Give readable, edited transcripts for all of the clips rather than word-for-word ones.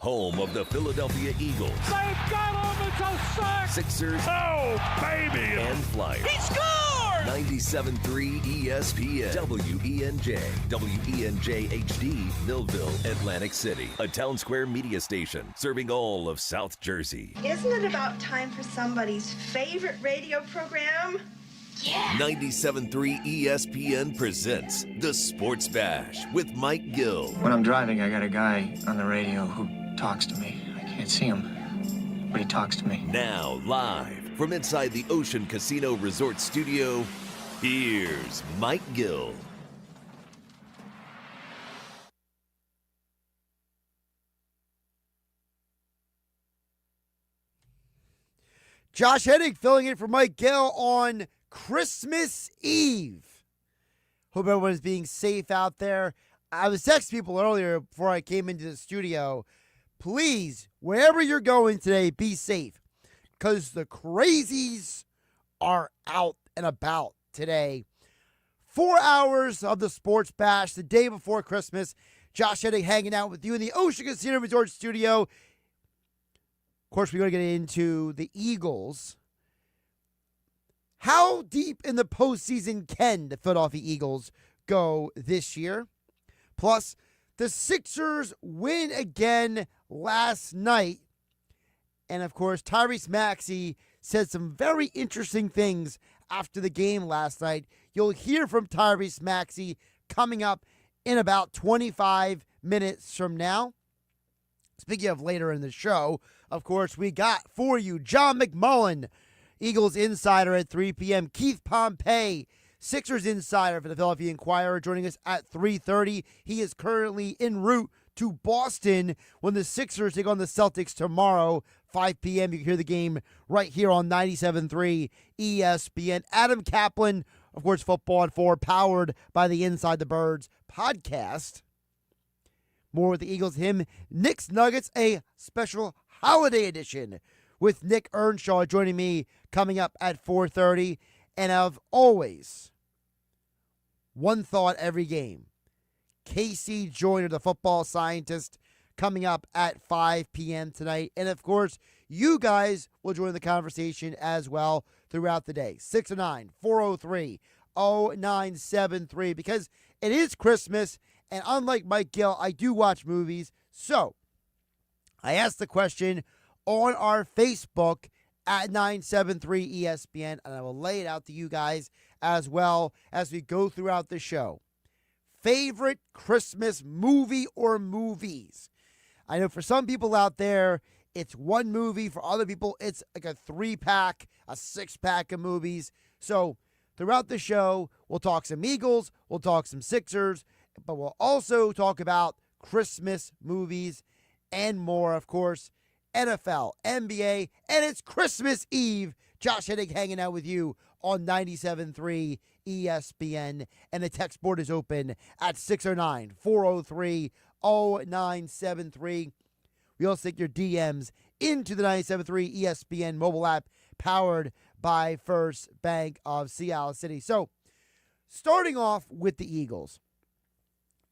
home of the Philadelphia Eagles. They've got him, it's a sack! Sixers. Oh, baby! And Flyers. He scored! 97.3 ESPN. WENJ. WENJ HD, Millville, Atlantic City. A Town Square media station serving all of South Jersey. Isn't it about time for somebody's favorite radio program? Yeah. 97.3 ESPN presents The Sports Bash with Mike Gill. When I'm driving, I got a guy on the radio who talks to me. I can't see him, but he talks to me. Now, live from inside the Ocean Casino Resort Studio, here's Mike Gill. Josh Hennig filling in for Mike Gill on Christmas Eve. Hope everyone's being safe out there. I was texting people earlier before I came into the studio. Please, wherever you're going today, be safe. Because the crazies are out and about today. 4 hours of the Sports Bash, the day before Christmas. Josh Hennig hanging out with you in the Ocean Casino Resort Studio. Of course, we're going to get into the Eagles. How deep in the postseason can the Philadelphia Eagles go this year? Plus, the Sixers win again last night. And, of course, Tyrese Maxey said some very interesting things after the game last night. You'll hear from Tyrese Maxey coming up in about 25 minutes from now. Speaking of later in the show, of course, we got for you John McMullen, Eagles insider at 3 p.m. Keith Pompey, Sixers insider for the Philadelphia Inquirer, joining us at 3:30. He is currently en route to Boston when the Sixers take on the Celtics tomorrow, 5 p.m. You can hear the game right here on 97.3 ESPN. Adam Kaplan, of course, Football on 4, powered by the Inside the Birds podcast. More with the Eagles, him, Knicks Nuggets, a special holiday edition with Nick Earnshaw joining me coming up at 4:30. And as always, one thought every game. Casey Joyner, the football scientist, coming up at 5 p.m. tonight. And, of course, you guys will join the conversation as well throughout the day. 609-403-0973 because it is Christmas. And unlike Mike Gill, I do watch movies. So I asked the question on our Facebook at 973 ESPN, and I will lay it out to you guys as well as we go throughout the show. Favorite Christmas movie or movies? I know for some people out there, it's one movie. For other people, it's like a 3-pack, a 6-pack of movies. So throughout the show, we'll talk some Eagles, we'll talk some Sixers, but we'll also talk about Christmas movies and more, of course, NFL, NBA, and it's Christmas Eve. Josh Hennig hanging out with you on 97.3 ESPN, and the text board is open at 609-403-0973. We also take your DMs into the 97.3 ESPN mobile app powered by First Bank of Seattle City. So, starting off with the Eagles.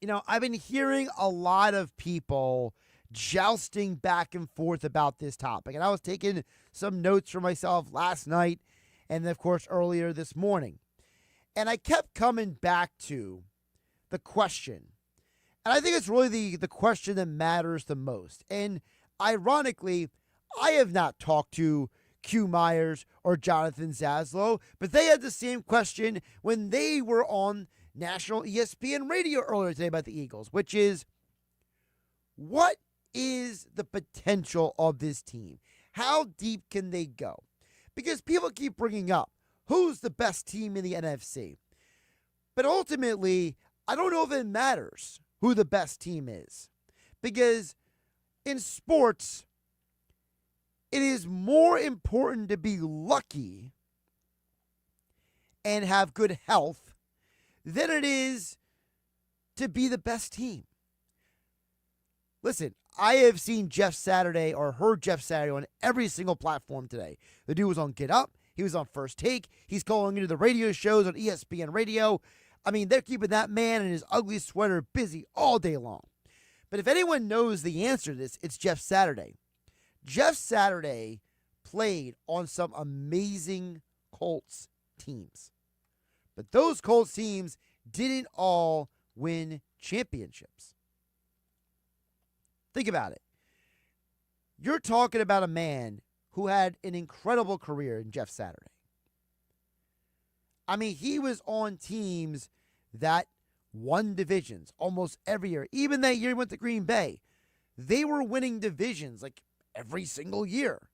You know, I've been hearing a lot of people jousting back and forth about this topic. And I was taking some notes for myself last night and, of course, earlier this morning. And I kept coming back to the question. And I think it's really the question that matters the most. And ironically, I have not talked to Q Myers or Jonathan Zaslow, but they had the same question when they were on national ESPN radio earlier today about the Eagles, which is, what is the potential of this team? How deep can they go? Because people keep bringing up, who's the best team in the NFC? But ultimately, I don't know if it matters who the best team is. Because in sports, it is more important to be lucky and have good health than it is to be the best team. Listen, I have seen Jeff Saturday or heard Jeff Saturday on every single platform today. The dude was on Get Up. He was on First Take. He's calling into the radio shows on ESPN Radio. I mean, they're keeping that man in his ugly sweater busy all day long. But if anyone knows the answer to this, it's Jeff Saturday. Jeff Saturday played on some amazing Colts teams. But those Colts teams didn't all win championships. Think about it. You're talking about a man who had an incredible career in Jeff Saturday. I mean, he was on teams that won divisions almost every year. Even that year he went to Green Bay, they were winning divisions like every single year.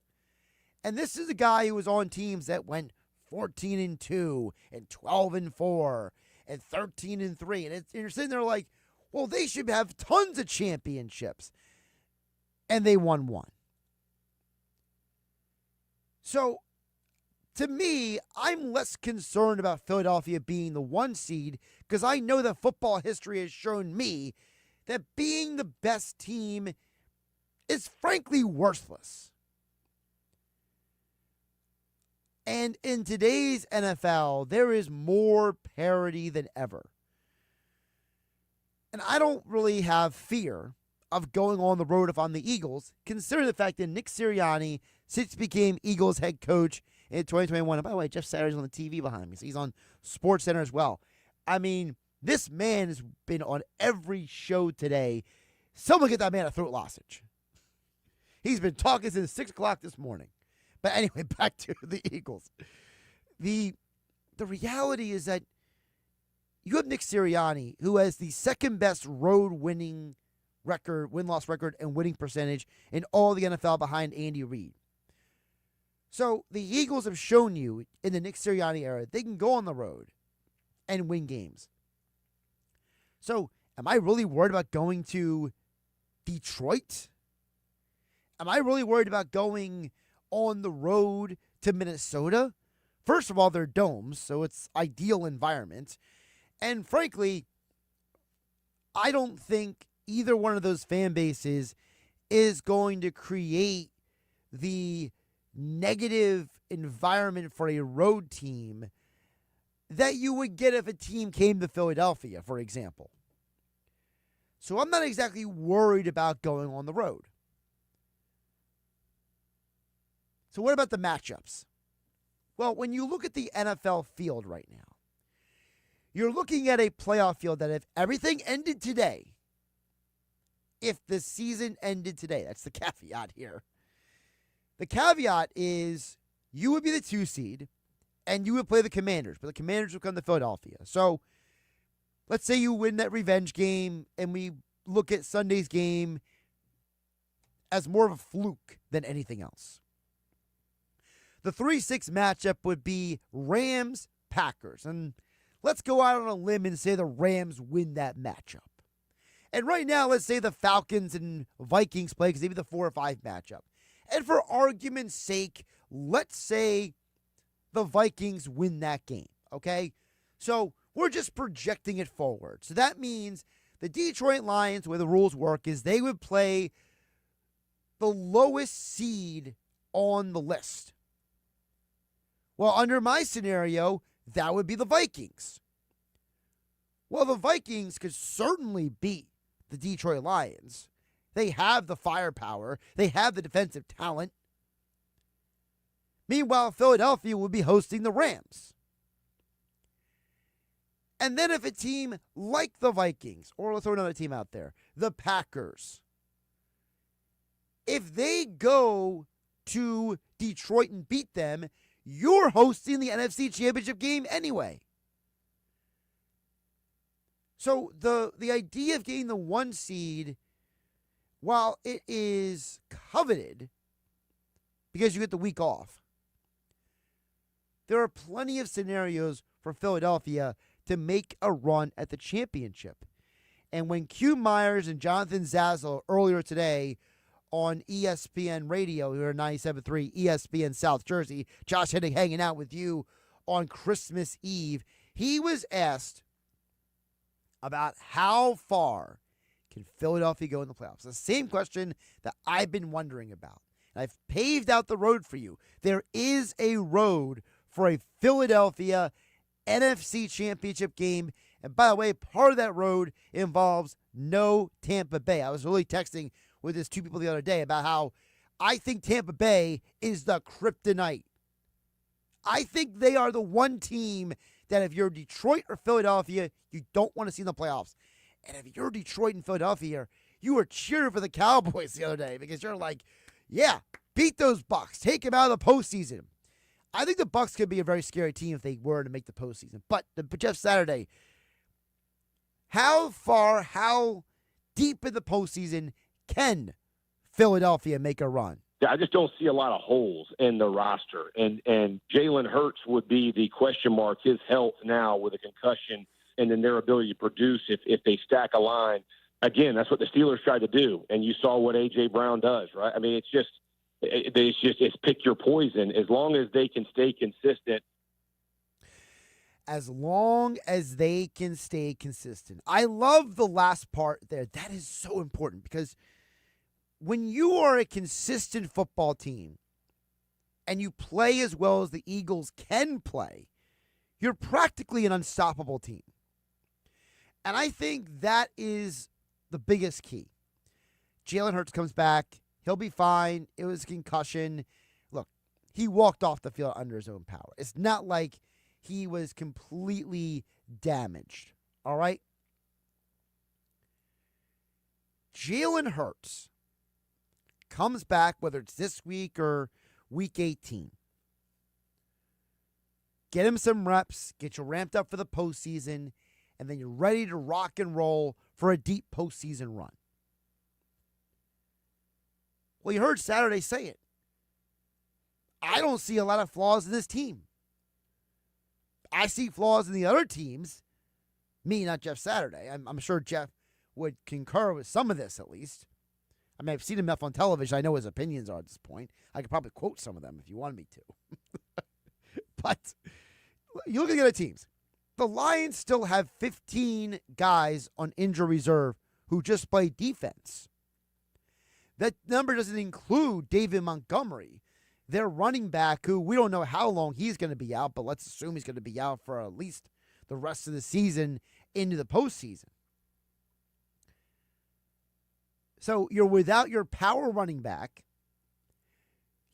And this is a guy who was on teams that went 14-2 and 12-4 and 13-3. And you're sitting there like, well, they should have tons of championships. And they won one. So, to me, I'm less concerned about Philadelphia being the 1 seed because I know that football history has shown me that being the best team is frankly worthless. And in today's NFL, there is more parity than ever. And I don't really have fear of going on the road if I'm the Eagles, considering the fact that Nick Sirianni, since he became Eagles head coach in 2021, and by the way, Jeff Saturday's on the TV behind me, so he's on SportsCenter as well. I mean, this man has been on every show today. Someone get that man a throat lozenge. He's been talking since 6 o'clock this morning. But anyway, back to the Eagles. The reality is that you have Nick Sirianni, who has the second best road winning record, win-loss record, and winning percentage in all the NFL behind Andy Reid. So the Eagles have shown you in the Nick Sirianni era they can go on the road and win games. So am I really worried about going to Detroit? Am I really worried about going on the road to Minnesota? First of all, they're domes, so it's ideal environment. And frankly, I don't think either one of those fan bases is going to create the negative environment for a road team that you would get if a team came to Philadelphia, for example. So I'm not exactly worried about going on the road. So what about the matchups? Well, when you look at the NFL field right now, you're looking at a playoff field that if everything ended today, if the season ended today, that's the caveat here. The caveat is you would be the 2 seed and you would play the Commanders, but the Commanders would come to Philadelphia. So let's say you win that revenge game and we look at Sunday's game as more of a fluke than anything else. The 3-6 matchup would be Rams-Packers. And let's go out on a limb and say the Rams win that matchup. And right now, let's say the Falcons and Vikings play because they'd be the 4 or 5 matchup. And for argument's sake, let's say the Vikings win that game, okay? So we're just projecting it forward. So that means the Detroit Lions, the way the rules work, is they would play the lowest seed on the list. Well, under my scenario, that would be the Vikings. Well, the Vikings could certainly beat the Detroit Lions. They have the firepower. They have the defensive talent. Meanwhile, Philadelphia will be hosting the Rams. And then if a team like the Vikings, or let's throw another team out there, the Packers, if they go to Detroit and beat them, you're hosting the NFC Championship game anyway. So the idea of getting the 1 seed, while it is coveted because you get the week off, there are plenty of scenarios for Philadelphia to make a run at the championship. And when Q Myers and Jonathan Zazzle earlier today on ESPN Radio, here at 97.3 ESPN South Jersey, Josh Hennig hanging out with you on Christmas Eve, he was asked about how far can Philadelphia go in the playoffs. The same question that I've been wondering about. And I've paved out the road for you. There is a road for a Philadelphia NFC Championship game, And by the way, part of that road involves no Tampa Bay. I was really texting with these two people the other day about how I think Tampa Bay is the kryptonite. I think they are the one team that if you're Detroit or Philadelphia, you don't want to see in the playoffs. And if you're Detroit and Philadelphia, you were cheering for the Cowboys the other day because you're like, yeah, beat those Bucs. Take them out of the postseason. I think the Bucs could be a very scary team if they were to make the postseason. But Jeff Saturday, how deep in the postseason can Philadelphia make a run? I just don't see a lot of holes in the roster. And Jalen Hurts would be the question mark, his health now with a concussion and then their ability to produce if they stack a line. Again, that's what the Steelers tried to do. And you saw what A.J. Brown does, right? I mean, it's pick your poison. As long as they can stay consistent. As long as they can stay consistent. I love the last part there. That is so important because when you are a consistent football team and you play as well as the Eagles can play, you're practically an unstoppable team. And I think that is the biggest key. Jalen Hurts comes back. He'll be fine. It was a concussion. Look, he walked off the field under his own power. It's not like he was completely damaged. All right? Jalen Hurts comes back, whether it's this week or week 18. Get him some reps, get you ramped up for the postseason, and then you're ready to rock and roll for a deep postseason run. Well, you heard Saturday say it. I don't see a lot of flaws in this team. I see flaws in the other teams. Me, not Jeff Saturday. I'm sure Jeff would concur with some of this at least. I mean, I've seen him enough on television. I know his opinions are at this point. I could probably quote some of them if you wanted me to. But you look at the other teams. The Lions still have 15 guys on injury reserve who just play defense. That number doesn't include David Montgomery, their running back, who we don't know how long he's going to be out, but let's assume he's going to be out for at least the rest of the season into the postseason. So you're without your power running back.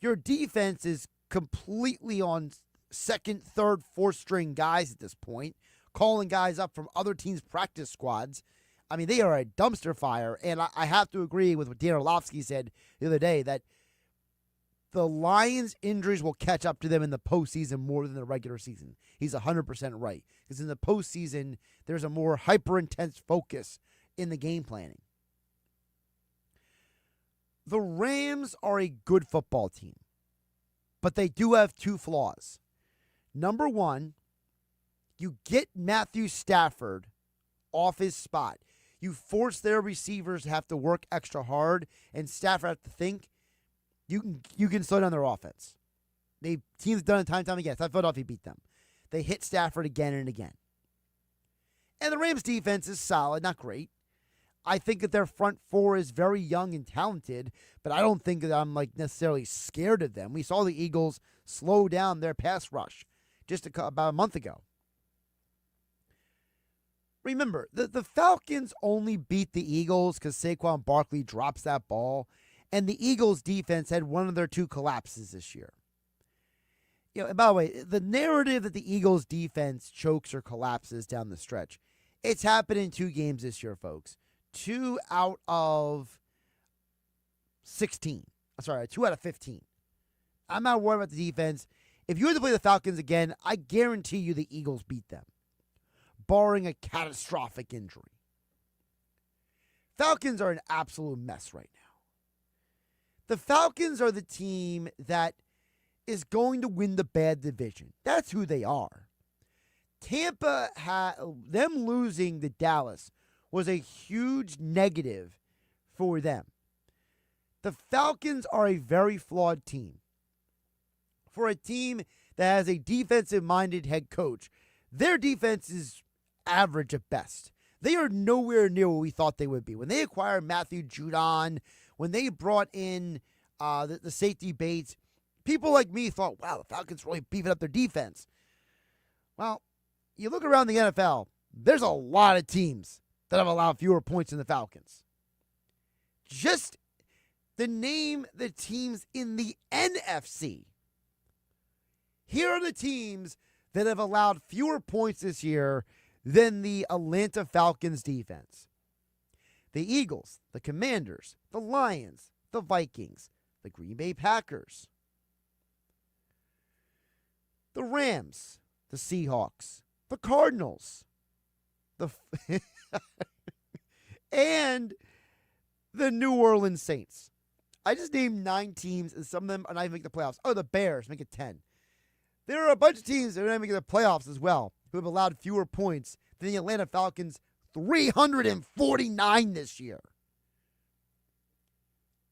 Your defense is completely on second, third, fourth string guys at this point, calling guys up from other teams' practice squads. I mean, they are a dumpster fire, and I have to agree with what Dan Orlovsky said the other day, that the Lions' injuries will catch up to them in the postseason more than the regular season. He's 100% right, because in the postseason, there's a more hyper-intense focus in the game planning. The Rams are a good football team, but they do have two flaws. Number one, you get Matthew Stafford off his spot. You force their receivers to have to work extra hard, and Stafford have to think you can slow down their offense. Teams have done it time and time again. It's not Philadelphia beat them. They hit Stafford again and again. And the Rams' defense is solid, not great. I think that their front four is very young and talented, but I don't think that I'm necessarily scared of them. We saw the Eagles slow down their pass rush just about a month ago. Remember, the Falcons only beat the Eagles because Saquon Barkley drops that ball, and the Eagles' defense had one of their two collapses this year. And by the way, the narrative that the Eagles' defense chokes or collapses down the stretch, it's happened in 2 games this year, folks. 2 out of 16. Sorry, 2 out of 15. I'm not worried about the defense. If you had to play the Falcons again, I guarantee you the Eagles beat them, barring a catastrophic injury. Falcons are an absolute mess right now. The Falcons are the team that is going to win the bad division. That's who they are. Tampa, them losing to Dallas was a huge negative for them. The Falcons are a very flawed team. For a team that has a defensive-minded head coach, their defense is average at best. They are nowhere near what we thought they would be. When they acquired Matthew Judon, when they brought in the safety Bates, people like me thought, wow, the Falcons really beefing up their defense. Well, you look around the NFL, there's a lot of teams that have allowed fewer points than the Falcons. Just to name the teams in the NFC. Here are the teams that have allowed fewer points this year than the Atlanta Falcons defense. The Eagles, the Commanders, the Lions, the Vikings, the Green Bay Packers, the Rams, the Seahawks, the Cardinals, and the New Orleans Saints. I just named 9 teams, and some of them are not even making the playoffs. Oh, the Bears make it 10. There are a bunch of teams that are not making the playoffs as well who have allowed fewer points than the Atlanta Falcons, 349 this year.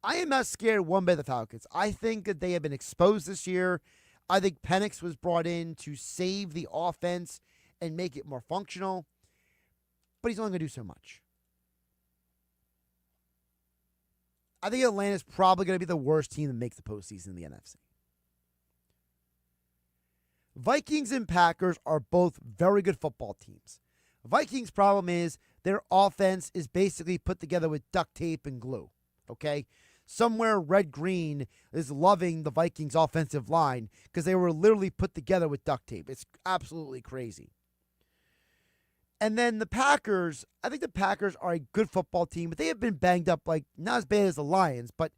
I am not scared one bit of the Falcons. I think that they have been exposed this year. I think Penix was brought in to save the offense and make it more functional, but he's only going to do so much. I think Atlanta's probably going to be the worst team that makes the postseason in the NFC. Vikings and Packers are both very good football teams. Vikings' problem is their offense is basically put together with duct tape and glue. Okay? Somewhere Red Green is loving the Vikings' offensive line because they were literally put together with duct tape. It's absolutely crazy. And then the Packers, I think the Packers are a good football team, but they have been banged up, like not as bad as the Lions. But,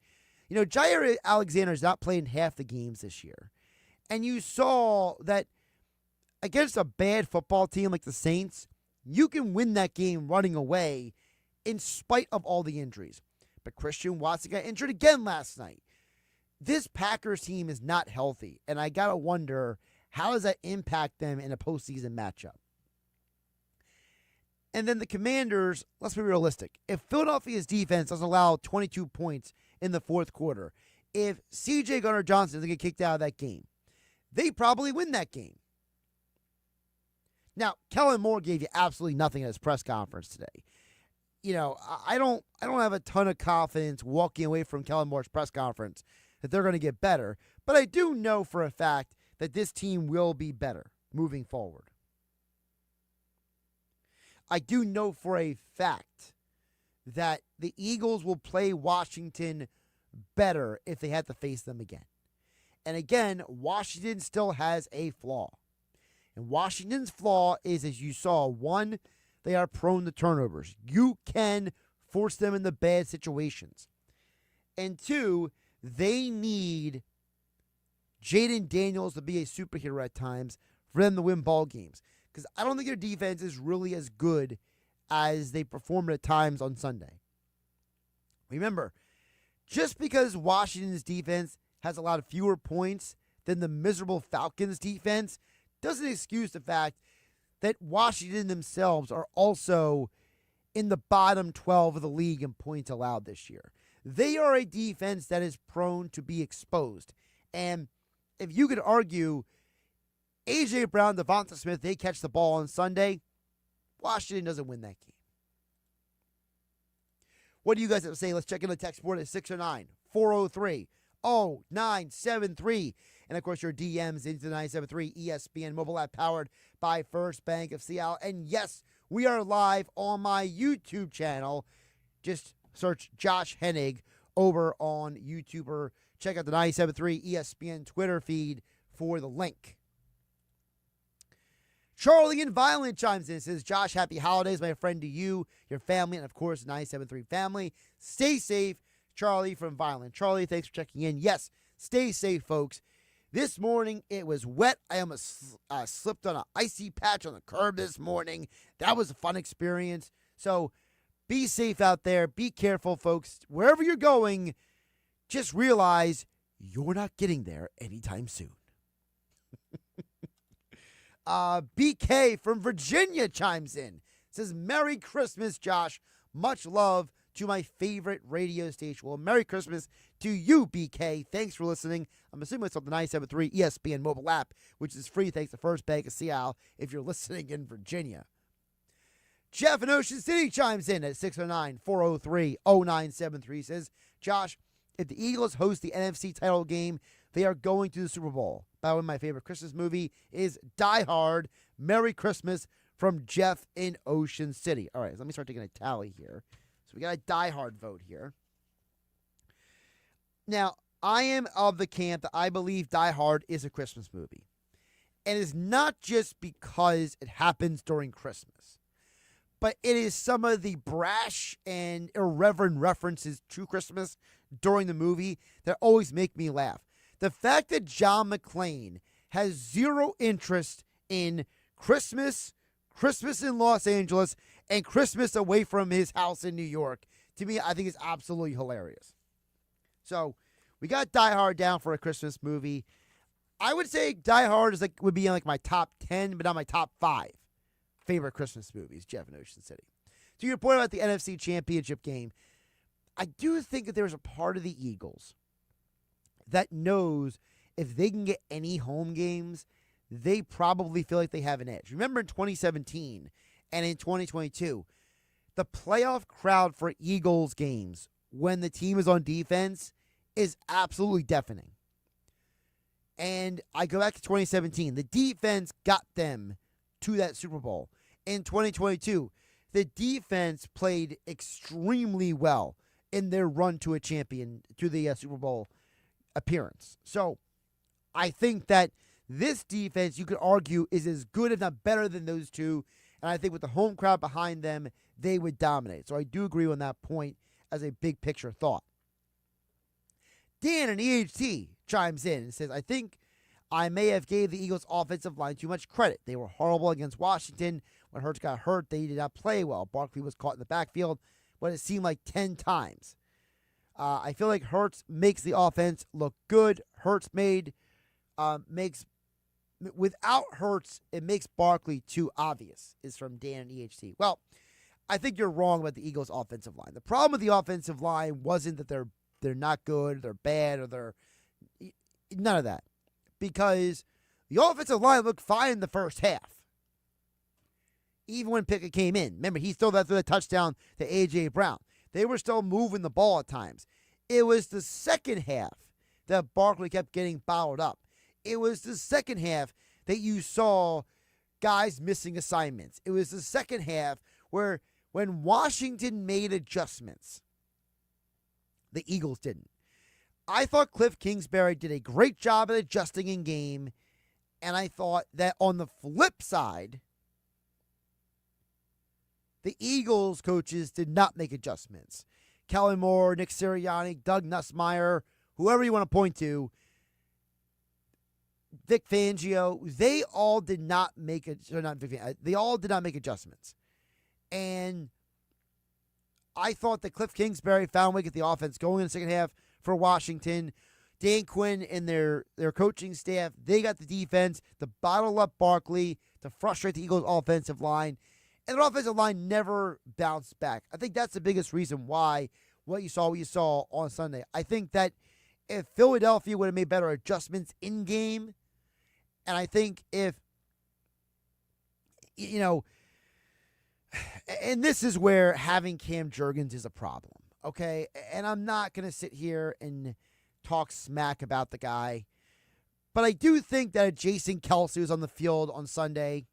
you know, Jair Alexander is not playing half the games this year. And you saw that against a bad football team like the Saints, you can win that game running away in spite of all the injuries. But Christian Watson got injured again last night. This Packers team is not healthy, and I got to wonder, how does that impact them in a postseason matchup? And then the Commanders, let's be realistic. If Philadelphia's defense doesn't allow 22 points in the fourth quarter, if C.J. Gardner-Johnson doesn't get kicked out of that game, they probably win that game. Now, Kellen Moore gave you absolutely nothing at his press conference today. You know, I don't have a ton of confidence walking away from Kellen Moore's press conference that they're going to get better, but I do know for a fact that this team will be better moving forward. I do know for a fact that the Eagles will play Washington better if they had to face them again. And again, Washington still has a flaw. And Washington's flaw is, as you saw, one, they are prone to turnovers. You can force them into bad situations. And two, they need Jaden Daniels to be a superhero at times for them to win ball games. Because I don't think their defense is really as good as they performed at times on Sunday. Remember, just because Washington's defense has a lot of fewer points than the miserable Falcons defense doesn't excuse the fact that Washington themselves are also in the bottom 12 of the league in points allowed this year. They are a defense that is prone to be exposed. And if you could argue A.J. Brown, Devonta Smith, they catch the ball on Sunday, Washington doesn't win that game. What do you guys have to say? Let's check in the text board at 609-403-0973. And, of course, your DMs into the 973 ESPN mobile app powered by First Bank of Seattle. And, yes, we are live on my YouTube channel. Just search Josh Hennig over on YouTube or check out the 973 ESPN Twitter feed for the link. Charlie in Violent chimes in and says, Josh, happy holidays, my friend, to you, your family, and, of course, the 973 family. Stay safe. Charlie from Violent. Charlie, thanks for checking in. Yes, stay safe, folks. This morning, it was wet. I almost slipped on an icy patch on the curb this morning. That was a fun experience. So be safe out there. Be careful, folks. Wherever you're going, just realize you're not getting there anytime soon. BK from Virginia chimes in. Says, Merry Christmas, Josh. Much love to my favorite radio station. Well, Merry Christmas to you, BK. Thanks for listening. I'm assuming it's on the 973 ESPN mobile app, which is free thanks to First Bank of Seattle if you're listening in Virginia. Jeff in Ocean City chimes in at 609-403-0973. Says, Josh, if the Eagles host the NFC title game, they are going to the Super Bowl. By the way, my favorite Christmas movie is Die Hard. Merry Christmas from Jeff in Ocean City. All right, let me start taking a tally here. So we got a diehard vote here. Now, I am of the camp that I believe Die Hard is a Christmas movie. And it's not just because it happens during Christmas, but it is some of the brash and irreverent references to Christmas during the movie that always make me laugh. The fact that John McClane has zero interest in Christmas in Los Angeles, and Christmas away from his house in New York, to me, I think is absolutely hilarious. So, we got Die Hard down for a Christmas movie. I would say Die Hard would be in my top 10, but not my top 5 favorite Christmas movies, Jeff in Ocean City. To your point about the NFC Championship game, I do think that there's a part of the Eagles that knows if they can get any home games, they probably feel like they have an edge. Remember in 2017 and in 2022, the playoff crowd for Eagles games when the team is on defense is absolutely deafening. And I go back to 2017. The defense got them to that Super Bowl. In 2022, the defense played extremely well in their run to the Super Bowl appearance. So I think that this defense, you could argue, is as good, if not better, than those two. And I think with the home crowd behind them, they would dominate. So I do agree on that point as a big picture thought. Dan in EHT chimes in and says, I think I may have gave the Eagles offensive line too much credit. They were horrible against Washington. When Hurts got hurt, they did not play well. Barkley was caught in the backfield what it seemed like 10 times. I feel like Hurts makes the offense look good. Without Hurts, it makes Barkley too obvious, is from Dan and EHT. Well, I think you're wrong about the Eagles' offensive line. The problem with the offensive line wasn't that they're not good, they're bad, or they're none of that. Because the offensive line looked fine in the first half. Even when Pickett came in. Remember, he still threw the touchdown to A.J. Brown. They were still moving the ball at times. It was the second half that Barkley kept getting bottled up. It was the second half that you saw guys missing assignments. It was the second half where when Washington made adjustments, the Eagles didn't. I thought Cliff Kingsbury did a great job at adjusting in game, and I thought that on the flip side, the Eagles coaches did not make adjustments. Kellen Moore, Nick Sirianni, Doug Nussmeier, whoever you want to point to, Vic Fangio, they all did not make adjustments. And I thought that Cliff Kingsbury found a way to get the offense going in the second half for Washington. Dan Quinn and their coaching staff, they got the defense to bottle up Barkley, to frustrate the Eagles' offensive line. And the offensive line never bounced back. I think that's the biggest reason why what you saw on Sunday. I think that if Philadelphia would have made better adjustments in game, and I think if, and this is where having Cam Jurgens is a problem, okay? And I'm not going to sit here and talk smack about the guy, but I do think that if Jason Kelce was on the field on Sunday,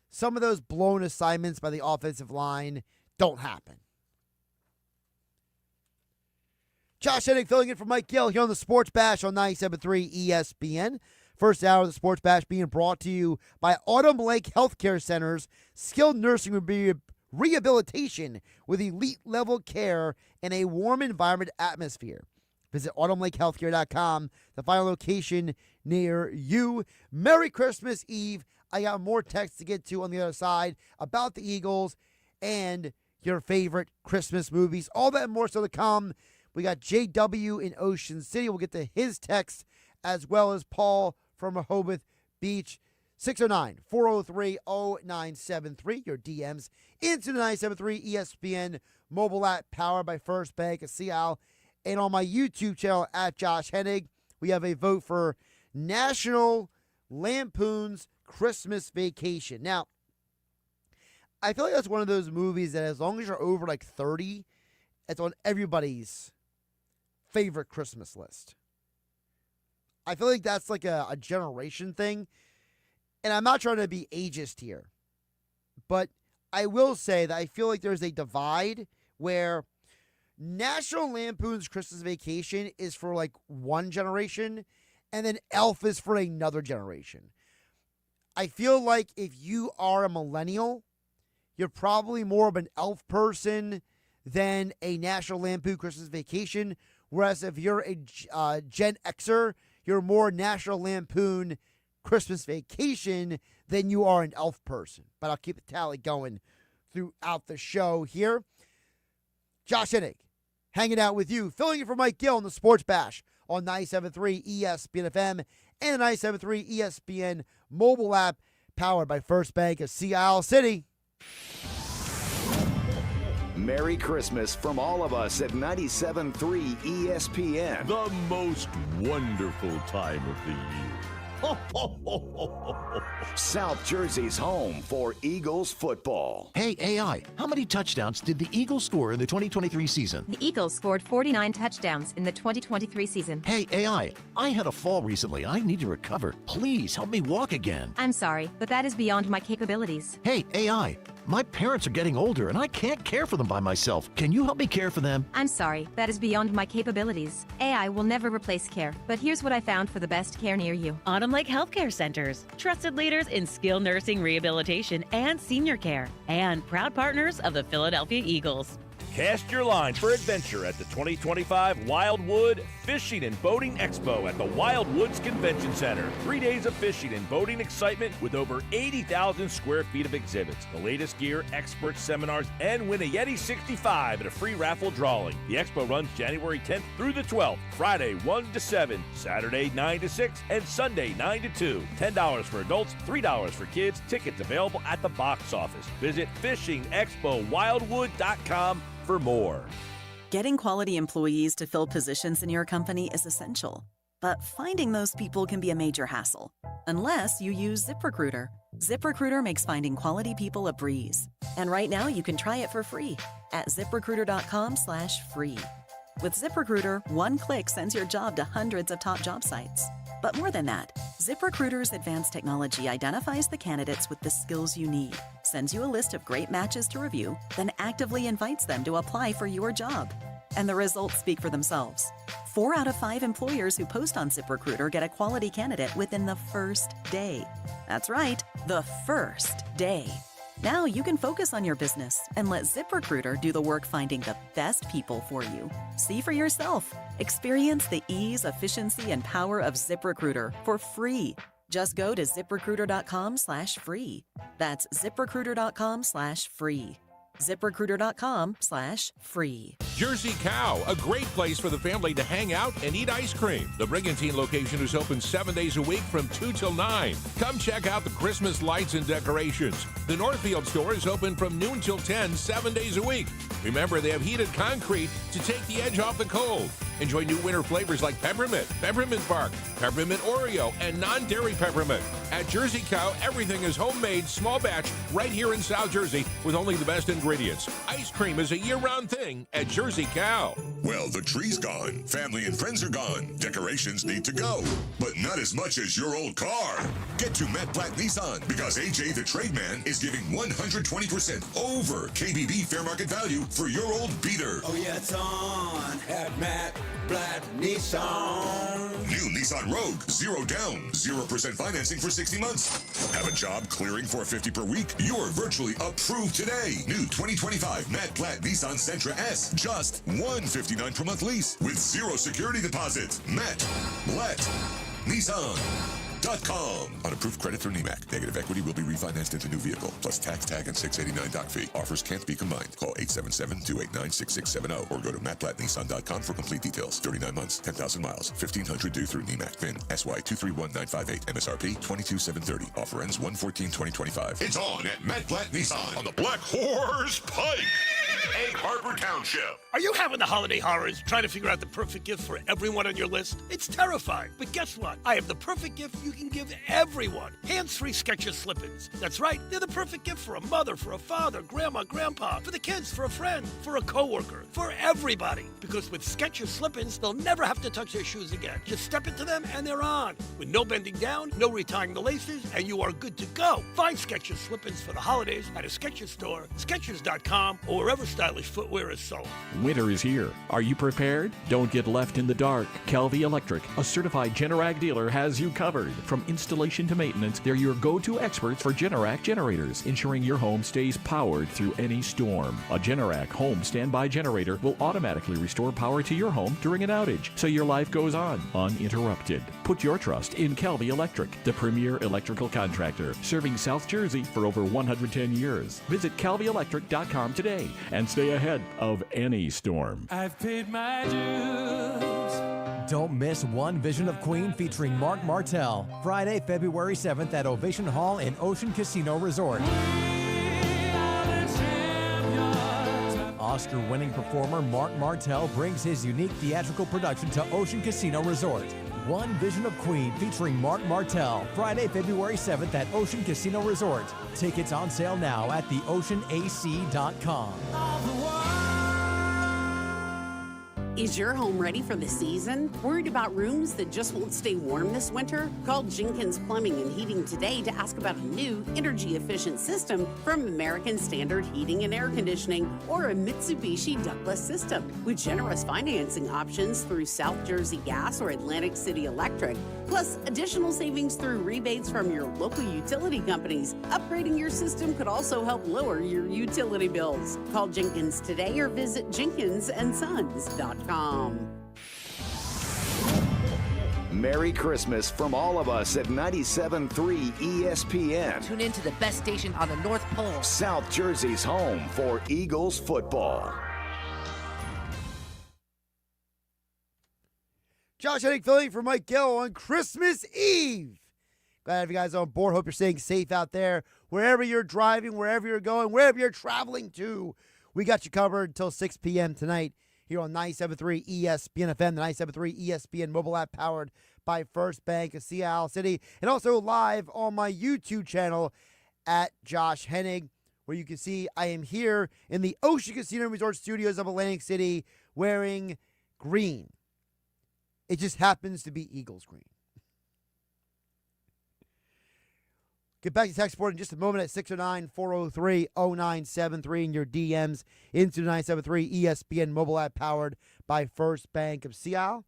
some of those blown assignments by the offensive line don't happen. Josh Hennig filling in for Mike Gill here on the Sports Bash on 97.3 ESPN. First hour of the Sports Bash being brought to you by Autumn Lake Healthcare Center's skilled nursing rehabilitation with elite-level care in a warm environment atmosphere. Visit autumnlakehealthcare.com to find a location near you. Merry Christmas Eve. I got more texts to get to on the other side about the Eagles and your favorite Christmas movies. All that and more so to come. We got JW in Ocean City. We'll get to his text as well as Paul from Rehoboth Beach. 609-403-0973. Your DMs into the 973 ESPN mobile app powered by First Bank of Seattle. And on my YouTube channel at Josh Hennig, we have a vote for National Lampoon's Christmas Vacation. Now, I feel like that's one of those movies that as long as you're over 30, it's on everybody's favorite Christmas list. I feel like that's a generation thing. And I'm not trying to be ageist here. but I will say that I feel like there's a divide where National Lampoon's Christmas Vacation is for like one generation, and then Elf is for another generation. I feel like if you are a millennial, you're probably more of an Elf person than a National Lampoon Christmas Vacation. Whereas if you're a Gen Xer, you're more National Lampoon Christmas Vacation than you are an Elf person. But I'll keep the tally going throughout the show here. Josh Hennig, hanging out with you, filling in for Mike Gill in the Sports Bash on 97.3 ESPN FM and the 97.3 ESPN mobile app, powered by First Bank of Sea Isle City. Merry Christmas from all of us at 97.3 ESPN. The most wonderful time of the year. Ho, ho, ho, ho, ho, ho. South Jersey's home for Eagles football. Hey, AI, how many touchdowns did the Eagles score in the 2023 season? The Eagles scored 49 touchdowns in the 2023 season. Hey, AI, I had a fall recently. I need to recover. Please help me walk again. I'm sorry, but that is beyond my capabilities. Hey, AI, my parents are getting older and I can't care for them by myself. Can you help me care for them? I'm sorry, that is beyond my capabilities. AI will never replace care, but here's what I found for the best care near you. Autumn Lake Healthcare Centers, trusted leaders in skilled nursing rehabilitation and senior care, and proud partners of the Philadelphia Eagles. Cast your line for adventure at the 2025 Wildwood Fishing and Boating Expo at the Wildwoods Convention Center. 3 days of fishing and boating excitement with over 80,000 square feet of exhibits, the latest gear, expert seminars, and win a Yeti 65 at a free raffle drawing. The expo runs January 10th through the 12th, Friday 1 to 7, Saturday 9 to 6, and Sunday 9 to 2. $10 for adults, $3 for kids. Tickets available at the box office. Visit fishingexpowildwood.com for more. Getting quality employees to fill positions in your company is essential, but finding those people can be a major hassle, unless you use ZipRecruiter. ZipRecruiter makes finding quality people a breeze. And right now you can try it for free at ZipRecruiter.com/free. With ZipRecruiter, one click sends your job to hundreds of top job sites. But more than that, ZipRecruiter's advanced technology identifies the candidates with the skills you need, sends you a list of great matches to review, then actively invites them to apply for your job. And the results speak for themselves. 4 out of 5 employers who post on ZipRecruiter get a quality candidate within the first day. That's right, the first day. Now you can focus on your business and let ZipRecruiter do the work finding the best people for you. See for yourself. Experience the ease, efficiency, and power of ZipRecruiter for free. Just go to ZipRecruiter.com/free. That's ZipRecruiter.com/free. ZipRecruiter.com/free. Jersey Cow, a great place for the family to hang out and eat ice cream. The Brigantine location is open 7 days a week from 2 till 9. Come check out the Christmas lights and decorations. The Northfield store is open from noon till 10, 7 days a week. Remember, they have heated concrete to take the edge off the cold. Enjoy new winter flavors like peppermint, peppermint bark, peppermint Oreo, and non-dairy peppermint. At Jersey Cow, everything is homemade, small batch, right here in South Jersey with only the best ingredients. Ice cream is a year-round thing at Jersey Cow. Well, the tree's gone. Family and friends are gone. Decorations need to go. But not as much as your old car. Get to Matt Blatt Nissan because AJ the Trade Man is giving 120% over KBB fair market value for your old beater. Oh, yeah, it's on at Matt Blatt Nissan. New Nissan Rogue, 0 down, 0% financing for 60 months. Have a job clearing $450 per week? You're virtually approved today. New 2025 Matt Blatt Nissan Sentra S, just $159 per month lease with 0 security deposit. Matt Blatt Nissan.com. On approved credit through NEMAC. Negative equity will be refinanced into new vehicle, plus tax tag and $689 doc fee. Offers can't be combined. Call 877-289-6670 or go to mattblattnissan.com for complete details. 39 months, 10,000 miles, 1,500 due through NEMAC. VIN SY231958. MSRP 22,730. Offer ends 1/14/2025. It's on at Matt Blatt Nissan on the Black Horse Pike. Egg Harbor Township. Are you having the holiday horrors trying to figure out the perfect gift for everyone on your list? It's terrifying. But guess what? I have the perfect gift you can give everyone. Hands-free Skechers slip-ins. That's right. They're the perfect gift for a mother, for a father, grandma, grandpa, for the kids, for a friend, for a coworker, for everybody. Because with Skechers slip-ins, they'll never have to touch their shoes again. Just step into them and they're on. With no bending down, no retying the laces, and you are good to go. Find Skechers slip-ins for the holidays at a Skechers store, Skechers.com, or wherever stylish footwear is sold. Winter is here. Are you prepared? Don't get left in the dark. Kelvy Electric, a certified Generac dealer, has you covered. From installation to maintenance, they're your go-to experts for Generac generators, ensuring your home stays powered through any storm. A Generac home standby generator will automatically restore power to your home during an outage, so your life goes on uninterrupted. Put your trust in Kelvy Electric, the premier electrical contractor, serving South Jersey for over 110 years. Visit KelvyElectric.com today and stay ahead of any storm. I've paid my dues. Don't miss One Vision of Queen featuring Mark Martel. Friday, February 7th at Ovation Hall in Ocean Casino Resort. Oscar-winning performer Mark Martel brings his unique theatrical production to Ocean Casino Resort. One Vision of Queen featuring Mark Martel. Friday, February 7th at Ocean Casino Resort. Tickets on sale now at theoceanac.com. Is your home ready for the season? Worried about rooms that just won't stay warm this winter? Call Jenkins Plumbing and Heating today to ask about a new energy-efficient system from American Standard Heating and Air Conditioning or a Mitsubishi ductless system. With generous financing options through South Jersey Gas or Atlantic City Electric, plus additional savings through rebates from your local utility companies. Upgrading your system could also help lower your utility bills. Call Jenkins today or visit jenkinsandsons.com. Merry Christmas from all of us at 97.3 ESPN. Tune in to the best station on the North Pole. South Jersey's home for Eagles football. Josh Hennig filling for Mike Gill on Christmas Eve. Glad to have you guys on board. Hope you're staying safe out there. Wherever you're driving, wherever you're going, wherever you're traveling to, we got you covered until 6 p.m. tonight here on 97.3 ESPN FM, the 97.3 ESPN mobile app powered by First Bank of Seattle City, and also live on my YouTube channel at Josh Hennig, where you can see I am here in the Ocean Casino Resort Studios of Atlantic City wearing green. It just happens to be Eagles green. Get back to text board in just a moment at 609-403-0973 and your DMs into the 973 ESPN mobile app powered by First Bank of Seattle.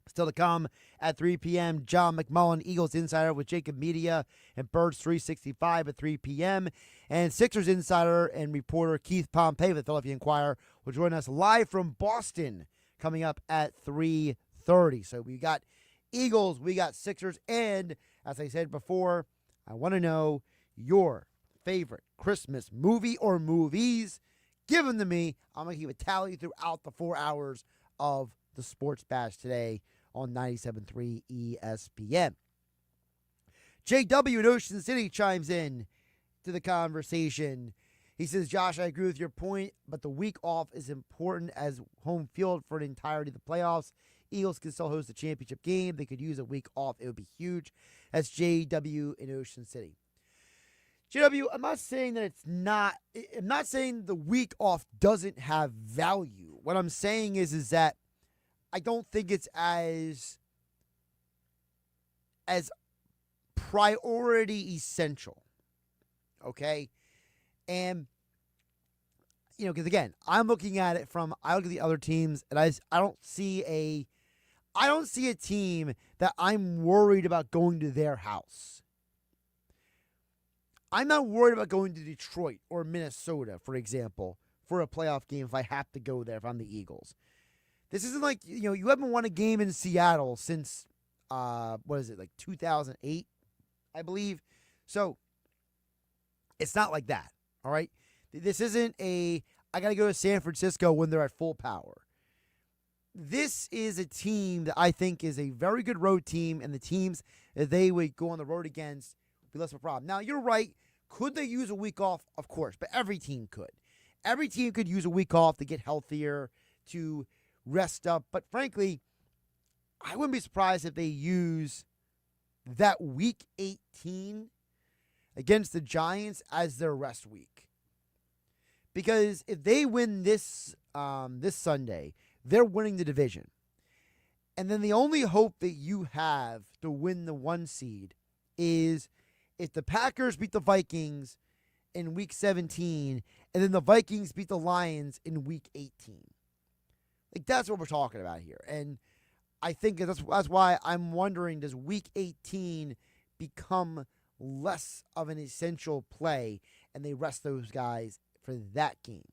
Still to come at 3 p.m., John McMullen, Eagles Insider with Jacob Media and Birds 365 at 3 p.m. And Sixers Insider and reporter Keith Pompey of the Philadelphia Inquirer will join us live from Boston coming up at 3:30. So we got Eagles, we got Sixers, and as I said before, I want to know your favorite Christmas movie or movies. Give them to me. I'm going to keep a tally throughout the 4 hours of the Sports Bash today on 97.3 ESPN. JW in Ocean City chimes in to the conversation. He says, Josh, I agree with your point, but the week off is important as home field for the entirety of the playoffs. Eagles can still host a championship game. They could use a week off. It would be huge. That's JW in Ocean City. JW, I'm not saying that I'm not saying the week off doesn't have value. What I'm saying is that I don't think it's as priority essential. Okay? And, because again, I'm looking at it I look at the other teams, and I don't see a team that I'm worried about going to their house. I'm not worried about going to Detroit or Minnesota, for example, for a playoff game if I have to go there if I'm the Eagles. This isn't like, you haven't won a game in Seattle since, 2008, I believe. So, it's not like that, all right? This isn't I got to go to San Francisco when they're at full power. This is a team that I think is a very good road team, and the teams that they would go on the road against would be less of a problem. Now, you're right. Could they use a week off? Of course, but every team could. every team could use a week off to get healthier, to rest up. But frankly, I wouldn't be surprised if they use that week 18 against the Giants as their rest week. Because if they win this Sunday, they're winning the division. And then the only hope that you have to win the 1 seed is if the Packers beat the Vikings in week 17 and then the Vikings beat the Lions in week 18. Like, that's what we're talking about here. And I think that's why I'm wondering, does week 18 become less of an essential play and they rest those guys for that game?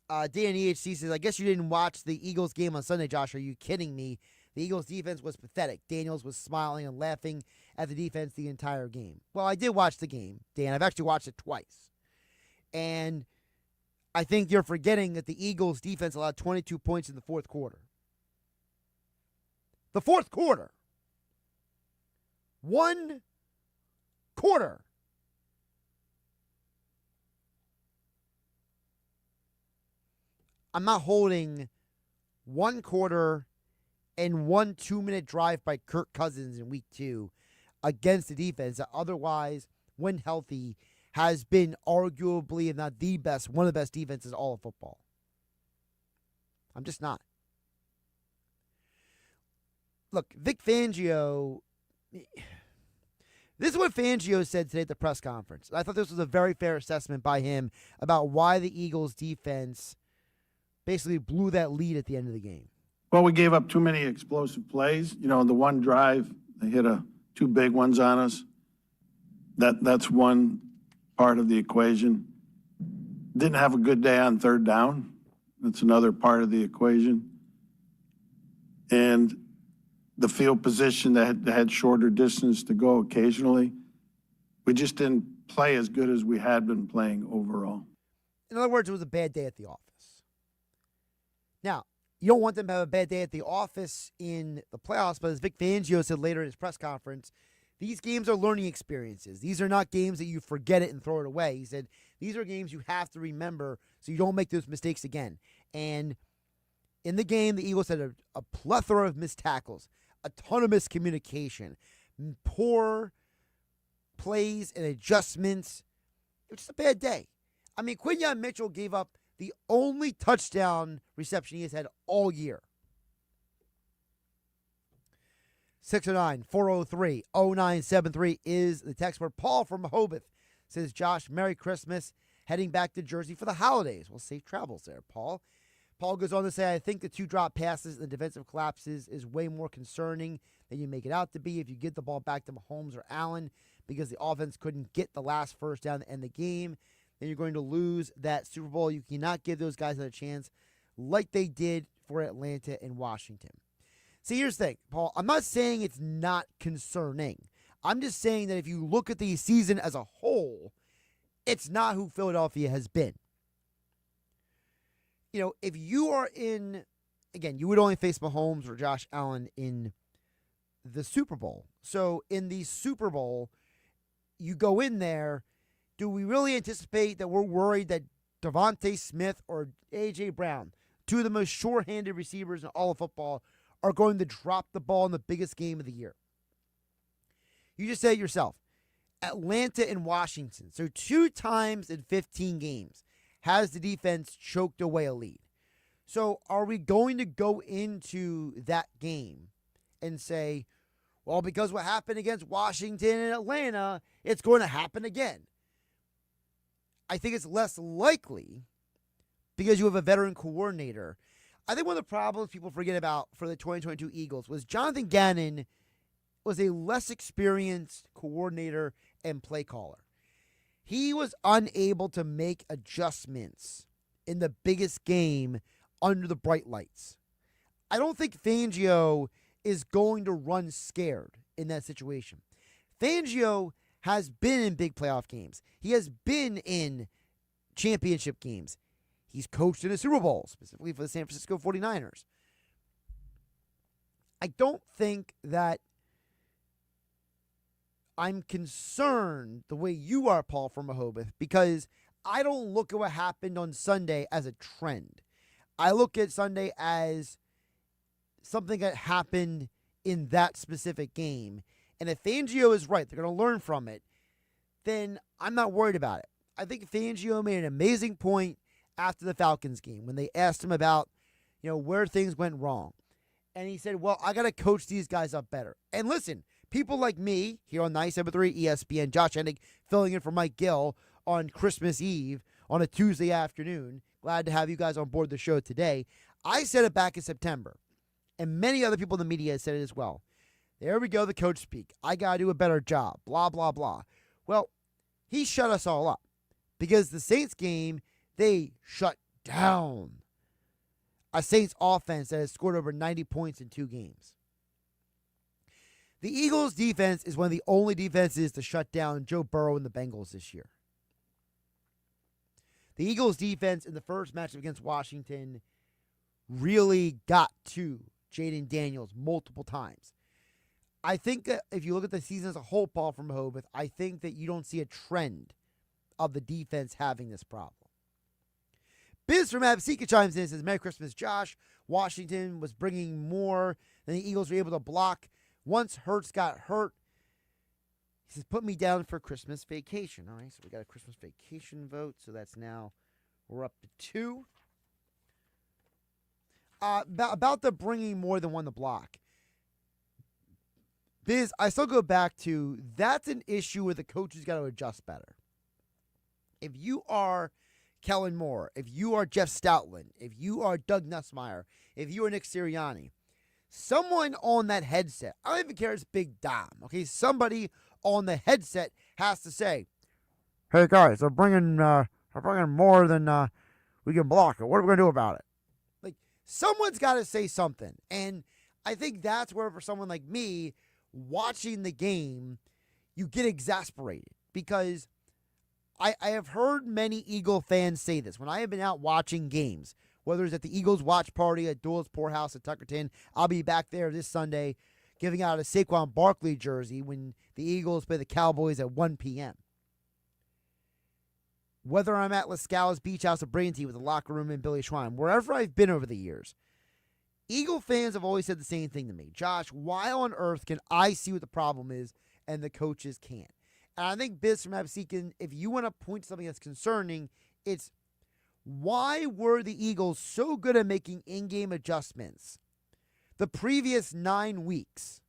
Dan EHC says, I guess you didn't watch the Eagles game on Sunday, Josh. Are you kidding me? The Eagles defense was pathetic. Daniels was smiling and laughing at the defense the entire game. Well, I did watch the game, Dan. I've actually watched it twice. And I think you're forgetting that the Eagles defense allowed 22 points in the fourth quarter. The fourth quarter. 1 quarter. I'm not holding 1 quarter and 1 2-minute drive by Kirk Cousins in week 2 against the defense that otherwise, when healthy, has been arguably, if not the best, one of the best defenses all of football. I'm just not. Look, Vic Fangio, this is what Fangio said today at the press conference. I thought this was a very fair assessment by him about why the Eagles defense basically blew that lead at the end of the game. Well, we gave up too many explosive plays. You know, the one drive, they hit 2 big ones on us. That's one part of the equation. Didn't have a good day on third down. That's another part of the equation. And the field position that had shorter distance to go occasionally, we just didn't play as good as we had been playing overall. In other words, it was a bad day at the office. Now, you don't want them to have a bad day at the office in the playoffs, but as Vic Fangio said later in his press conference, these games are learning experiences. These are not games that you forget it and throw it away. He said, these are games you have to remember so you don't make those mistakes again. And in the game, the Eagles had a plethora of missed tackles, a ton of miscommunication, poor plays and adjustments. It was just a bad day. I mean, Quinyon Mitchell gave up the only touchdown reception he has had all year. 609-403-0973 is the text where Paul from Hobith says, Josh, Merry Christmas. Heading back to Jersey for the holidays. Well, safe travels there, Paul. Paul goes on to say, I think the 2 drop passes and the defensive collapses is way more concerning than you make it out to be if you get the ball back to Mahomes or Allen because the offense couldn't get the last first down to end the game. Then you're going to lose that Super Bowl. You cannot give those guys a chance like they did for Atlanta and Washington. See, here's the thing, Paul. I'm not saying it's not concerning. I'm just saying that if you look at the season as a whole, it's not who Philadelphia has been. You know, if you are in, again, you would only face Mahomes or Josh Allen in the Super Bowl. So in the Super Bowl, you go in there, do we really anticipate that we're worried that Devontae Smith or A.J. Brown, 2 of the most sure-handed receivers in all of football, are going to drop the ball in the biggest game of the year? You just said it yourself. Atlanta and Washington. So 2 times in 15 games has the defense choked away a lead. So are we going to go into that game and say, well, because what happened against Washington and Atlanta, it's going to happen again? I think it's less likely because you have a veteran coordinator. I think one of the problems people forget about for the 2022 Eagles was Jonathan Gannon was a less experienced coordinator and play caller. He was unable to make adjustments in the biggest game under the bright lights. I don't think Fangio is going to run scared in that situation. Fangio has been in big playoff games. He has been in championship games. He's coached in a Super Bowl, specifically for the San Francisco 49ers. I don't think that I'm concerned the way you are, Paul, from Rehoboth, because I don't look at what happened on Sunday as a trend. I look at Sunday as something that happened in that specific game. And if Fangio is right, they're going to learn from it, then I'm not worried about it. I think Fangio made an amazing point after the Falcons game when they asked him about, where things went wrong. And he said, well, I got to coach these guys up better. And listen, people like me here on 97.3 ESPN, Josh Hennig filling in for Mike Gill on Christmas Eve on a Tuesday afternoon. Glad to have you guys on board the show today. I said it back in September, and many other people in the media said it as well. There we go, the coach speak. I got to do a better job, blah, blah, blah. Well, he shut us all up because the Saints game, they shut down a Saints offense that has scored over 90 points in 2 games. The Eagles' defense is one of the only defenses to shut down Joe Burrow and the Bengals this year. The Eagles' defense in the first matchup against Washington really got to Jaden Daniels multiple times. I think that if you look at the season as a whole, Paul from Rehoboth, I think that you don't see a trend of the defense having this problem. Biz from Absecca chimes in and says, Merry Christmas, Josh. Washington was bringing more than the Eagles were able to block. Once Hurts got hurt, he says, put me down for Christmas vacation. All right, so we got a Christmas vacation vote, so that's now, we're up to 2. About the bringing more than one to block. Biz, I still go back to, that's an issue where the coaches got to adjust better. If you are Kellen Moore, if you are Jeff Stoutland, if you are Doug Nussmeier, if you are Nick Sirianni, someone on that headset, I don't even care if it's Big Dom, okay? Somebody on the headset has to say, hey guys, they're bringing more than we can block. What are we going to do about it? Like, someone's got to say something. And I think that's where, for someone like me, watching the game, you get exasperated because I have heard many Eagle fans say this. When I have been out watching games, whether it's at the Eagles watch party at Dulles Poorhouse at Tuckerton, I'll be back there this Sunday giving out a Saquon Barkley jersey when the Eagles play the Cowboys at 1 p.m. Whether I'm at Lascala's Beach House at Brantee with the locker room and Billy Schwein, wherever I've been over the years, Eagle fans have always said the same thing to me. Josh, why on earth can I see what the problem is and the coaches can't? And I think Biz from Absecon, if you want to point to something that's concerning, it's why were the Eagles so good at making in-game adjustments the previous 9 weeks,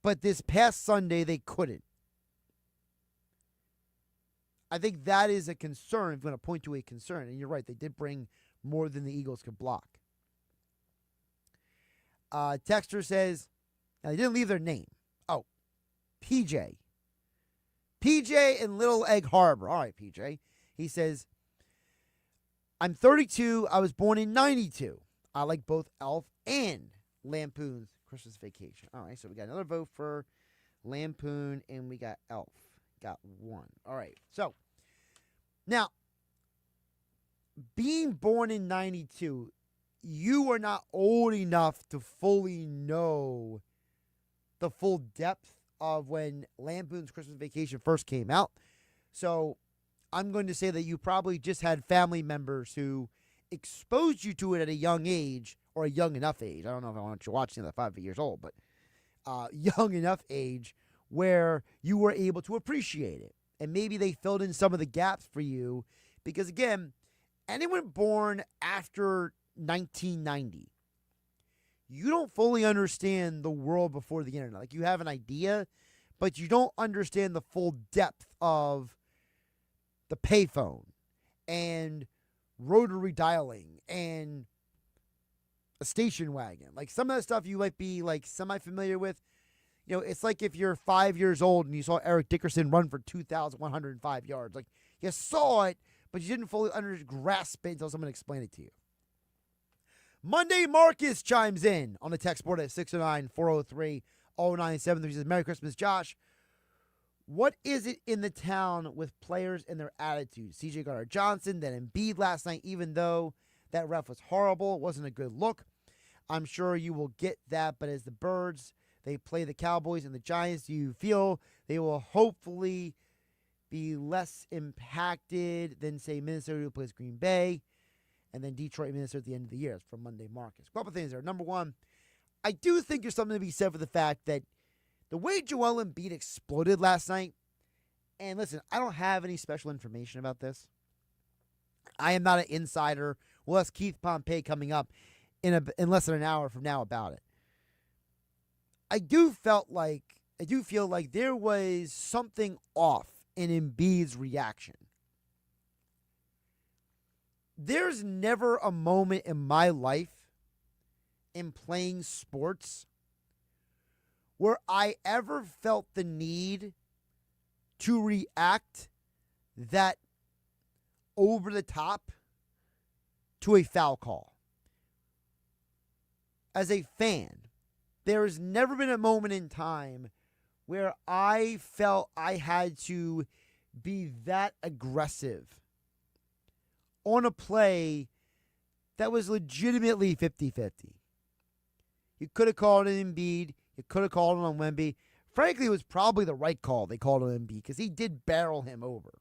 but this past Sunday they couldn't? I think that is a concern if you want to point to a concern. And you're right, they did bring more than the Eagles could block. Texter says, now they didn't leave their name. Oh, PJ. PJ in Little Egg Harbor. All right, PJ. He says, I'm 32. I was born in 92. I like both Elf and Lampoon's Christmas Vacation. All right, so we got another vote for Lampoon, and we got Elf. Got 1. All right, so now, being born in 92, you are not old enough to fully know the full depth of when Lampoon's Christmas Vacation first came out. So I'm going to say that you probably just had family members who exposed you to it at a young age, or a young enough age. I don't know if I want you watching at 5 years old, but young enough age where you were able to appreciate it. And maybe they filled in some of the gaps for you because, again, anyone born after 1990, you don't fully understand the world before the internet. Like, you have an idea, but you don't understand the full depth of the payphone and rotary dialing and a station wagon. Like, some of that stuff you might be like semi-familiar with. You know, it's like if you're 5 years old and you saw Eric Dickerson run for 2,105 yards. Like, you saw it, but you didn't fully grasp it until someone explained it to you. Monday Marcus chimes in on the text board at 609-403-0973. He says, Merry Christmas, Josh. What is it in the town with players and their attitude? C.J. Gardner-Johnson, then Embiid last night, even though that ref was horrible, it wasn't a good look. I'm sure you will get that, but as the Birds, They play the Cowboys and the Giants. Do you feel they will hopefully be less impacted than, say, Minnesota, who plays Green Bay, and then Detroit, Minnesota at the end of the year? It's from Monday Marcus. A couple things there. Number one, I do think there's something to be said for the fact that the way Joel Embiid exploded last night, and listen, I don't have any special information about this. I am not an insider. We'll ask Keith Pompey coming up in less than an hour from now about it. I do feel like there was something off in Embiid's reaction. There's never a moment in my life in playing sports where I ever felt the need to react that over the top to a foul call. As a fan, there has never been a moment in time where I felt I had to be that aggressive on a play that was legitimately 50-50. You could have called it Embiid. You could have called it on Wemby. Frankly, it was probably the right call they called on Embiid because he did barrel him over.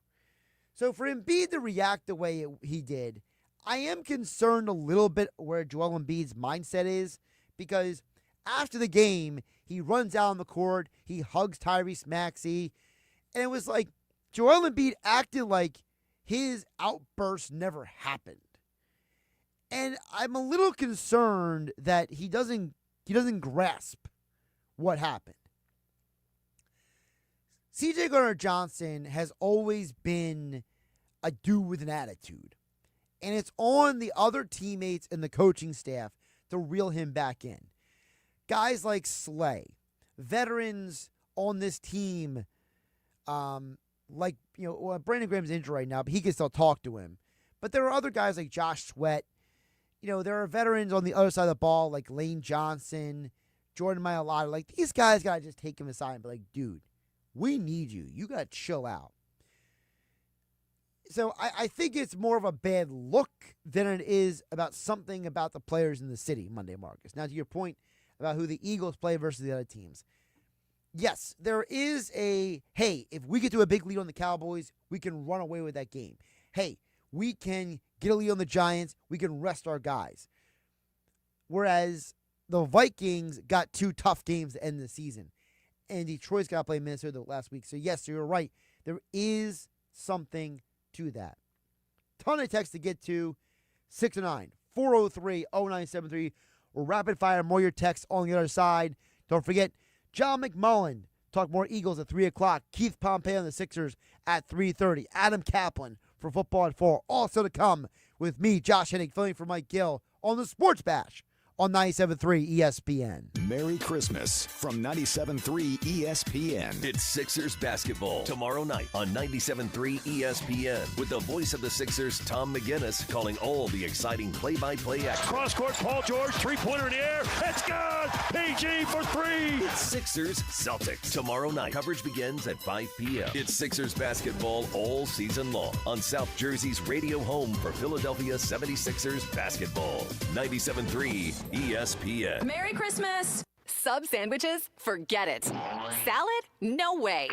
So for Embiid to react the way he did, I am concerned a little bit where Joel Embiid's mindset is, because after the game, he runs out on the court, he hugs Tyrese Maxey, and it was like Joel Embiid acted like his outburst never happened. And I'm a little concerned that he doesn't grasp what happened. C.J. Gardner-Johnson has always been a dude with an attitude. And it's on the other teammates and the coaching staff to reel him back in. Guys like Slay, veterans on this team, Brandon Graham's injured right now, but he can still talk to him. But there are other guys like Josh Sweat. There are veterans on the other side of the ball like Lane Johnson, Jordan Mailata. Like, these guys got to just take him aside and be like, dude, we need you. You got to chill out. So I think it's more of a bad look than it is about something about the players in the city, Monday Marcus. Now, to your point about who the Eagles play versus the other teams. Yes, there is hey, if we get to a big lead on the Cowboys, we can run away with that game. Hey, we can get a lead on the Giants. We can rest our guys. Whereas the Vikings got 2 tough games to end the season. And Detroit's got to play Minnesota last week. So, yes, you're right. There is something to that. Ton of text to get to. 609-403-0973. We'll rapid fire more your texts on the other side. Don't forget, John McMullen. Talk more Eagles at 3 o'clock. Keith Pompey on the Sixers at 3:30. Adam Kaplan for Football at 4. Also to come with me, Josh Hennig, filling for Mike Gill on the Sports Bash on 97.3 ESPN. Merry Christmas from 97.3 ESPN. It's Sixers basketball tomorrow night on 97.3 ESPN with the voice of the Sixers, Tom McGinnis, calling all the exciting play-by-play action. Cross-court, Paul George, three-pointer in the air. It's good! PG for 3! It's Sixers Celtics tomorrow night. Coverage begins at 5 p.m. It's Sixers basketball all season long on South Jersey's radio home for Philadelphia 76ers basketball. 97.3 ESPN. Merry Christmas! Sub sandwiches? Forget it. Salad? No way.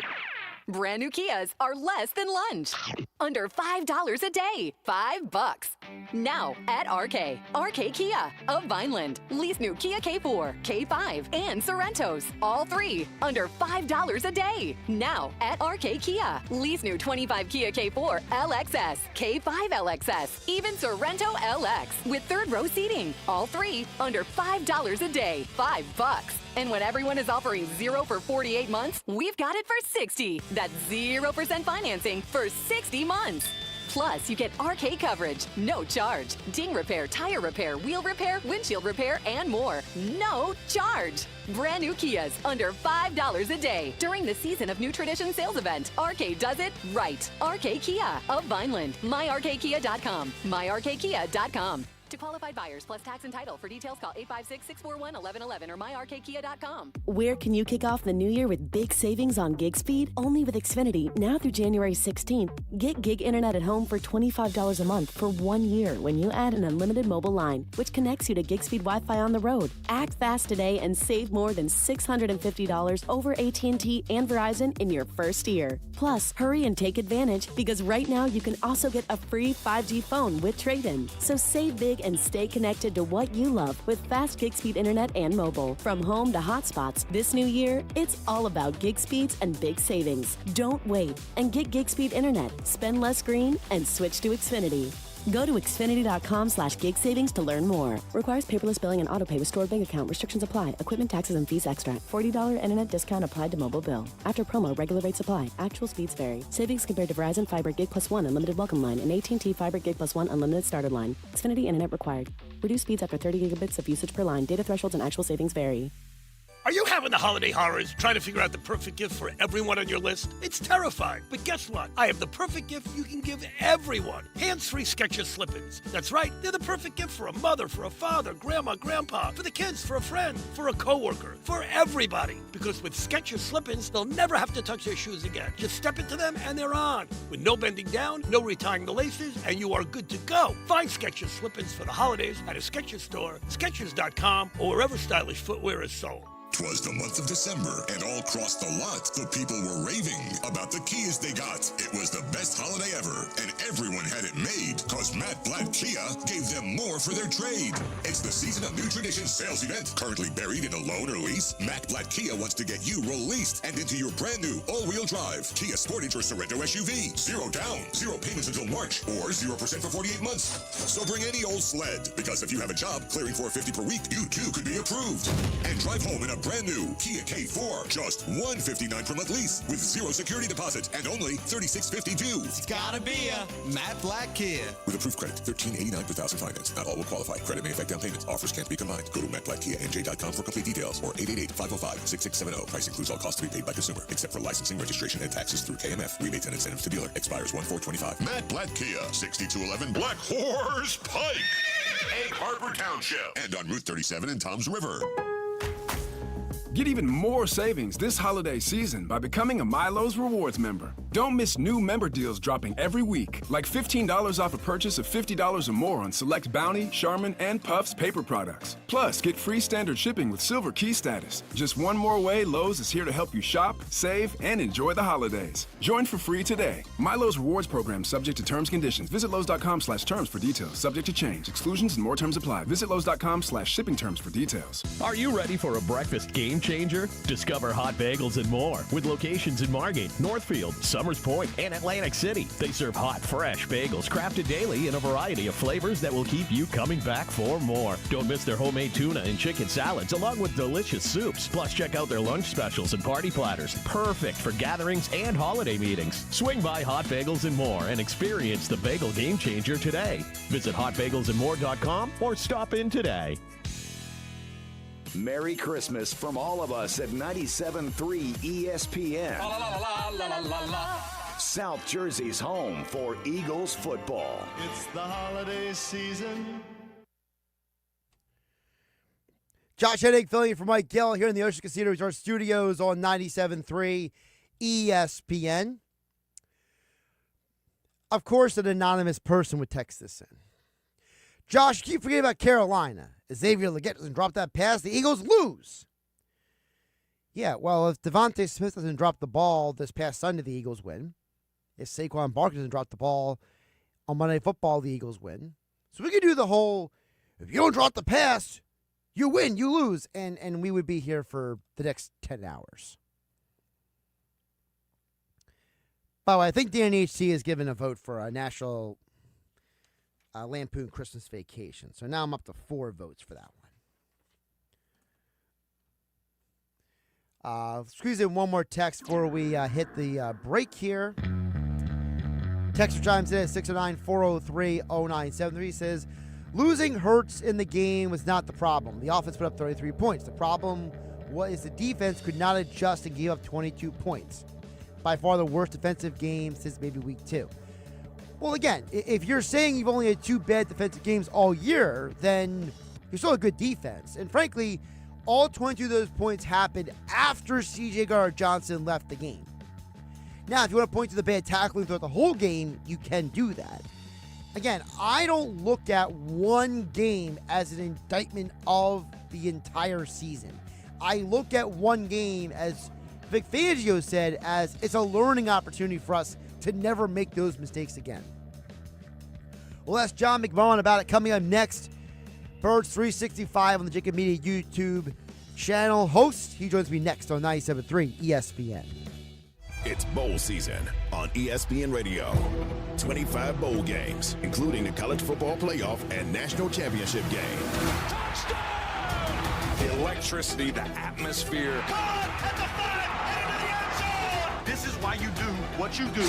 Brand new Kias are less than lunch. Under $5 a day. $5. Now at RK. RK Kia of Vineland. Lease new Kia K4, K5, and Sorrentos. All 3 under $5 a day. Now at RK Kia. Lease new 25 Kia K4, LXS, K5 LXS, even Sorrento LX with 3rd row seating. All 3 under $5 a day. $5. And when everyone is offering 0 for 48 months, we've got it for 60. That's 0% financing for 60 months. Plus, you get RK coverage, no charge. Ding repair, tire repair, wheel repair, windshield repair, and more. No charge. Brand new Kias under $5 a day during the Season of New Tradition sales event. RK does it right. RK Kia of Vineland. MyRKKia.com. MyRKKia.com. To qualified buyers plus tax and title. For details, call 856-641-1111 or myrkkia.com. Where can you kick off the new year with big savings on gig speed? Only with Xfinity. Now through January 16th. Get gig internet at home for $25 a month for 1 year when you add an unlimited mobile line, which connects you to gig speed Wi-Fi on the road. Act fast today and save more than $650 over AT&T and Verizon in your first year. Plus, hurry and take advantage because right now you can also get a free 5G phone with trade-in. So save big and stay connected to what you love with fast gig speed internet and mobile. From home to hotspots, this new year, it's all about gig speeds and big savings. Don't wait and get gig speed internet. Spend less green and switch to Xfinity. Go to Xfinity.com/gig savings to learn more. Requires paperless billing and autopay with stored bank account. Restrictions apply. Equipment, taxes, and fees extra. $40 internet discount applied to mobile bill. After promo, regular rates apply. Actual speeds vary. Savings compared to Verizon Fiber Gig Plus 1 Unlimited Welcome Line and AT&T Fiber Gig Plus 1 Unlimited Starter Line. Xfinity internet required. Reduced speeds after 30 gigabits of usage per line. Data thresholds and actual savings vary. Are you having the holiday horrors trying to figure out the perfect gift for everyone on your list? It's terrifying. But guess what? I have the perfect gift you can give everyone. Hands-free Skechers slip-ins. That's right. They're the perfect gift for a mother, for a father, grandma, grandpa, for the kids, for a friend, for a coworker, for everybody. Because with Skechers slip-ins, they'll never have to touch their shoes again. Just step into them and they're on. With no bending down, no retying the laces, and you are good to go. Find Skechers slip-ins for the holidays at a Skechers store, Skechers.com, or wherever stylish footwear is sold. 'Twas the month of December, and all across the lot, the people were raving about the Kias they got. It was the best holiday ever, and everyone had it made, cause Matt Blatt Kia gave them more for their trade. It's the Season of New Traditions sales event. Currently buried in a loan or lease, Matt Blatt Kia wants to get you released and into your brand new all-wheel drive Kia Sportage or Sorento SUV. 0 down, 0 payments until March, or 0% for 48 months. So bring any old sled, because if you have a job clearing $450 per week, you too could be approved. And drive home in a brand new Kia K4, just $159 per month lease with 0 security deposit and only $36.50 due. It's gotta be a Matt Blatt Kia. With approved credit, $13.89 per thousand finance. Not all will qualify. Credit may affect down payments. Offers can't be combined. Go to mattblattkianj.com for complete details or 888-505-6670. Price includes all costs to be paid by consumer, except for licensing, registration, and taxes through KMF. Rebates and incentives to dealer. Expires 1/4/25. Matt Blatt Kia, 6211 Black Horse Pike, Egg Harbor Township, and on Route 37 in Toms River. Get even more savings this holiday season by becoming a Milo's Rewards member. Don't miss new member deals dropping every week, like $15 off a purchase of $50 or more on select Bounty, Charmin, and Puffs paper products. Plus, get free standard shipping with Silver Key status. Just one more way Lowe's is here to help you shop, save, and enjoy the holidays. Join for free today. Milo's Rewards program subject to terms and conditions. Visit Lowe's.com/terms for details. Subject to change. Exclusions and more terms apply. Visit Lowe's.com/shipping terms for details. Are you ready for a breakfast game changer? Discover Hot Bagels and more with locations in Margate, Northfield, Summers Point, and Atlantic City. They serve hot, fresh bagels crafted daily in a variety of flavors that will keep you coming back for more. Don't miss their homemade tuna and chicken salads along with delicious soups. Plus, check out their lunch specials and party platters. Perfect for gatherings and holiday meetings. Swing by Hot Bagels and More and experience the bagel game changer today. Visit hotbagelsandmore.com or stop in today. Merry Christmas from all of us at 97.3 ESPN. La, la, la, la, la, la, la. South Jersey's home for Eagles football. It's the holiday season. Josh Hennig filling in for Mike Gill here in the Ocean Casino Resort Studios on 97.3 ESPN. Of course, an anonymous person would text this in. Josh, keep forgetting about Carolina. Xavier Legette doesn't drop that pass, the Eagles lose. Yeah, well, if Devontae Smith doesn't drop the ball this past Sunday, the Eagles win. If Saquon Barkley doesn't drop the ball on Monday Night Football, the Eagles win. So we could do the whole, if you don't drop the pass, you win, you lose, and we would be here for the next 10 hours. By the way, I think the NHC has given a vote for a National Lampoon Christmas Vacation. So now I'm up to 4 votes for that one. Squeeze in one more text before we hit the break here. Texter chimes in at 609-403-0973. Says, losing hurts in the game was not the problem. The offense put up 33 points. The problem was the defense could not adjust and gave up 22 points. By far the worst defensive game since maybe week 2. Well, again, if you're saying you've only had 2 bad defensive games all year, then you're still a good defense. And frankly, all 22 of those points happened after C.J. Gardner-Johnson left the game. Now, if you want to point to the bad tackling throughout the whole game, you can do that. Again, I don't look at one game as an indictment of the entire season. I look at one game, as Vic Fangio said, as it's a learning opportunity for us to never make those mistakes again. We'll ask John McMullen about it coming up next. Birds 365 on the Jacob Media YouTube channel. Host, he joins me next on 97.3 ESPN. It's bowl season on ESPN Radio. 25 bowl games, including the college football playoff and national championship game. The electricity, the atmosphere. This is why you do what you do.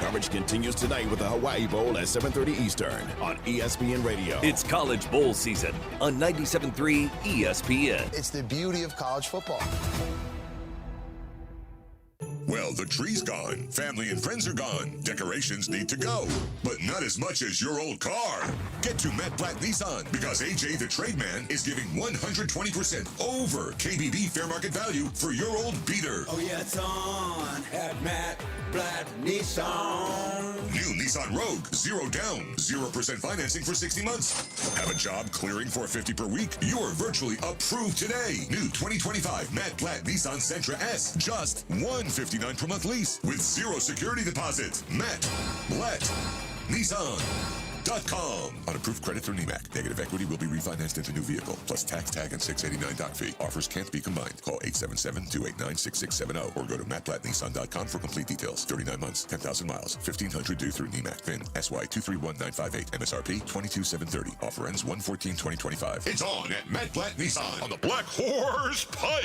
Coverage continues tonight with the Hawaii Bowl at 7:30 Eastern on ESPN Radio. It's college bowl season on 97.3 ESPN. It's the beauty of college football. Well, the tree's gone. Family and friends are gone. Decorations need to go. But not as much as your old car. Get to Matt Blatt Nissan because AJ the Trade Man is giving 120% over KBB fair market value for your old beater. Oh, yeah, it's on at Matt Blatt Nissan. New Nissan Rogue, 0 down, 0% financing for 60 months. Have a job clearing $450 per week? You're virtually approved today. New 2025 Matt Blatt Nissan Sentra S, just $159 per month lease with 0 security deposit. Matt Blatt Nissan.com. On approved credit through NEMAC. Negative equity will be refinanced into new vehicle, plus tax tag and $689 doc fee. Offers can't be combined. Call 877-289-6670 or go to mattblattnissan.com for complete details. 39 months, 10,000 miles, 1,500 due through NEMAC. VIN SY231958. MSRP 22,730. Offer ends 1/14/2025. It's on at Matt Blatt Nissan on the Black Horse Pike,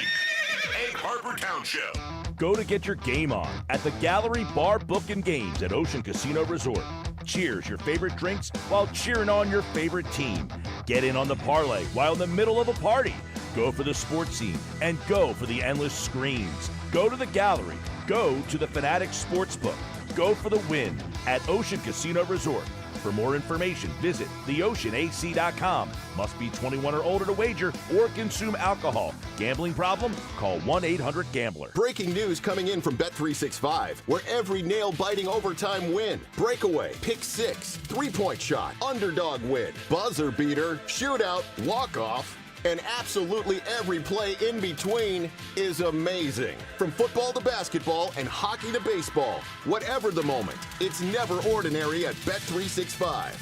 Egg Harbor Township. Go to get your game on at the Gallery Bar Book and Games at Ocean Casino Resort. Cheers your favorite drinks while cheering on your favorite team. Get in on the parlay while in the middle of a party. Go for the sports scene and go for the endless screens. Go to the Gallery. Go to the Fanatics Sportsbook. Go for the win at Ocean Casino Resort. For more information, visit theoceanac.com. Must be 21 or older to wager or consume alcohol. Gambling problem? Call 1-800-GAMBLER. Breaking news coming in from Bet365, where every nail-biting overtime win, breakaway, pick six, three-point shot, underdog win, buzzer beater, shootout, walk-off, and absolutely every play in between is amazing. From football to basketball and hockey to baseball, whatever the moment, it's never ordinary at Bet365.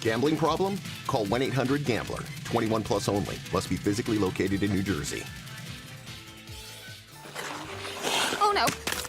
Gambling problem? Call 1-800-GAMBLER. 21 plus only. Must be physically located in New Jersey. Oh no,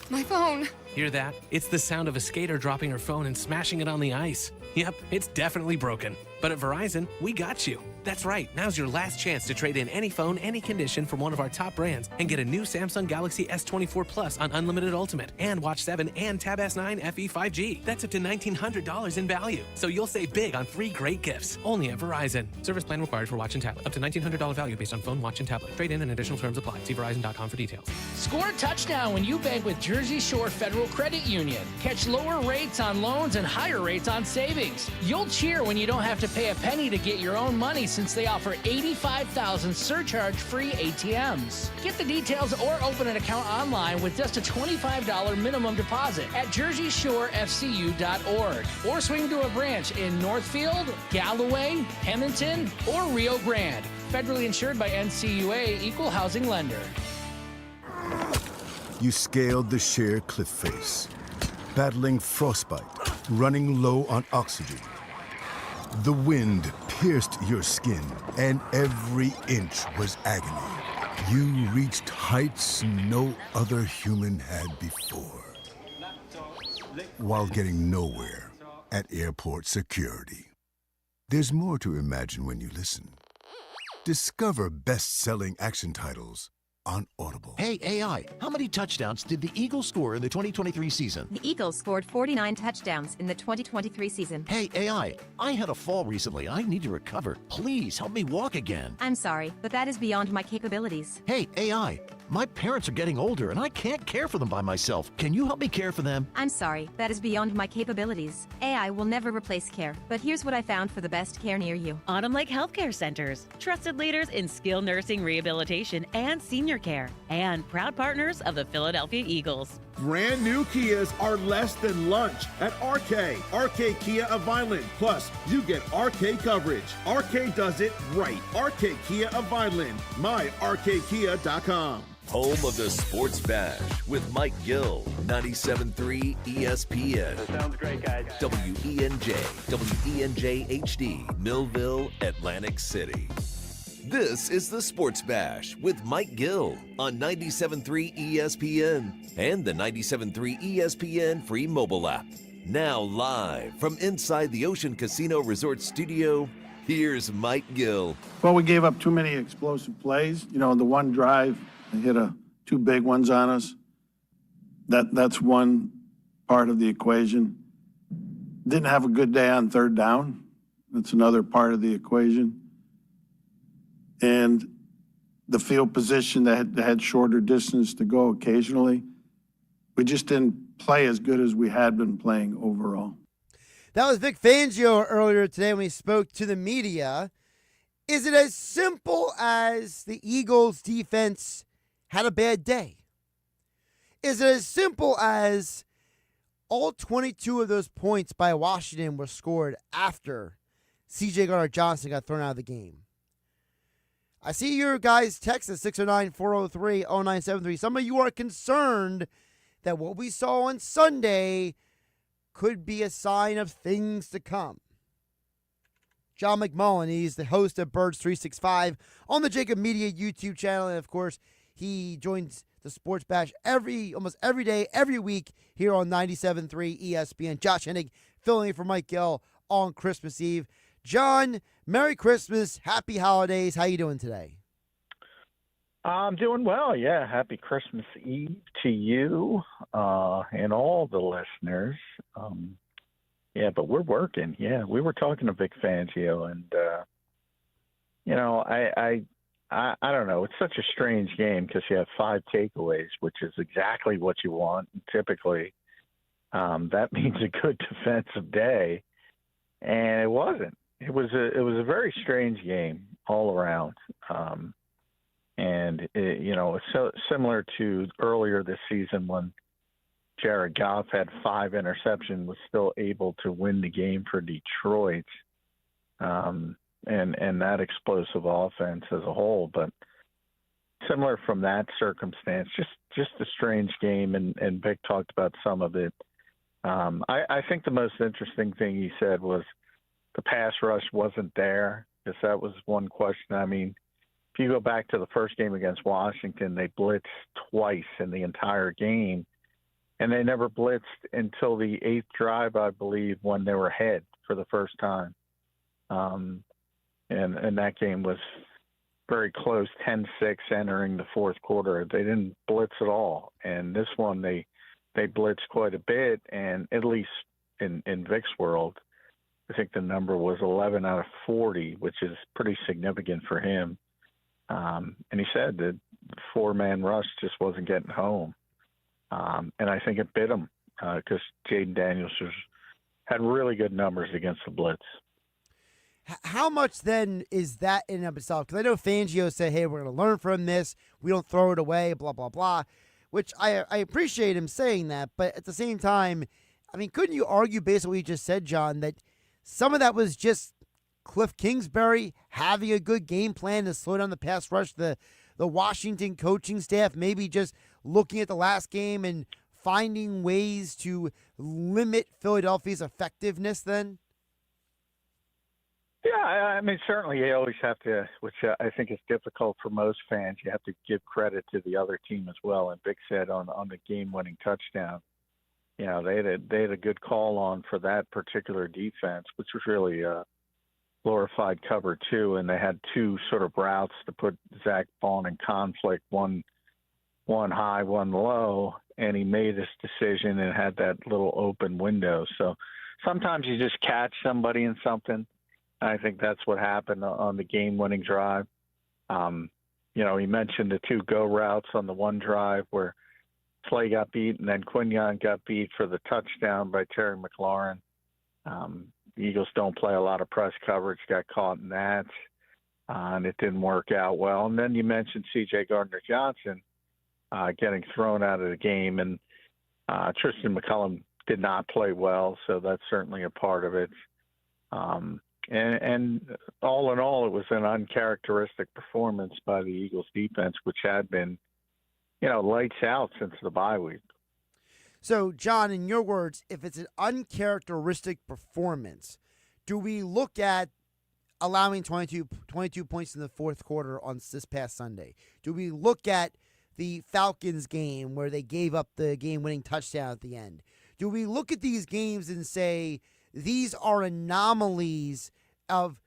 my phone. Hear that? It's the sound of a skater dropping her phone and smashing it on the ice. Yep, it's definitely broken. But at Verizon, we got you. That's right, now's your last chance to trade in any phone, any condition from one of our top brands and get a new Samsung Galaxy S24 Plus on Unlimited Ultimate and Watch 7 and Tab S9 FE 5G. That's up to $1,900 in value. So you'll save big on 3 great gifts. Only at Verizon. Service plan required for watch and tablet. Up to $1,900 value based on phone, watch, and tablet. Trade in and additional terms apply. See Verizon.com for details. Score a touchdown when you bank with Jersey Shore Federal Credit Union. Catch lower rates on loans and higher rates on savings. You'll cheer when you don't have to pay a penny to get your own money since they offer 85,000 surcharge-free ATMs. Get the details or open an account online with just a $25 minimum deposit at JerseyShoreFCU.org or swing to a branch in Northfield, Galloway, Hemington, or Rio Grande. Federally insured by NCUA, Equal Housing Lender. You scaled the sheer cliff face, battling frostbite, running low on oxygen. The wind pierced your skin, and every inch was agony. You reached heights no other human had before, while getting nowhere at airport security. There's more to imagine when you listen. Discover best-selling action titles on Audible. Hey, AI, how many touchdowns did the Eagles score in the 2023 season? The Eagles scored 49 touchdowns in the 2023 season. Hey, AI, I had a fall recently. I need to recover. Please help me walk again. I'm sorry, but that is beyond my capabilities. Hey, AI, My parents are getting older, and I can't care for them by myself. Can you help me care for them? I'm sorry, that is beyond my capabilities. AI will never replace care, but here's what I found for the best care near you. Autumn Lake Healthcare Centers, trusted leaders in skilled nursing rehabilitation and senior care, and proud partners of the Philadelphia Eagles. Brand new Kias are less than lunch at RK. RK Kia of Vineland. Plus, you get RK coverage. RK does it right. RK Kia of Vineland. MyRKKia.com. Home of the Sports Bash with Mike Gill, 97.3 ESPN. That sounds great, guys. WENJ, WENJ HD, Millville, Atlantic City. This is the Sports Bash with Mike Gill on 97.3 ESPN and the 97.3 ESPN free mobile app. Now live from inside the Ocean Casino Resort Studio, here's Mike Gill. Well, we gave up too many explosive plays. You know, the one drive, they hit two big ones on us. That's one part of the equation. Didn't have a good day on third down. That's another part of the equation. And the field position that had shorter distance to go occasionally, we just didn't play as good as we had been playing overall. That was Vic Fangio earlier today when he spoke to the media. Is it as simple as the Eagles' defense had a bad day? Is it as simple as all 22 of those points by Washington were scored after C.J. Gardner-Johnson got thrown out of the game? I see your guys text at 609-403-0973. Some of you are concerned that what we saw on Sunday could be a sign of things to come. John McMullen, he's the host of Birds 365 on the Jacob Media YouTube channel. And, of course, he joins the Sports Bash almost every day, every week here on 97.3 ESPN. Josh Hennig filling in for Mike Gill on Christmas Eve. John, Merry Christmas, Happy Holidays. How you doing today? I'm doing well, yeah. Happy Christmas Eve to you and all the listeners. Yeah, but we're working. Yeah, we were talking to Vic Fangio, and you know, I don't know. It's such a strange game because you have 5 takeaways, which is exactly what you want. And typically, that means a good defensive day, and it wasn't. It was a very strange game all around, and you know, it's so similar to earlier this season when Jared Goff had 5 interceptions, was still able to win the game for Detroit, and that explosive offense as a whole. But similar from that circumstance, just a strange game, and Vic talked about some of it. I think the most interesting thing he said was the pass rush wasn't there, because that was one question. I mean, if you go back to the first game against Washington, they blitzed twice in the entire game, and they never blitzed until the 8th drive, I believe, when they were ahead for the first time. And that game was very close, 10-6 entering the fourth quarter. They didn't blitz at all. And this one, they blitzed quite a bit, and at least in Vic's world, I think the number was 11 out of 40, which is pretty significant for him. And he said that the 4-man rush just wasn't getting home. And I think it bit him because Jaden Daniels had really good numbers against the blitz. How much then is that in and of itself? Because I know Fangio said, hey, we're going to learn from this. We don't throw it away, blah, blah, blah, which I appreciate him saying that. But at the same time, I mean, couldn't you argue based on what you just said, John, that some of that was just Cliff Kingsbury having a good game plan to slow down the pass rush, the Washington coaching staff maybe just looking at the last game and finding ways to limit Philadelphia's effectiveness then? Yeah, I mean, certainly you always have to, which I think is difficult for most fans, you have to give credit to the other team as well. And Vic said on the game-winning touchdown, you know, they had a good call on for that particular defense, which was really a glorified cover two, and they had 2 sort of routes to put Zach Bond in conflict, one high, one low, and he made this decision and had that little open window. So sometimes you just catch somebody in something. I think that's what happened on the game-winning drive. You He mentioned the 2 go routes on the one drive where Slay got beat and then Quinyon got beat for the touchdown by Terry McLaurin. The Eagles don't play a lot of press coverage, got caught in that, and it didn't work out well. And then you mentioned C.J. Gardner-Johnson getting thrown out of the game, and Tristan McCullum did not play well, so that's certainly a part of it. And all in all, it was an uncharacteristic performance by the Eagles defense, which had been, lights out since the bye week. So, John, in your words, if it's an uncharacteristic performance, do we look at allowing 22 points in the fourth quarter on this past Sunday? Do we look at the Falcons game where they gave up the game-winning touchdown at the end? Do we look at these games and say these are anomalies of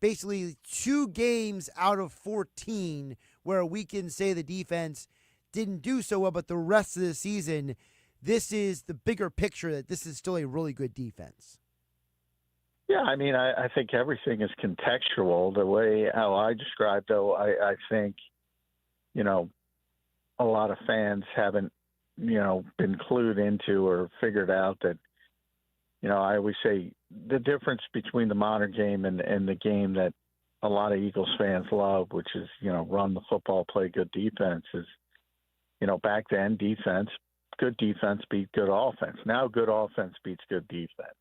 basically 2 games out of 14 where we can say the defense didn't do so well, but the rest of the season, this is the bigger picture that this is still a really good defense? Yeah, I think everything is contextual. The way how I described, though, I think, a lot of fans haven't, been clued into or figured out that, I always say the difference between the modern game and the game that a lot of Eagles fans love, which is, run the football, play good defense, is, back then good defense beat good offense. Now good offense beats good defense.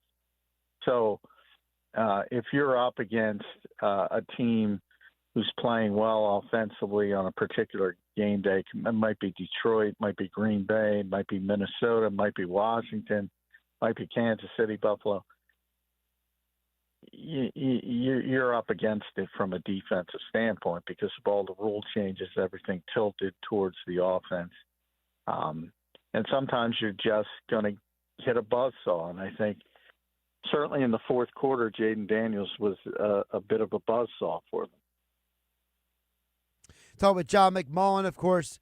So if you're up against a team who's playing well offensively on a particular game day, it might be Detroit, might be Green Bay, might be Minnesota, might be Washington, might be Kansas City, Buffalo. You're up against it from a defensive standpoint because of all the rule changes, everything tilted towards the offense. And sometimes you're just going to hit a buzzsaw. And I think certainly in the fourth quarter, Jaden Daniels was a bit of a buzzsaw for them. Talk with John McMullen, of course,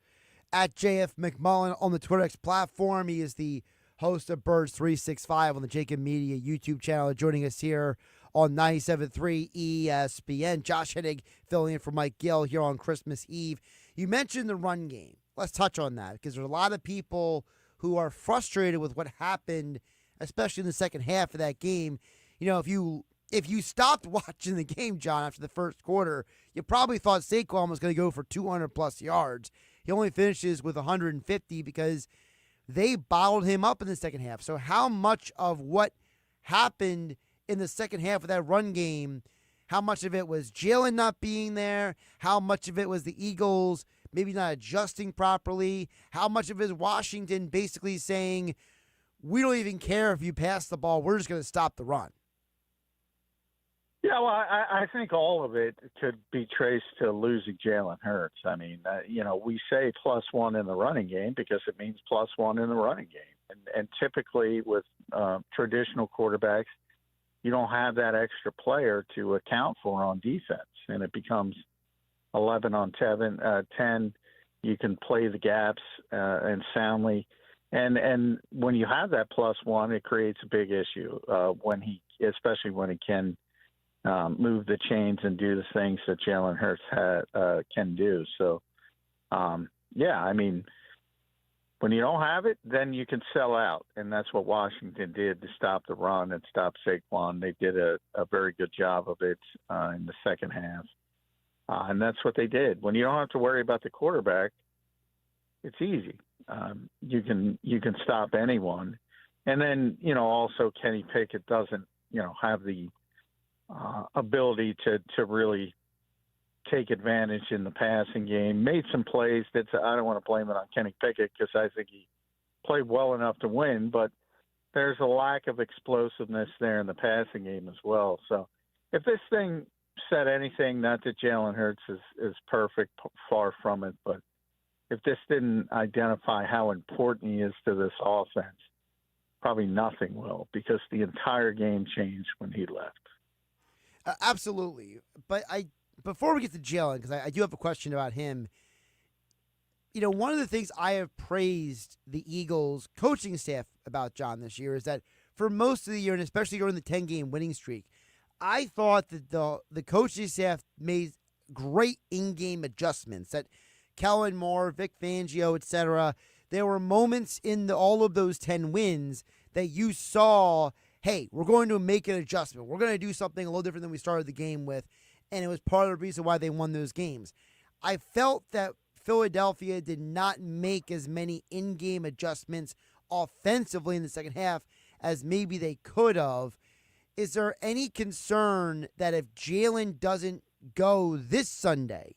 at JF McMullen on the Twitter X platform. He is the host of Birds 365 on the Jacob Media YouTube channel, joining us here on 97.3 ESPN. Josh Hennig filling in for Mike Gill here on Christmas Eve. You mentioned the run game. Let's touch on that because there's a lot of people who are frustrated with what happened, especially in the second half of that game. If you stopped watching the game, John, after the first quarter, you probably thought Saquon was going to go for 200-plus yards. He only finishes with 150 because they bottled him up in the second half. So how much of what happened in the second half of that run game, how much of it was Jalen not being there? How much of it was the Eagles maybe not adjusting properly? How much of it is Washington basically saying, we don't even care if you pass the ball, we're just going to stop the run? Yeah, well, I think all of it could be traced to losing Jalen Hurts. We say +1 in the running game because it means +1 in the running game. And typically with traditional quarterbacks, you don't have that extra player to account for on defense. And it becomes 11 on 10. You can play the gaps and soundly. And when you have that +1, it creates a big issue especially when he can move the chains and do the things that Jalen Hurts can do. So, when you don't have it, then you can sell out. And that's what Washington did to stop the run and stop Saquon. They did a very good job of it in the second half. And that's what they did. When you don't have to worry about the quarterback, it's easy. You can stop anyone. And then, also Kenny Pickett doesn't, have the ability to really take advantage in the passing game. Made some plays that I don't want to blame it on Kenny Pickett because I think he played well enough to win, but there's a lack of explosiveness there in the passing game as well. So if this thing said anything, not that Jalen Hurts is perfect, far from it, but if this didn't identify how important he is to this offense, probably nothing will, because the entire game changed when he left. Absolutely. But before we get to Jalen, because I do have a question about him, one of the things I have praised the Eagles coaching staff about, John, this year is that for most of the year, and especially during the 10-game winning streak, I thought that the coaching staff made great in-game adjustments that Kellen Moore, Vic Fangio, etc. There were moments in all of those 10 wins that you saw, hey, we're going to make an adjustment. We're going to do something a little different than we started the game with, and it was part of the reason why they won those games. I felt that Philadelphia did not make as many in-game adjustments offensively in the second half as maybe they could have. Is there any concern that if Jalen doesn't go this Sunday,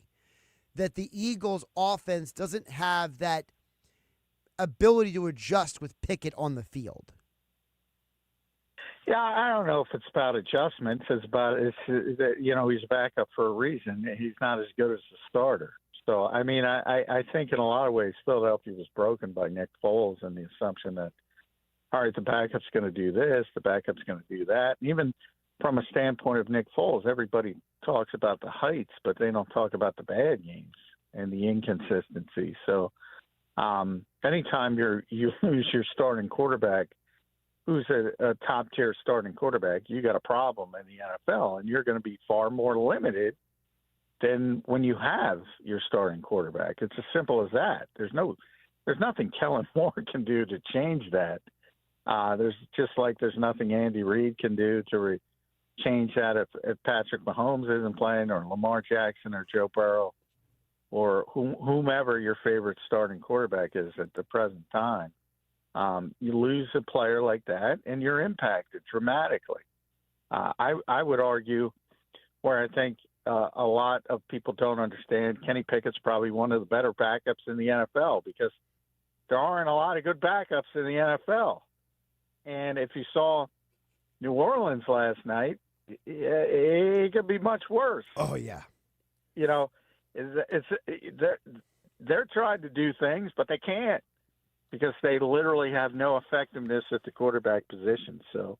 that the Eagles' offense doesn't have that ability to adjust with Pickett on the field? Yeah, I don't know if it's about adjustments. It's about he's back up for a reason. He's not as good as the starter. So, I mean, I think in a lot of ways Philadelphia was broken by Nick Foles and the assumption that, all right, the backup's going to do this, the backup's going to do that. And even from a standpoint of Nick Foles, everybody talks about the heights, but they don't talk about the bad games and the inconsistency. So anytime you lose your starting quarterback, who's a top-tier starting quarterback, you got a problem in the NFL, and you're going to be far more limited than when you have your starting quarterback. It's as simple as that. There's nothing Kellen Moore can do to change that. There's nothing Andy Reid can do to change that if Patrick Mahomes isn't playing, or Lamar Jackson, or Joe Burrow, or whomever your favorite starting quarterback is at the present time. You lose a player like that, and you're impacted dramatically. I would argue, where I think a lot of people don't understand, Kenny Pickett's probably one of the better backups in the NFL, because there aren't a lot of good backups in the NFL. And if you saw New Orleans last night, it could be much worse. Oh, yeah. You know, they're trying to do things, but they can't, because they literally have no effectiveness at the quarterback position. So,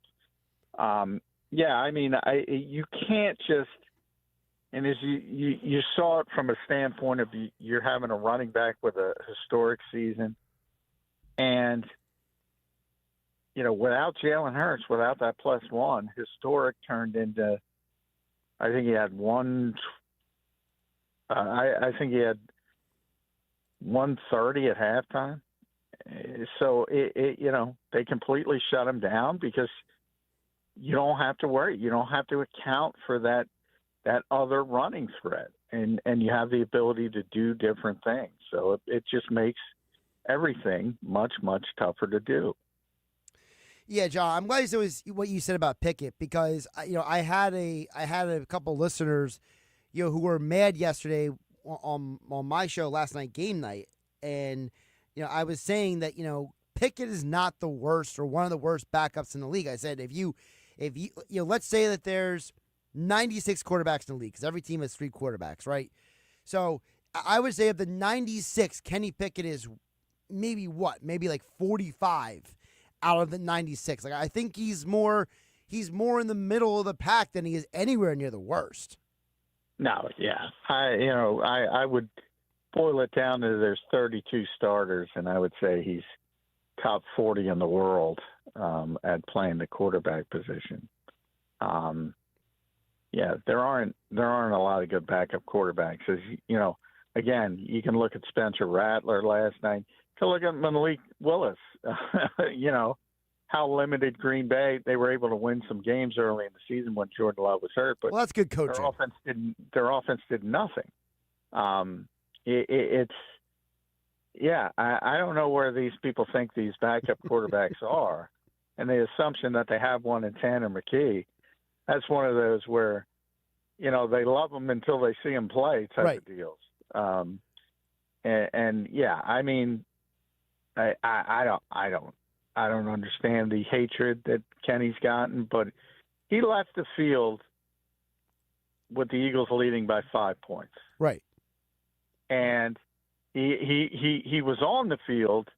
you can't just – and as you saw it from a standpoint of you're having a running back with a historic season, and, without Jalen Hurts, without that +1, historic turned into – I think he had I think he had 130 at halftime. So they completely shut him down, because you don't have to worry. You don't have to account for that other running threat, and you have the ability to do different things. So it just makes everything much, much tougher to do. Yeah, John, I'm glad you said what you said about Pickett, because I had a couple listeners who were mad yesterday on my show last night, Game Night, and I was saying that Pickett is not the worst or one of the worst backups in the league. I said if you let's say that there's 96 quarterbacks in the league, because every team has 3 quarterbacks, right? So I would say of the 96, Kenny Pickett is maybe like 45 out of the 96. Like, I think he's more in the middle of the pack than he is anywhere near the worst. No, yeah. I would boil it down to there's 32 starters, and I would say he's top 40 in the world at playing the quarterback position. There aren't a lot of good backup quarterbacks. As again, you can look at Spencer Rattler last night. You can look at Malik Willis. How limited Green Bay, they were able to win some games early in the season when Jordan Love was hurt. But that's good coaching. Their offense did nothing. I don't know where these people think these backup quarterbacks are, and the assumption that they have one in Tanner McKee. That's one of those where, they love them until they see them play type of deals. I don't understand the hatred that Kenny's gotten, but he left the field with the Eagles leading by 5 points. Right. And he was on the field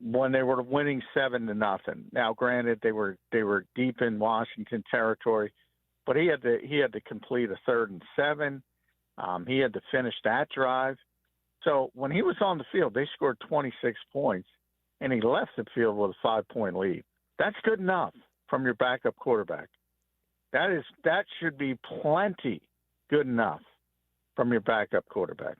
when they were winning 7-0. Now, granted, they were deep in Washington territory, but he had to complete a 3rd and 7. He had to finish that drive. So when he was on the field, they scored 26 points, and he left the field with a 5-point lead. That's good enough from your backup quarterback. That should be plenty good enough from your backup quarterback.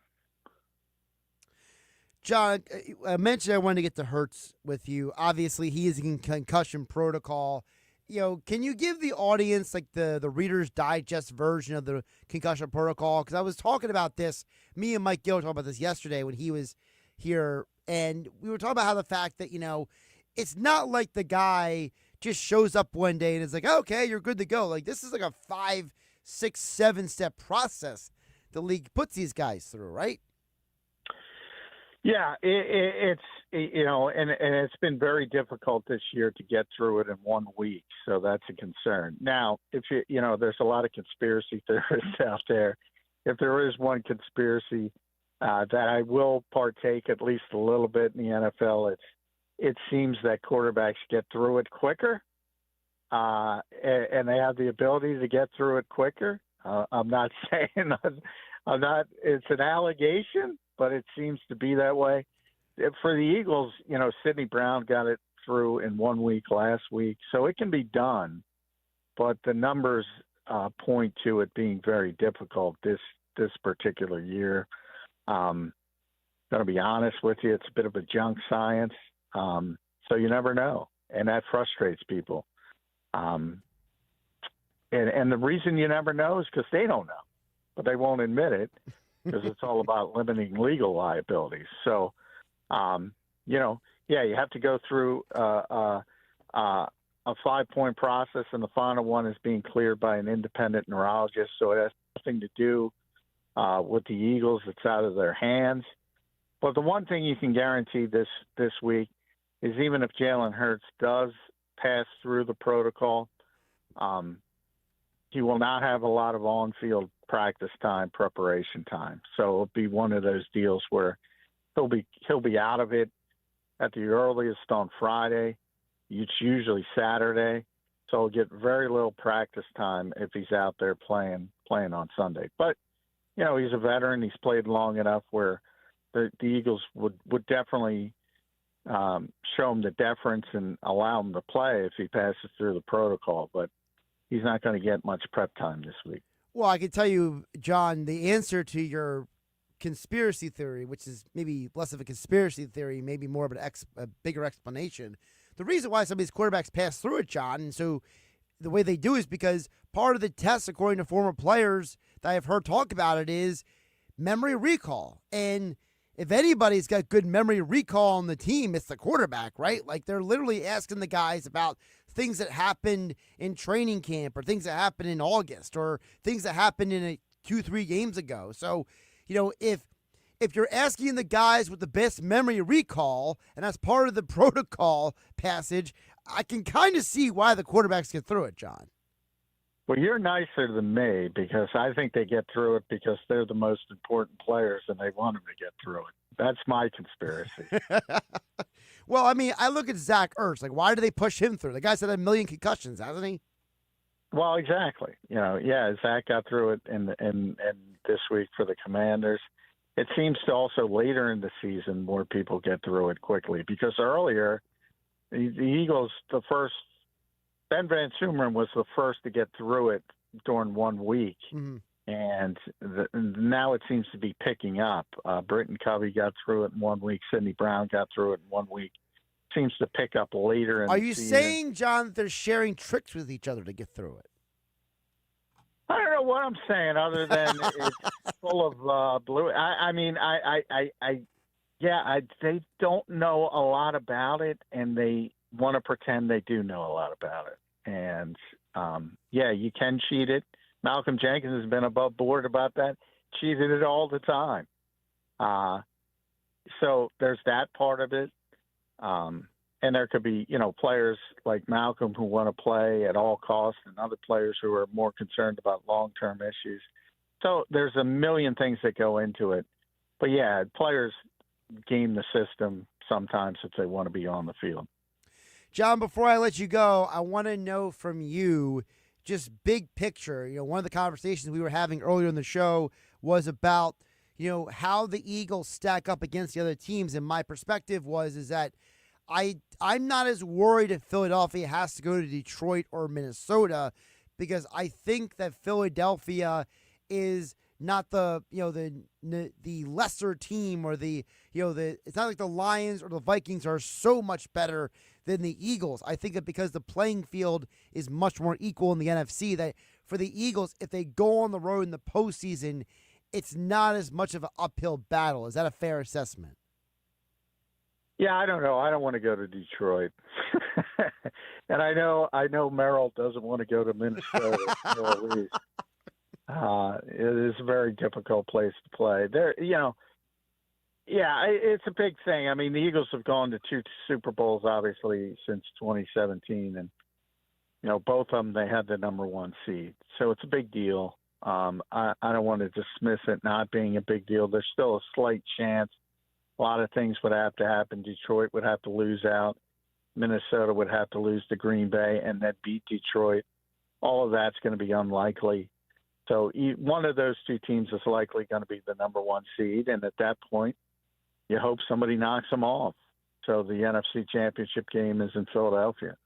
John, I mentioned I wanted to get to Hurts with you. Obviously, he is in concussion protocol. Can you give the audience like the Reader's Digest version of the concussion protocol? Because I was talking about this. Me and Mike Gill were talking about this yesterday when he was here, and we were talking about how the fact that it's not like the guy just shows up one day and is like, okay, you're good to go. Like, this is like a 5, 6, 7-step process the league puts these guys through, right? Yeah, it's and it's been very difficult this year to get through it in 1 week, so that's a concern. Now, if there's a lot of conspiracy theorists out there. If there is one conspiracy that I will partake at least a little bit in the NFL, it seems that quarterbacks get through it quicker, and they have the ability to get through it quicker. I'm not saying I'm not. It's an allegation, but it seems to be that way. For the Eagles, Sidney Brown got it through in 1 week last week, so it can be done. But the numbers point to it being very difficult this particular year. Going to be honest with you, it's a bit of a junk science, so you never know, and that frustrates people. And the reason you never know is because they don't know, but they won't admit it. Because it's all about limiting legal liabilities. So, you have to go through a 5-point process, and the final one is being cleared by an independent neurologist. So it has nothing to do with the Eagles. It's out of their hands. But the one thing you can guarantee this week is even if Jalen Hurts does pass through the protocol, he will not have a lot of on-field practice time, preparation time. So it'll be one of those deals where he'll be out of it at the earliest on Friday. It's usually Saturday, so he'll get very little practice time if he's out there playing on Sunday. But he's a veteran. He's played long enough where the Eagles would definitely show him the deference and allow him to play if he passes through the protocol. But he's not going to get much prep time this week. Well, I can tell you, John, the answer to your conspiracy theory, which is maybe less of a conspiracy theory, maybe more of a bigger explanation. The reason why some of these quarterbacks pass through it, John, and so the way they do is because part of the test, according to former players that I've heard talk about it, is memory recall. And if anybody's got good memory recall on the team, it's the quarterback, right? Like, they're literally asking the guys about things that happened in training camp or things that happened in August or things that happened in 2-3 games ago. So, if you're asking the guys with the best memory recall, and that's part of the protocol passage, I can kind of see why the quarterbacks get through it, John. Well, you're nicer than me because I think they get through it because they're the most important players and they want them to get through it. That's my conspiracy. Well, I mean, I look at Zach Ertz. Like, why do they push him through? The guy's had 1 million concussions, hasn't he? Well, exactly. Zach got through it in this week for the Commanders. It seems to also later in the season more people get through it quickly because earlier the Eagles, Ben Van Sumeren was the first to get through it during 1 week. Mm-hmm. And now it seems to be picking up. Britton Covey got through it in 1 week. Sidney Brown got through it in 1 week. Seems to pick up later in the season. Are you saying, John, that they're sharing tricks with each other to get through it? I don't know what I'm saying other than it's full of blue. They don't know a lot about it, and they want to pretend they do know a lot about it. And, you can cheat it. Malcolm Jenkins has been above board about that. Cheated it all the time. So there's that part of it. And there could be, players like Malcolm who want to play at all costs and other players who are more concerned about long-term issues. So there's a million things that go into it. But, players game the system sometimes if they want to be on the field. John, before I let you go, I want to know from you, just big picture, one of the conversations we were having earlier in the show was about, how the Eagles stack up against the other teams. And my perspective is that I'm not as worried if Philadelphia has to go to Detroit or Minnesota because I think that Philadelphia is not the the lesser team or it's not like the Lions or the Vikings are so much better than the Eagles. I think that because the playing field is much more equal in the NFC, that for the Eagles, if they go on the road in the postseason, it's not as much of an uphill battle. Is that a fair assessment? Yeah, I don't know. I don't want to go to Detroit. And I know Merrill doesn't want to go to Minnesota or at least. It is a very difficult place to play. It's a big thing. I mean, the Eagles have gone to 2 Super Bowls, obviously, since 2017. And, both of them, they had the number 1 seed. So it's a big deal. I don't want to dismiss it not being a big deal. There's still a slight chance. A lot of things would have to happen. Detroit would have to lose out. Minnesota would have to lose to Green Bay and then beat Detroit. All of that's going to be unlikely. So one of those 2 teams is likely going to be the number 1 seed. And at that point, you hope somebody knocks them off. So the NFC Championship game is in Philadelphia.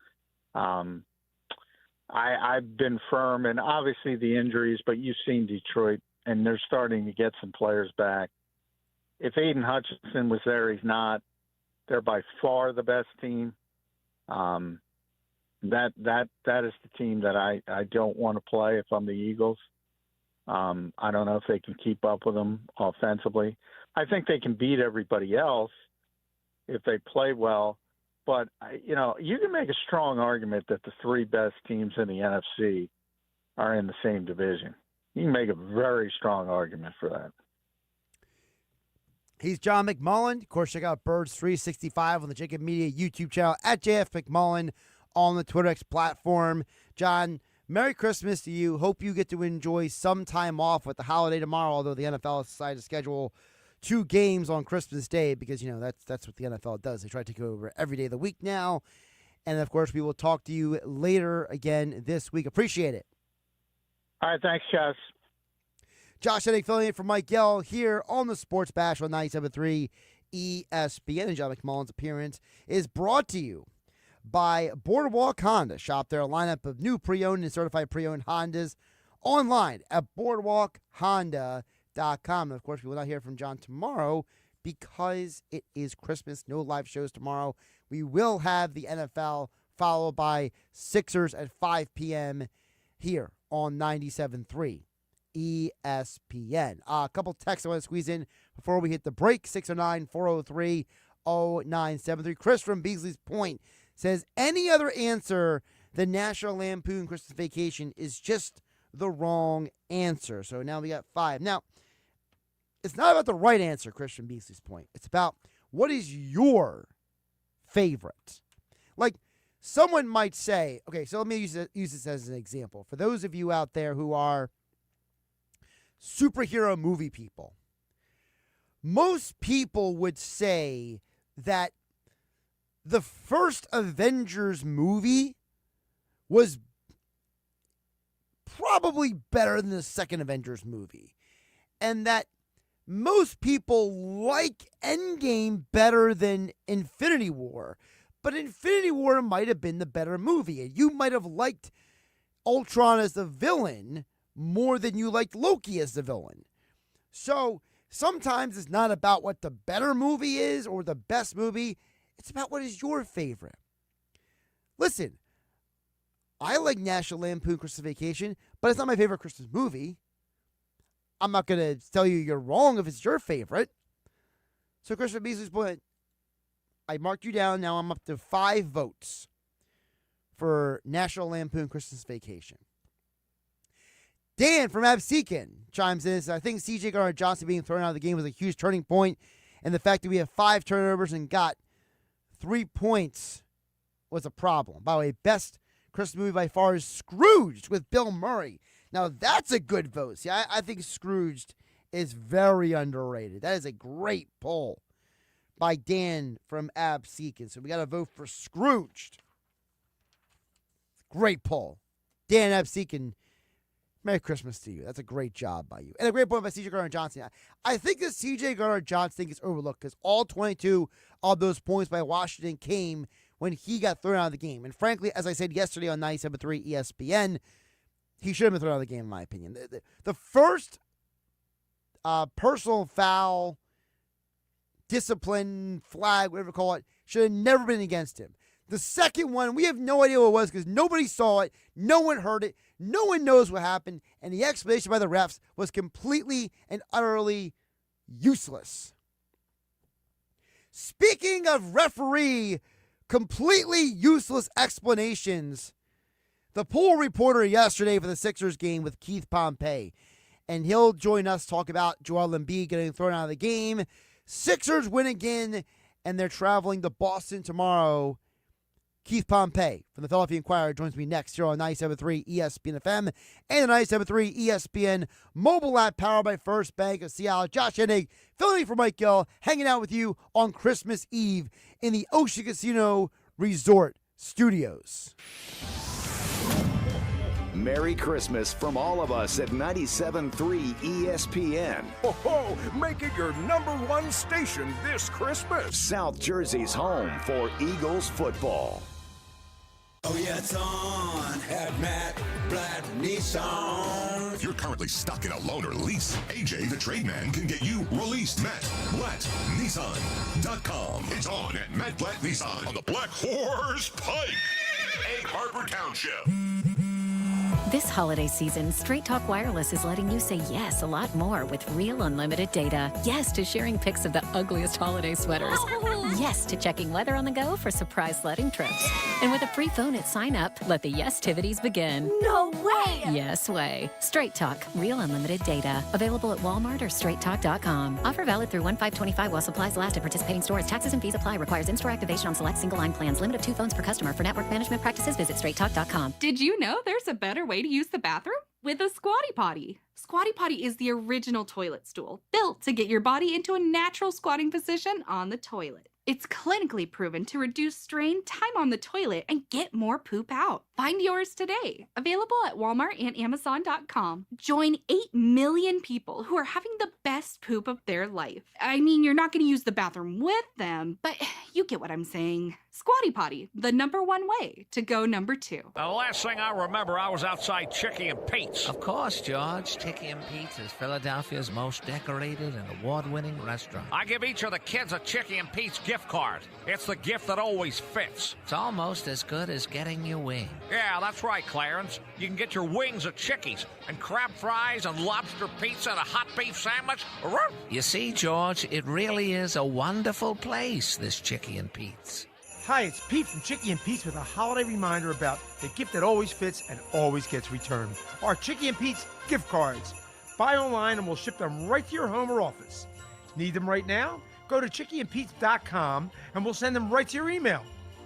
I've been firm, and obviously the injuries, but you've seen Detroit, and they're starting to get some players back. If Aiden Hutchinson was there, he's not. They're by far the best team. That is the team that I don't want to play if I'm the Eagles. I don't know if they can keep up with them offensively. I think they can beat everybody else if they play well. But, you can make a strong argument that the 3 best teams in the NFC are in the same division. You can make a very strong argument for that. He's John McMullen. Of course, check out Birds 365 on the Jacob Media YouTube channel, at JF McMullen on the Twitter X platform. John, Merry Christmas to you. Hope you get to enjoy some time off with the holiday tomorrow, although the NFL has decided to schedule 2 games on Christmas Day because, that's what the NFL does. They try to take over every day of the week now. And, of course, we will talk to you later again this week. Appreciate it. All right, thanks, Chaz. Josh Hennig filling in for Mike Gill here on the Sports Bash on 97.3 ESPN. And John McMullen's appearance is brought to you by Boardwalk Honda. Shop their lineup of new pre-owned and certified pre-owned Hondas online at boardwalkhonda.com. And, of course, we will not hear from John tomorrow because it is Christmas. No live shows tomorrow. We will have the NFL followed by Sixers at 5 p.m. here on 97.3 ESPN. A couple texts I want to squeeze in before we hit the break. 609-403-0973. Chris from Beasley's Point says, any other answer than National Lampoon Christmas Vacation is just the wrong answer. So now we got 5. Now, it's not about the right answer, Chris from Beasley's Point. It's about what is your favorite. Like, someone might say, okay, so let me use this as an example. For those of you out there who are superhero movie people, most people would say that the first Avengers movie was probably better than the second Avengers movie. And that most people like Endgame better than Infinity War. But Infinity War might have been the better movie. And you might have liked Ultron as the villain more than you liked Loki as the villain. So sometimes it's not about what the better movie is or the best movie. It's about what is your favorite. Listen, I like National Lampoon Christmas Vacation, but it's not my favorite Christmas movie. I'm not going to tell you you're wrong if it's your favorite. So Christopher Beasley's Point, I marked you down. Now I'm up to 5 votes for National Lampoon Christmas Vacation. Dan from Absecon chimes in and says, I think C.J. Gardner-Johnson being thrown out of the game was a huge turning point, and the fact that we have 5 turnovers and got 3 points was a problem. By the way, best Christmas movie by far is Scrooged with Bill Murray. Now, that's a good vote. See, I think Scrooged is very underrated. That is a great poll by Dan from Absecon. So we got to vote for Scrooged. Great poll. Dan Absecon, Merry Christmas to you. That's a great job by you. And a great point by C.J. Gardner-Johnson. I think the C.J. Gardner-Johnson thing is overlooked because all 22 of those points by Washington came when he got thrown out of the game. And frankly, as I said yesterday on 97.3 ESPN, he should have been thrown out of the game, in my opinion. The first personal foul, discipline, flag, whatever you call it, should have never been against him. The second one, we have no idea what it was because nobody saw it, no one heard it, no one knows what happened, and the explanation by the refs was completely and utterly useless. Speaking of referee, completely useless explanations, the pool reporter yesterday for the Sixers game with Keith Pompey, and he'll join us talk about Joel Embiid getting thrown out of the game. Sixers win again, and they're traveling to Boston tomorrow. Keith Pompey from the Philadelphia Inquirer joins me next here on 97.3 ESPN FM and the 97.3 ESPN mobile app powered by First Bank of Seattle. Josh Hennig, filling in for Mike Gill, hanging out with you on Christmas Eve in the Ocean Casino Resort Studios. Merry Christmas from all of us at 97.3 ESPN. Ho, ho, make it your #1 station this Christmas. South Jersey's home for Eagles football. Oh, yeah, it's on at Matt Blatt Nissan. If you're currently stuck in a loan or lease, AJ the Trade Man can get you released. Matt Blatt Nissan.com. It's on at Matt Blatt Nissan on the Black Horse Pike, Egg Harbor Township. This holiday season, Straight Talk Wireless is letting you say yes a lot more with real unlimited data. Yes to sharing pics of the ugliest holiday sweaters. Yes to checking weather on the go for surprise sledding trips. And with a free phone at sign up, let the yes-tivities begin. No way! Yes way. Straight Talk, real unlimited data. Available at Walmart or straighttalk.com. Offer valid through 1/5/25 while supplies last at participating stores. Taxes and fees apply. Requires in-store activation on select single-line plans. Limit of 2 phones per customer. For network management practices, visit straighttalk.com. Did you know there's a better way to use the bathroom? With a Squatty Potty. Squatty Potty is the original toilet stool, built to get your body into a natural squatting position on the toilet. It's clinically proven to reduce strain, time on the toilet, and get more poop out. Find yours today. Available at Walmart and Amazon.com. Join 8 million people who are having the best poop of their life. I mean, you're not going to use the bathroom with them, but you get what I'm saying. Squatty Potty, the #1 way to go #2. The last thing I remember, I was outside Chicky and Pete's. Of course, George. Chicky and Pete's is Philadelphia's most decorated and award-winning restaurant. I give each of the kids a Chicky and Pete's gift card. It's the gift that always fits. It's almost as good as getting your wings. Yeah, that's right, Clarence. You can get your wings at Chicky's, and crab fries and lobster pizza and a hot beef sandwich. You see, George, it really is a wonderful place, this Chicky and Pete's. Hi, it's Pete from Chicky and Pete's with a holiday reminder about the gift that always fits and always gets returned. Our Chicky and Pete's gift cards. Buy online and we'll ship them right to your home or office. Need them right now? Go to chickyandpete's.com and we'll send them right to your email.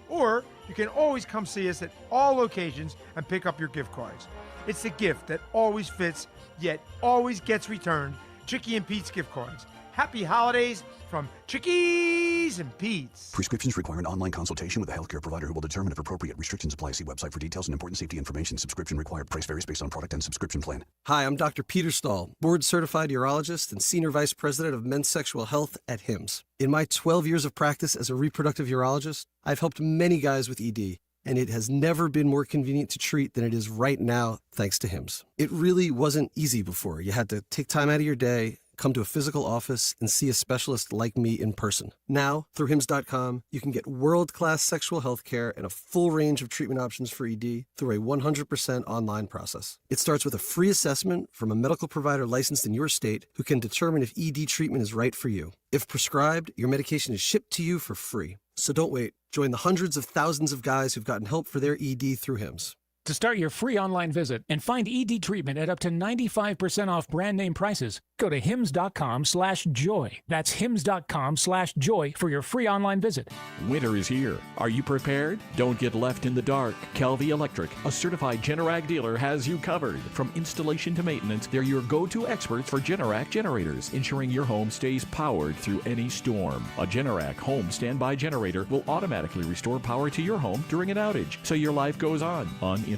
Or you can always come see us at all locations and pick up your gift cards. It's the gift that always fits, yet always gets returned. Chicky and Pete's gift cards. Happy holidays from Chickies and Pete's. Prescriptions require an online consultation with a healthcare provider who will determine if appropriate. Restrictions apply. See website for details and important safety information. Subscription required. Price varies based on product and subscription plan. Hi, I'm Dr. Peter Stahl, board-certified urologist and senior vice president of men's sexual health at HIMSS. In my 12 years of practice as a reproductive urologist, I've helped many guys with ED, and it has never been more convenient to treat than it is right now, thanks to HIMSS. It really wasn't easy before. You had to take time out of your day, come to a physical office, and see a specialist like me in person. Now, through HIMSS.com, you can get world-class sexual health care and a full range of treatment options for ED through a 100% online process. It starts with a free assessment from a medical provider licensed in your state who can determine if ED treatment is right for you. If prescribed, your medication is shipped to you for free. So don't wait. Join the hundreds of thousands of guys who've gotten help for their ED through HIMSS. To start your free online visit and find ED treatment at up to 95% off brand name prices, go to hims.com/joy. That's hims.com/joy for your free online visit. Winter is here. Are you prepared? Don't get left in the dark. Kelvy Electric, a certified Generac dealer, has you covered. From installation to maintenance, they're your go-to experts for Generac generators, ensuring your home stays powered through any storm. A Generac home standby generator will automatically restore power to your home during an outage, so your life goes on uninterrupted.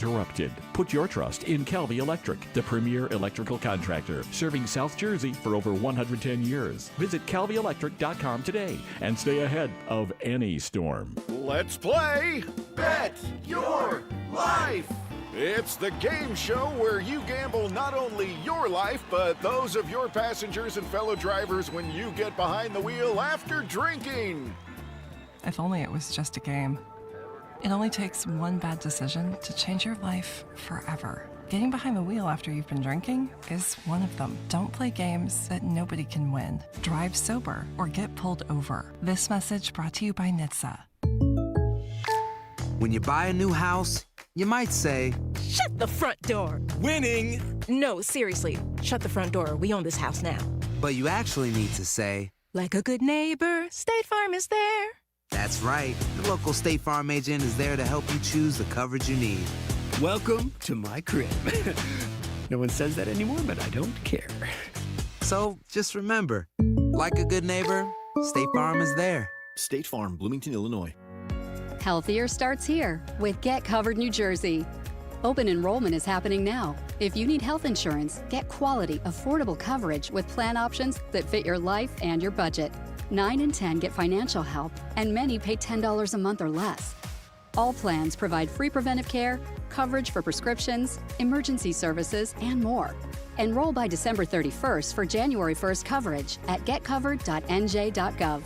Put your trust in Kelvy Electric, the premier electrical contractor, serving South Jersey for over 110 years. Visit KelvyElectric.com today and stay ahead of any storm. Let's play Bet Your Life. It's the game show where you gamble not only your life, but those of your passengers and fellow drivers when you get behind the wheel after drinking. If only it was just a game. It only takes one bad decision to change your life forever. Getting behind the wheel after you've been drinking is one of them. Don't play games that nobody can win. Drive sober or get pulled over. This message brought to you by NHTSA. When you buy a new house, you might say, "Shut the front door." "Winning." No, seriously, shut the front door. We own this house now. But you actually need to say, "Like a good neighbor, State Farm is there." That's right. The local State Farm agent is there to help you choose the coverage you need. Welcome to my crib. No one says that anymore, but I don't care. So just remember, like a good neighbor, State Farm is there. State Farm, Bloomington, Illinois. Healthier starts here with Get Covered New Jersey. Open enrollment is happening now. If you need health insurance, get quality, affordable coverage with plan options that fit your life and your budget. 9 in 10 get financial help, and many pay $10 a month or less. All plans provide free preventive care, coverage for prescriptions, emergency services, and more. Enroll by December 31st for January 1st coverage at getcovered.nj.gov.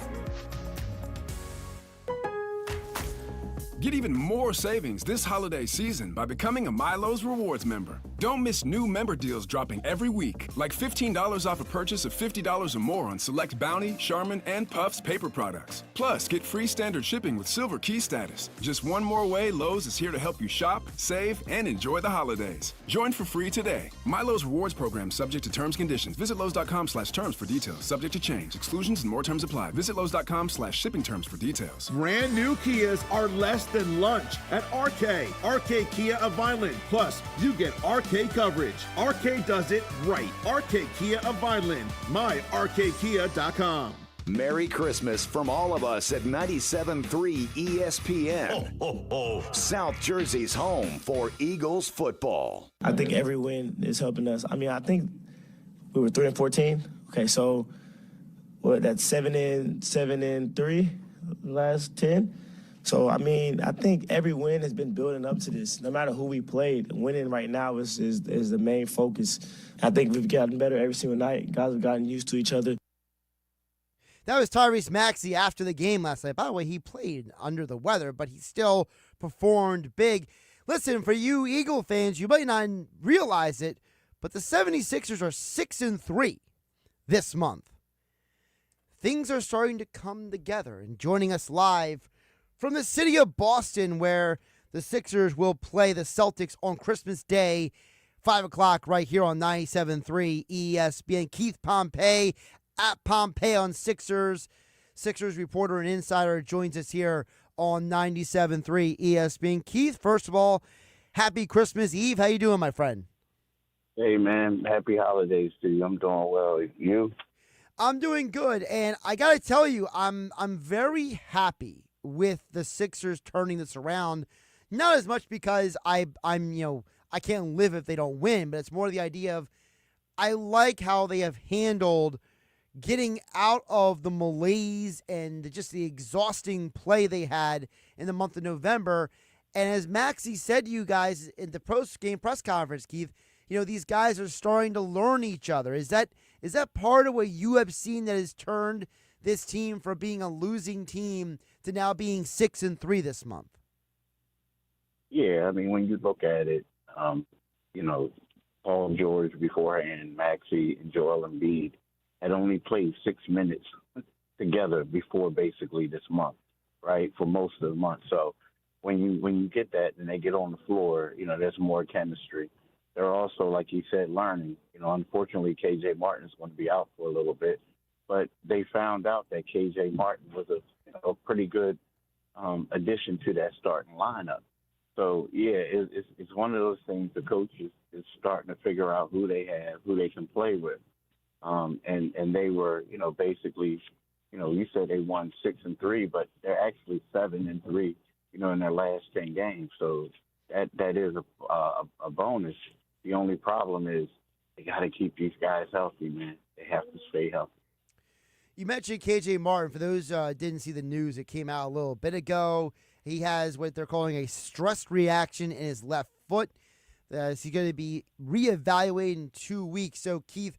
Get even more savings this holiday season by becoming a Milo's Rewards member. Don't miss new member deals dropping every week, like $15 off a purchase of $50 or more on select Bounty, Charmin, and Puffs paper products. Plus, get free standard shipping with Silver Key status. Just one more way Lowe's is here to help you shop, save, and enjoy the holidays. Join for free today. Milo's Rewards program subject to terms and conditions. Visit Lowe's.com/terms for details. Subject to change. Exclusions and more terms apply. Visit Lowe's.com/shipping terms for details. Brand new Kias are less than lunch at RK. RK Kia of Vineland. Plus, you get RK coverage. RK does it right. RK Kia of Vineland. MyRKKia.com. Merry Christmas from all of us at 97.3 ESPN. Ho, ho, ho. South Jersey's home for Eagles football. I think every win is helping us. I mean, I think we were 3-14. Okay, so that's 7-3 last 10. So, I mean, I think every win has been building up to this. No matter who we played, winning right now is the main focus. I think we've gotten better every single night. Guys have gotten used to each other. That was Tyrese Maxey after the game last night. By the way, he played under the weather, but he still performed big. Listen, for you Eagle fans, you might not realize it, but the 76ers are 6-3 this month. Things are starting to come together. And joining us live from the city of Boston, where the Sixers will play the Celtics on Christmas Day, 5 o'clock right here on 97.3 ESPN. Keith Pompey at Pompey on Sixers. Sixers reporter and insider joins us here on 97.3 ESPN. Keith, first of all, happy Christmas Eve. How you doing, my friend? Hey, man. Happy holidays to you. I'm doing well. You? I'm doing good, and I got to tell you, I'm very happy with the Sixers turning this around. Not as much because I can't live if they don't win, but it's more the idea of I like how they have handled getting out of the malaise and just the exhausting play they had in the month of November. And as Maxey said to you guys in the post-game press conference, Keith, these guys are starting to learn each other. Is that part of what you have seen that has turned this team from being a losing team to now being 6-3 this month? Yeah, I mean, when you look at it, Paul George beforehand, Maxey, and Joel Embiid had only played 6 minutes together before basically this month, right, for most of the month. So when you get that and they get on the floor, there's more chemistry. They're also, like you said, learning. Unfortunately, KJ Martin is going to be out for a little bit. But they found out that K.J. Martin was a pretty good addition to that starting lineup. So, yeah, it's one of those things the coach is starting to figure out who they have, who they can play with. And they were, basically, you said they won 6-3, but they're actually 7-3, in their last 10 games. So that is a bonus. The only problem is they got to keep these guys healthy, man. They have to stay healthy. You mentioned KJ Martin. For those didn't see the news, it came out a little bit ago. He has what they're calling a stress reaction in his left foot. He's going to be reevaluated in 2 weeks. So, Keith,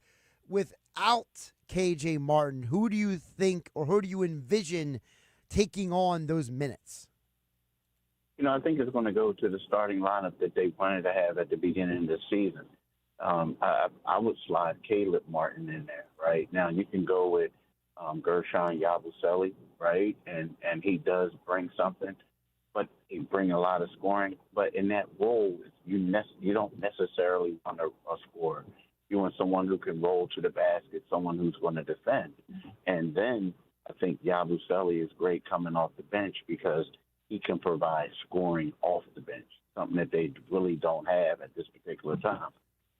without KJ Martin, who do you think or who do you envision taking on those minutes? I think it's going to go to the starting lineup that they wanted to have at the beginning of the season. I would slide Caleb Martin in there, right? Now, you can go with Gershon Yabusele, right? And he does bring something, but he bring a lot of scoring. But in that role, you don't necessarily want a scorer. You want someone who can roll to the basket, someone who's going to defend. And then I think Yabusele is great coming off the bench because he can provide scoring off the bench, something that they really don't have at this particular time.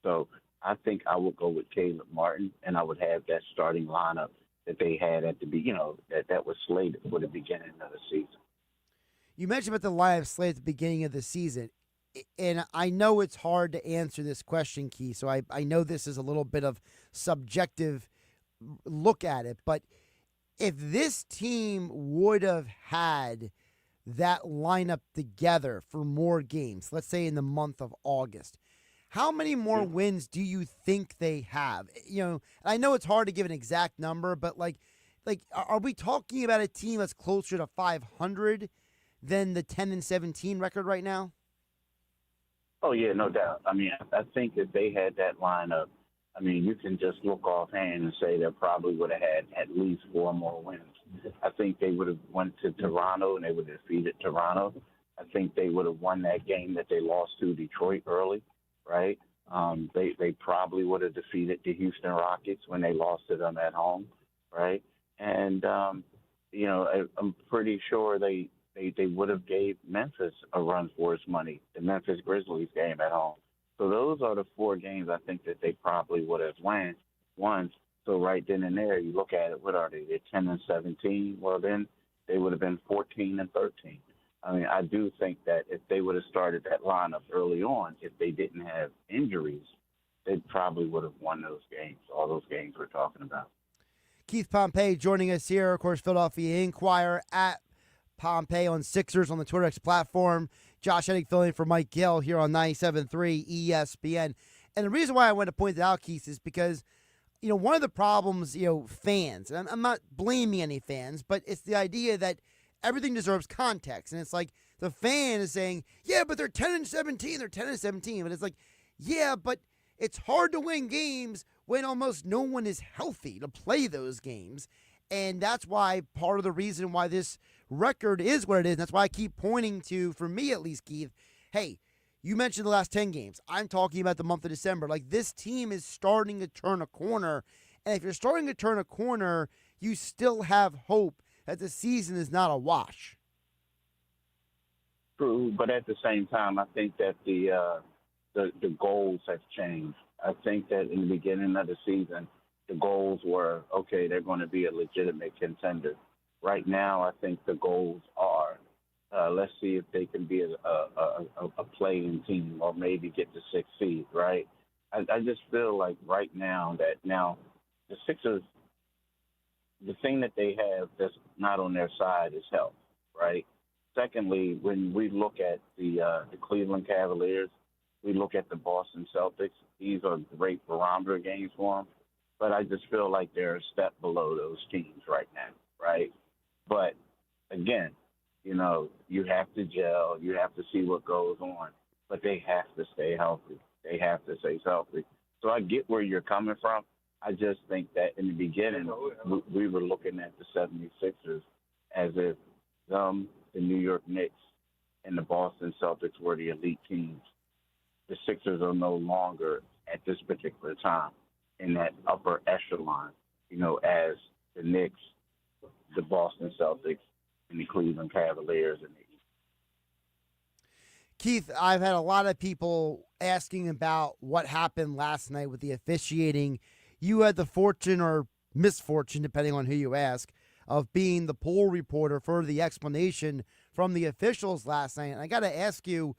So I think I would go with Caleb Martin, and I would have that starting lineup that they had at the that was slated for the beginning of the season. You mentioned about the lineup slate at the beginning of the season, and I know it's hard to answer this question, Keith, so I know this is a little bit of subjective look at it, but if this team would have had that lineup together for more games, let's say in the month of August, how many more wins do you think they have? I know it's hard to give an exact number, but like, are we talking about a team that's closer to 500 than the 10-17 record right now? Oh yeah, no doubt. I mean, I think if they had that lineup, I mean, you can just look offhand and say they probably would have had at least 4 more wins. I think they would have went to Toronto and they would have defeated Toronto. I think they would have won that game that they lost to Detroit early, right? They probably would have defeated the Houston Rockets when they lost to them at home, right? And, I'm pretty sure they would have gave Memphis a run for its money, the Memphis Grizzlies game at home. So those are the 4 games I think that they probably would have won. So right then and there, you look at it, what are they? They're 10-17. Well, then they would have been 14-13. I mean, I do think that if they would have started that lineup early on, if they didn't have injuries, they probably would have won those games, all those games we're talking about. Keith Pompey joining us here, of course, Philadelphia Inquirer at Pompey on Sixers on the Twitter X platform. Josh Hennig filling in for Mike Gill here on 97.3 ESPN. And the reason why I want to point it out, Keith, is because, one of the problems, fans, and I'm not blaming any fans, but it's the idea that everything deserves context. And it's like the fan is saying, yeah, but they're 10-17, they're 10-17. But it's like, yeah, but it's hard to win games when almost no one is healthy to play those games. And that's why part of the reason why this record is what it is. And that's why I keep pointing to, for me at least, Keith, hey, you mentioned the last 10 games. I'm talking about the month of December. Like, this team is starting to turn a corner. And if you're starting to turn a corner, you still have hope that the season is not a wash. True, but at the same time, I think that the goals have changed. I think that in the beginning of the season, the goals were, okay, they're going to be a legitimate contender. Right now, I think the goals are, let's see if they can be a playing team or maybe get the 6th seed, right? I just feel like right now that the Sixers, the thing that they have that's not on their side is health, right? Secondly, when we look at the Cleveland Cavaliers, we look at the Boston Celtics, these are great barometer games for them. But I just feel like they're a step below those teams right now, right? But, again, you have to gel. You have to see what goes on. But they have to stay healthy. They have to stay healthy. So I get where you're coming from. I just think that in the beginning, we were looking at the 76ers as if the New York Knicks and the Boston Celtics were the elite teams. The Sixers are no longer, at this particular time, in that upper echelon, as the Knicks, the Boston Celtics, and the Cleveland Cavaliers in the East. Keith, I've had a lot of people asking about what happened last night with the officiating. You had the fortune or misfortune, depending on who you ask, of being the pool reporter for the explanation from the officials last night. And I got to ask you,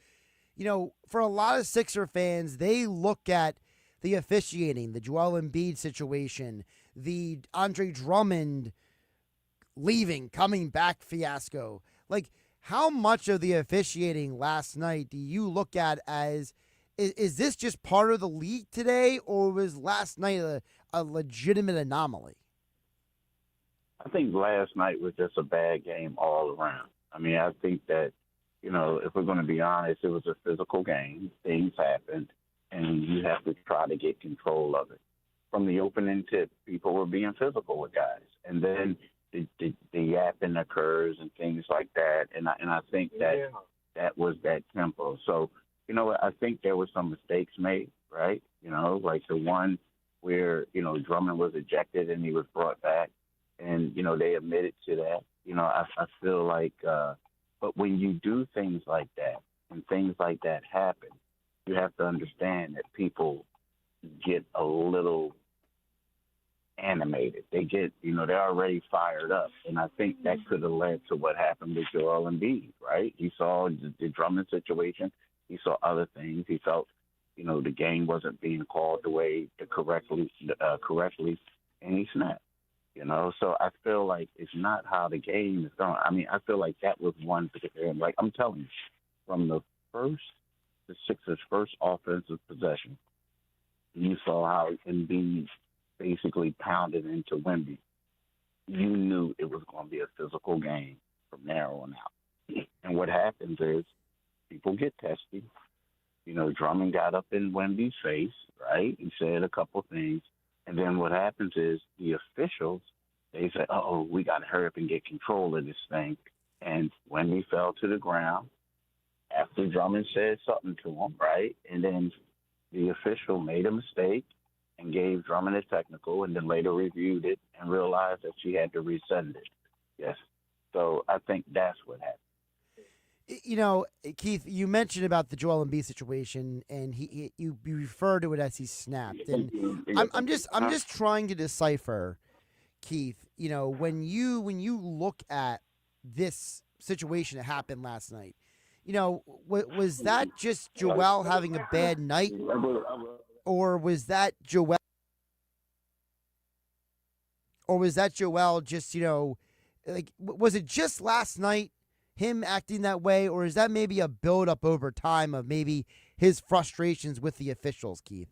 for a lot of Sixer fans, they look at the officiating, the Joel Embiid situation, the Andre Drummond leaving, coming back fiasco. Like, how much of the officiating last night do you look at as Is this just part of the league today, or was last night a legitimate anomaly? I think last night was just a bad game all around. I mean, I think that, if we're going to be honest, it was a physical game. Things happened, and you have to try to get control of it. From the opening tip, people were being physical with guys. And then the yapping occurs and things like that. And I think that was that tempo. So, I think there were some mistakes made, right? Like the one where, Drummond was ejected and he was brought back. And, they admitted to that. I feel like, but when you do things like that and things like that happen, you have to understand that people get a little animated. They get, they're already fired up. And I think that could have led to what happened with Joel Embiid, right? He saw the Drummond situation. He saw other things. He felt, the game wasn't being called the way correctly, and he snapped. So I feel like it's not how the game is going. I mean, I feel like that was one particular, like I'm telling you, from the Sixers' first offensive possession, you saw how Embiid basically pounded into Wemby. You knew it was going to be a physical game from there on out. And what happens is people get testy. Drummond got up in Wemby's face, right? He said a couple things. And then what happens is the officials, they say, we got to hurry up and get control of this thing. And Wemby fell to the ground after Drummond said something to him, right? And then the official made a mistake and gave Drummond a technical and then later reviewed it and realized that she had to resend it. Yes. So I think that's what happened. Keith, you mentioned about the Joel Embiid situation, and you refer to it as he snapped. And I'm just trying to decipher, Keith. When you look at this situation that happened last night, was that just Joel having a bad night, or was that Joel? Or was that Joel just was it just last night? Him acting that way, or is that maybe a build-up over time of maybe his frustrations with the officials, Keith?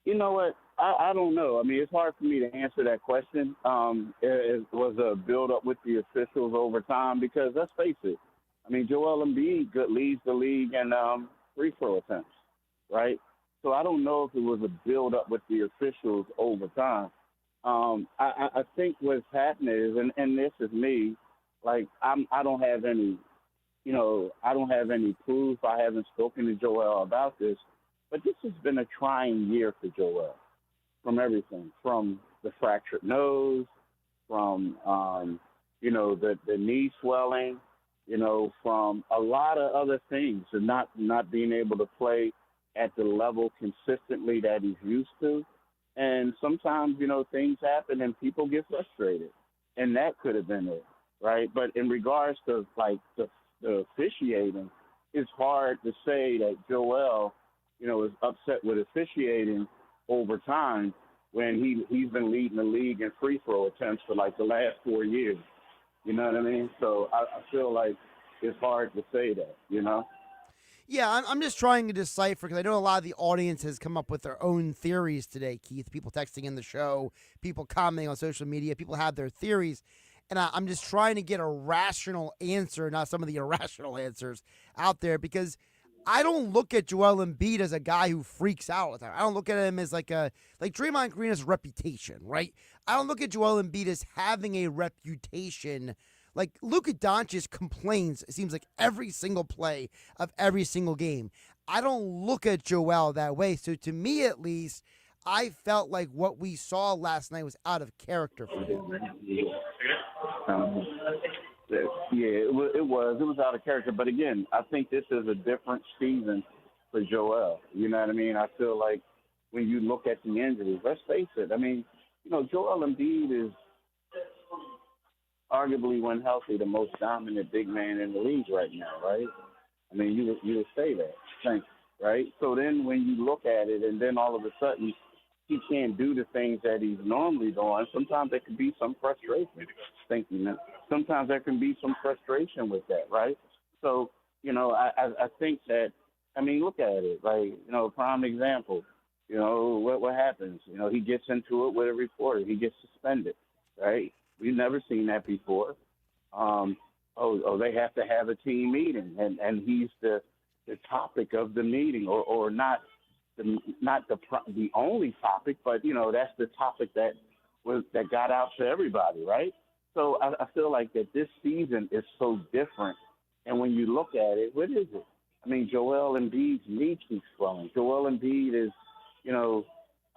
You know what? I don't know. I mean, it's hard for me to answer that question. It was a build-up with the officials over time because, let's face it, I mean, Joel Embiid leads the league in free throw attempts, right? So I don't know if it was a build-up with the officials over time. I think what's happening is, and this is me, like I don't have any, I don't have any proof. I haven't spoken to Joel about this, but this has been a trying year for Joel, from everything, from the fractured nose, from the knee swelling, from a lot of other things, and not being able to play at the level consistently that he's used to. And sometimes, things happen and people get frustrated. And that could have been it, right? But in regards to, the officiating, it's hard to say that Joel, is upset with officiating over time when he's been leading the league in free throw attempts for, the last 4 years. You know what I mean? So I feel like it's hard to say that, Yeah, I'm just trying to decipher, because I know a lot of the audience has come up with their own theories today, Keith. People texting in the show, people commenting on social media, people have their theories. And I'm just trying to get a rational answer, not some of the irrational answers out there, because I don't look at Joel Embiid as a guy who freaks out all the time. I don't look at him as like Draymond Green has a reputation, right? I don't look at Joel Embiid as having a reputation. Like, Luka Doncic complains, it seems like, every single play of every single game. I don't look at Joel that way. So to me, at least, I felt like what we saw last night was out of character for him. It was out of character. But again, I think this is a different season for Joel. You know what I mean? I feel like when you look at the injuries, let's face it. I mean, Joel Embiid is arguably, when healthy, the most dominant big man in the league right now, right? I mean, you would say that, right? So then when you look at it and then all of a sudden he can't do the things that he's normally doing, sometimes there can be some frustration. Thank you, man. Sometimes there can be some frustration with that, right? So, I think that, I mean, look at it. Like, prime example, what happens? He gets into it with a reporter. He gets suspended, right? We've never seen that before. They have to have a team meeting, and he's the topic of the meeting, or not the only topic, but that's the topic that got out to everybody, right? So I feel like that this season is so different, and when you look at it, what is it? I mean, Joel Embiid's knee keeps swelling. Joel Embiid is,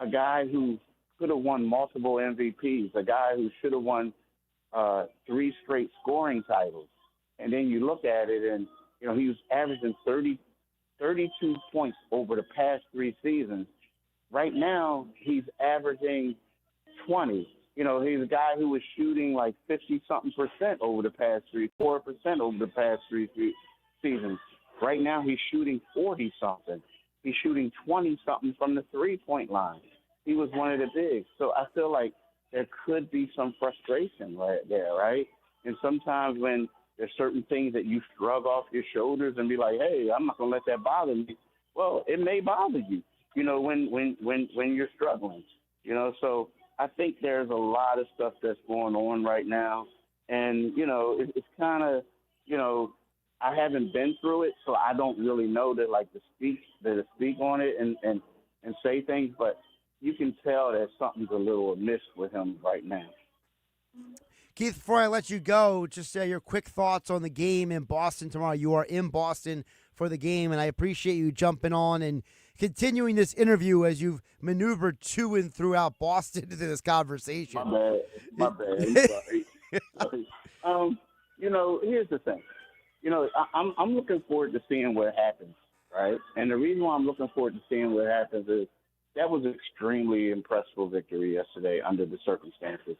a guy who could have won multiple MVPs, a guy who should have won 3 straight scoring titles. And then you look at it, and, he was averaging 32 points over the past 3 seasons. Right now, he's averaging 20. He's a guy who was shooting like 50-something% over the past 4% over the past 3 seasons. Right now, he's shooting 40-something. He's shooting 20-something from the three-point line. He was one of the bigs. So I feel like there could be some frustration right there, right? And sometimes when there's certain things that you shrug off your shoulders and be like, hey, I'm not going to let that bother me. Well, it may bother you, when you're struggling. So I think there's a lot of stuff that's going on right now. And, it's kind of, I haven't been through it, so I don't really know to speak on it and say things, but you can tell that something's a little amiss with him right now. Keith, before I let you go, just your quick thoughts on the game in Boston tomorrow. You are in Boston for the game, and I appreciate you jumping on and continuing this interview as you've maneuvered to and throughout Boston into this conversation. My bad. Sorry. Here's the thing. I'm looking forward to seeing what happens, right? And the reason why I'm looking forward to seeing what happens is that was an extremely impressive victory yesterday under the circumstances.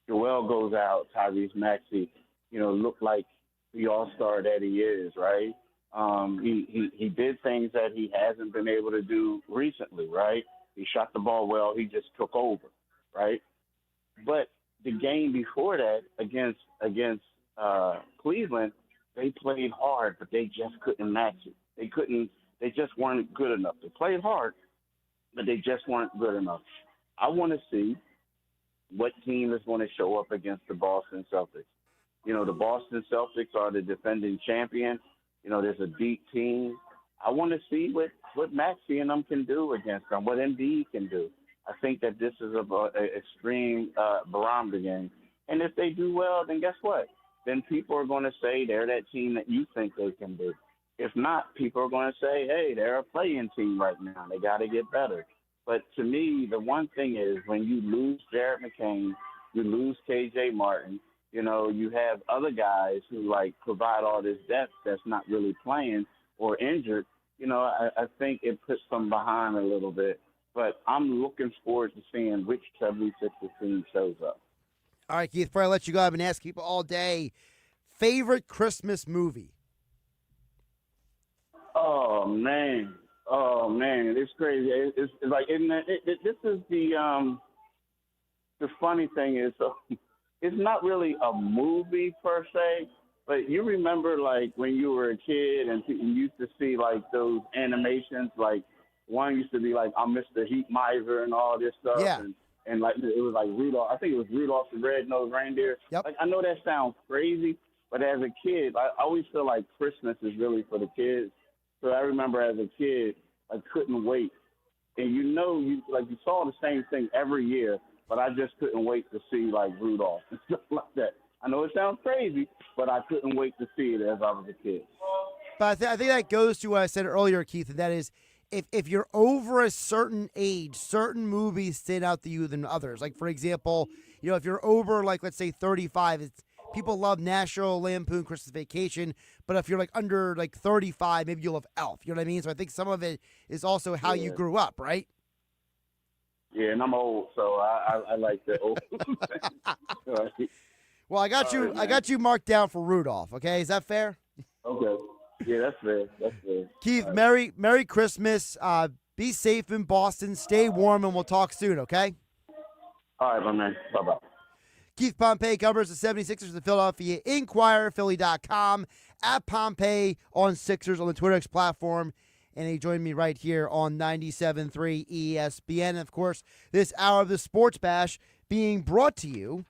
Joel goes out, Tyrese Maxey, looked like the all-star that he is, right? He did things that he hasn't been able to do recently, right? He shot the ball well. He just took over, right? But the game before that against Cleveland, they played hard, but they just couldn't match it. They just weren't good enough. They played hard, but they just weren't good enough. I want to see what team is going to show up against the Boston Celtics. The Boston Celtics are the defending champion. There's a deep team. I want to see what Maxey and them can do against them, what Embiid can do. I think that this is an extreme barometer game. And if they do well, then guess what? Then people are going to say they're that team that you think they can be. If not, people are going to say, hey, they're a play-in team right now. They got to get better. But to me, the one thing is when you lose Jared McCain, you lose K.J. Martin, you have other guys who, provide all this depth that's not really playing or injured, I think it puts them behind a little bit. But I'm looking forward to seeing which 76ers team shows up. All right, Keith, before I let you go, I've been asking people all day, favorite Christmas movie? Oh, man, it's crazy. It's like, this is the funny thing is, so it's not really a movie per se, but you remember when you were a kid and you used to see those animations, one used to be I'm Mr. Heat Miser and all this stuff. Yeah. And it was Rudolph. I think it was Rudolph the Red-Nosed Reindeer. Yep. I know that sounds crazy, but as a kid, I always feel like Christmas is really for the kids. So I remember as a kid, I couldn't wait. And you saw the same thing every year, but I just couldn't wait to see Rudolph and stuff like that. I know it sounds crazy, but I couldn't wait to see it as I was a kid. But I think that goes to what I said earlier, Keith, and that is if you're over a certain age, certain movies stand out to you than others. Like, for example, if you're over, let's say 35, people love National Lampoon Christmas Vacation, but if you're under 35, maybe you'll love Elf. You know what I mean? So I think some of it is also how you grew up, right? Yeah, and I'm old, so I like the old thing. Well, I got you marked down for Rudolph. Okay, is that fair? Okay. Yeah, that's fair. Keith, Merry Christmas. Be safe in Boston. Stay warm, and we'll talk soon. Okay. All right, my man. Bye-bye. Keith Pompey covers the 76ers, the Philadelphia Inquirer, Philly.com, at Pompey on Sixers on the Twitter X platform. And he joined me right here on 97.3 ESPN. And of course, this hour of the Sports Bash being brought to you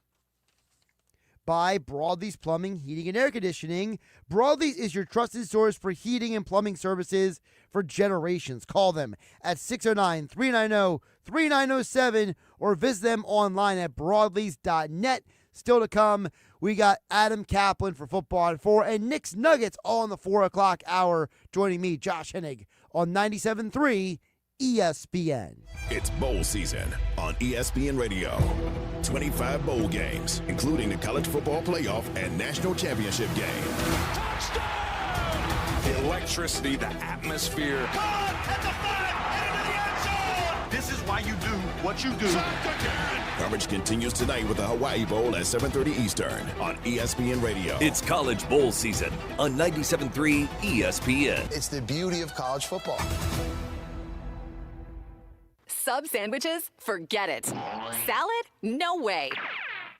by Broadleys Plumbing, Heating, and Air Conditioning. Broadleys is your trusted source for heating and plumbing services for generations. Call them at 609-390-3907 or visit them online at broadleys.net. Still to come, we got Adam Kaplan for Football on 4 and Knicks Nuggets all in the 4 o'clock hour. Joining me, Josh Hennig, on 97.3 ESPN. It's bowl season on ESPN Radio. 25 bowl games, including the college football playoff and national championship game. Touchdown! The electricity, the atmosphere. Caught at the 5, into the end zone! This is why you do what you do. Coverage continues tonight with the Hawaii Bowl at 7:30 Eastern on ESPN Radio. It's college bowl season on 97.3 ESPN. It's the beauty of college football. Sub sandwiches? Forget it. Salad? No way.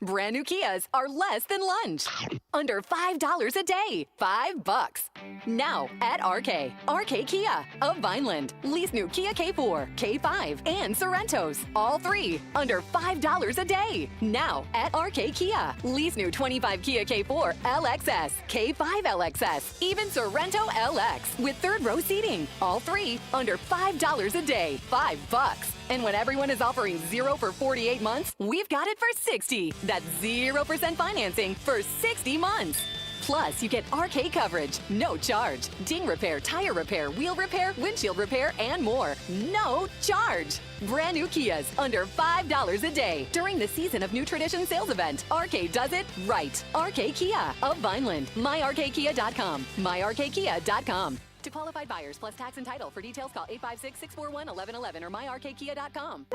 Brand new Kias are less than lunch. Under $5 a day. $5. Now at RK. RK Kia of Vineland. Lease new Kia K4, K5, and Sorrentos. All three under $5 a day. Now at RK Kia. Lease new 25 Kia K4, LXS, K5 LXS, even Sorrento LX with third row seating. All three under $5 a day. $5. And when everyone is offering 0 for 48 months, we've got it for 60. That's 0% financing for 60 months. Plus, you get RK coverage, no charge. Ding repair, tire repair, wheel repair, windshield repair, and more. No charge. Brand new Kias under $5 a day during the Season of New Tradition sales event. RK does it right. RK Kia of Vineland. MyRKKia.com. MyRKKia.com. To qualified buyers plus tax and title. For details, call 856-641-1111 or myrkkia.com.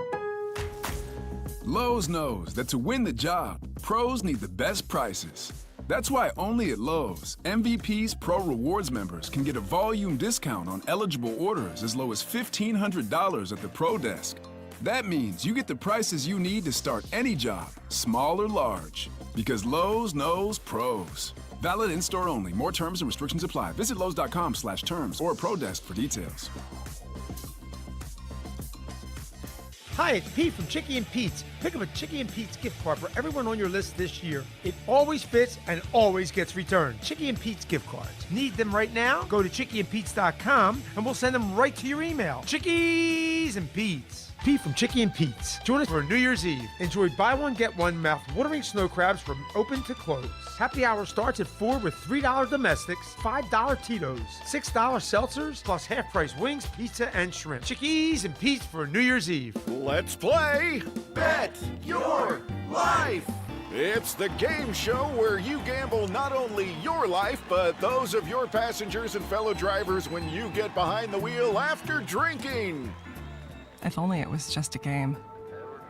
Lowe's knows that to win the job, pros need the best prices. That's why only at Lowe's, MVP's Pro Rewards members can get a volume discount on eligible orders as low as $1,500 at the Pro Desk. That means you get the prices you need to start any job, small or large. Because Lowe's knows pros. Valid in-store only. More terms and restrictions apply. Visit Lowe's.com/terms or Pro Desk for details. Hi, it's Pete from Chicky and Pete's. Pick up a Chicky and Pete's gift card for everyone on your list this year. It always fits and always gets returned. Chicky and Pete's gift cards. Need them right now? Go to chickyandpete's.com and we'll send them right to your email. Chickies and Pete's. Pete from Chicky and Pete's. Join us for New Year's Eve. Enjoy buy one, get one mouth-watering snow crabs from open to close. Happy hour starts at 4 with $3 domestics, $5 Tito's, $6 seltzers, plus half-price wings, pizza, and shrimp. Chickies and Pete's for New Year's Eve. Let's play Bet Your Life. It's the game show where you gamble not only your life, but those of your passengers and fellow drivers when you get behind the wheel after drinking. If only it was just a game.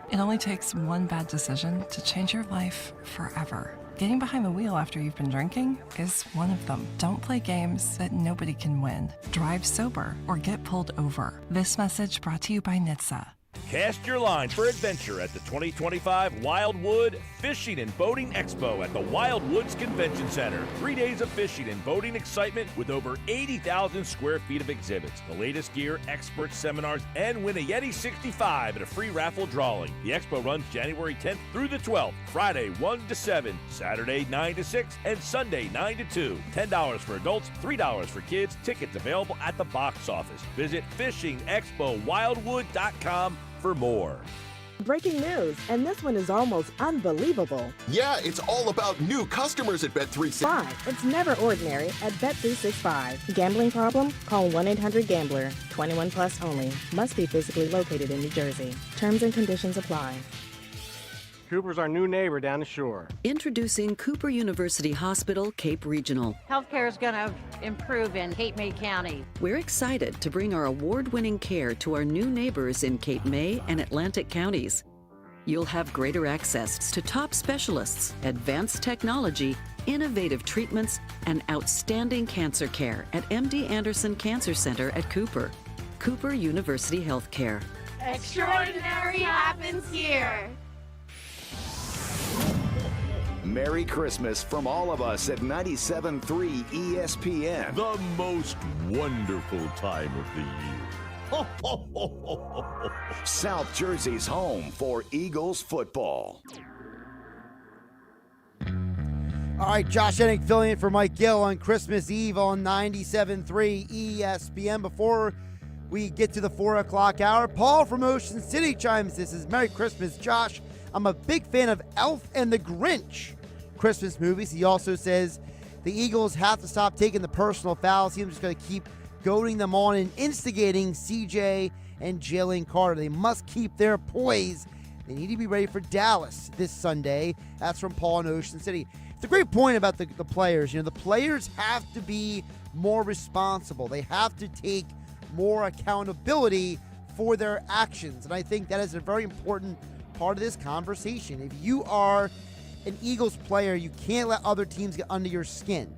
It only takes one bad decision to change your life forever. Getting behind the wheel after you've been drinking is one of them. Don't play games that nobody can win. Drive sober or get pulled over. This message brought to you by NHTSA. Cast your line for adventure at the 2025 Wildwood Fishing and Boating Expo at the Wildwoods Convention Center. 3 days of fishing and boating excitement with over 80,000 square feet of exhibits, the latest gear, expert seminars, and win a Yeti 65 and a free raffle drawing. The expo runs January 10th through the 12th, Friday 1 to 7, Saturday 9 to 6, and Sunday 9 to 2. $10 for adults, $3 for kids. Tickets available at the box office. Visit fishingexpowildwood.com for more. Breaking news, and this one is almost unbelievable. Yeah, it's all about new customers at Bet365. It's never ordinary at Bet365. Gambling problem? Call 1-800-GAMBLER. 21 plus only. Must be physically located in New Jersey. Terms and conditions apply. Cooper's our new neighbor down the shore. Introducing Cooper University Hospital, Cape Regional. Healthcare is going to improve in Cape May County. We're excited to bring our award-winning care to our new neighbors in Cape May and Atlantic counties. You'll have greater access to top specialists, advanced technology, innovative treatments, and outstanding cancer care at MD Anderson Cancer Center at Cooper. Cooper University Healthcare. Extraordinary happens here. Merry Christmas from all of us at 97.3 ESPN. The most wonderful time of the year. Ho, ho, ho, ho, ho, ho. South Jersey's home for Eagles football. All right, Josh Hennig filling in for Mike Gill on Christmas Eve on 97.3 ESPN. Before we get to the 4 o'clock hour, Paul from Ocean City chimes in. Says, Merry Christmas, Josh. I'm a big fan of Elf and the Grinch Christmas movies. He also says the Eagles have to stop taking the personal fouls. He's just going to keep goading them on and instigating CJ and Jalen Carter. They must keep their poise. They need to be ready for Dallas this Sunday. That's from Paul in Ocean City. It's a great point about the players. You know, the players have to be more responsible. They have to take more accountability for their actions. And I think that is a very important part of this conversation. If you are an Eagles player, you can't let other teams get under your skin.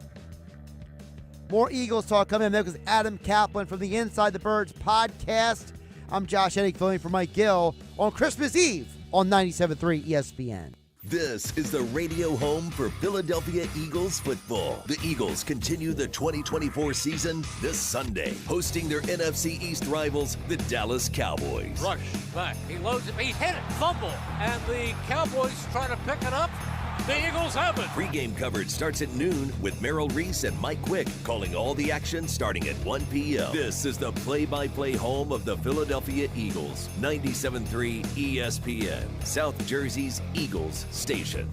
More Eagles talk coming up next with Adam Kaplan from the Inside the Birds podcast. I'm Josh Hennig filling for Mike Gill on Christmas Eve on 97.3 ESPN. This is the radio home for Philadelphia Eagles football. The Eagles continue the 2024 season this Sunday, hosting their NFC East rivals, the Dallas Cowboys. Rush back. He loads it. He hit it. Fumble. And the Cowboys try to pick it up. The Eagles have it. Pre-game coverage starts at noon with Merrill Reese and Mike Quick calling all the action starting at 1 p.m. This is the play-by-play home of the Philadelphia Eagles. 97.3 ESPN, South Jersey's Eagles station.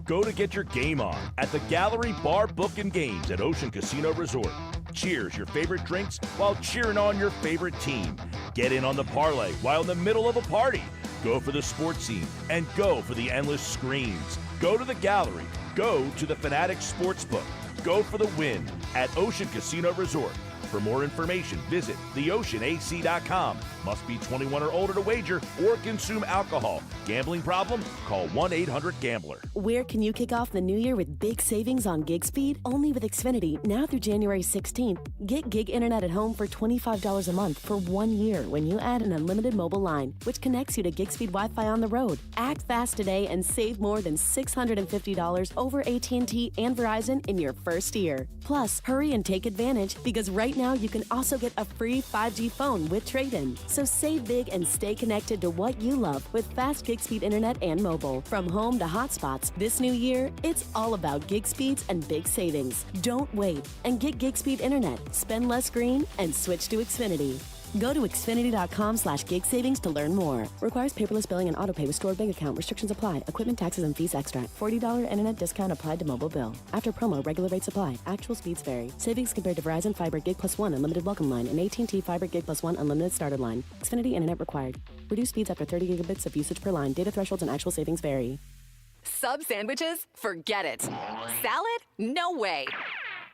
Go to get your game on at the Gallery Bar Book and Games at Ocean Casino Resort. Cheers your favorite drinks while cheering on your favorite team. Get in on the parlay while in the middle of a party. Go for the sports scene and go for the endless screens. Go to the Gallery. Go to the Fanatics Sportsbook. Go for the win at Ocean Casino Resort. For more information, visit theoceanac.com. Must be 21 or older to wager or consume alcohol. Gambling problem? Call 1-800-GAMBLER. Where can you kick off the new year with big savings on gig speed? Only with Xfinity, now through January 16th. Get gig internet at home for $25 a month for 1 year when you add an unlimited mobile line, which connects you to gig speed Wi-Fi on the road. Act fast today and save more than $650 over AT&T and Verizon in your first year. Plus, hurry and take advantage because right now you can also get a free 5G phone with trade-in. So save big and stay connected to what you love with fast gig speed internet and mobile. From home to hotspots, this new year, it's all about gig speeds and big savings. Don't wait and get gig speed internet. Spend less green and switch to Xfinity. Go to Xfinity.com/gig savings to learn more. Requires paperless billing and autopay with stored bank account. Restrictions apply. Equipment, taxes, and fees extra. $40 internet discount applied to mobile bill. After promo, regular rates apply. Actual speeds vary. Savings compared to Verizon Fiber Gig Plus 1 Unlimited Welcome Line and AT&T Fiber Gig Plus 1 Unlimited Starter Line. Xfinity internet required. Reduced speeds after 30 gigabits of usage per line. Data thresholds and actual savings vary. Sub sandwiches? Forget it. Salad? No way.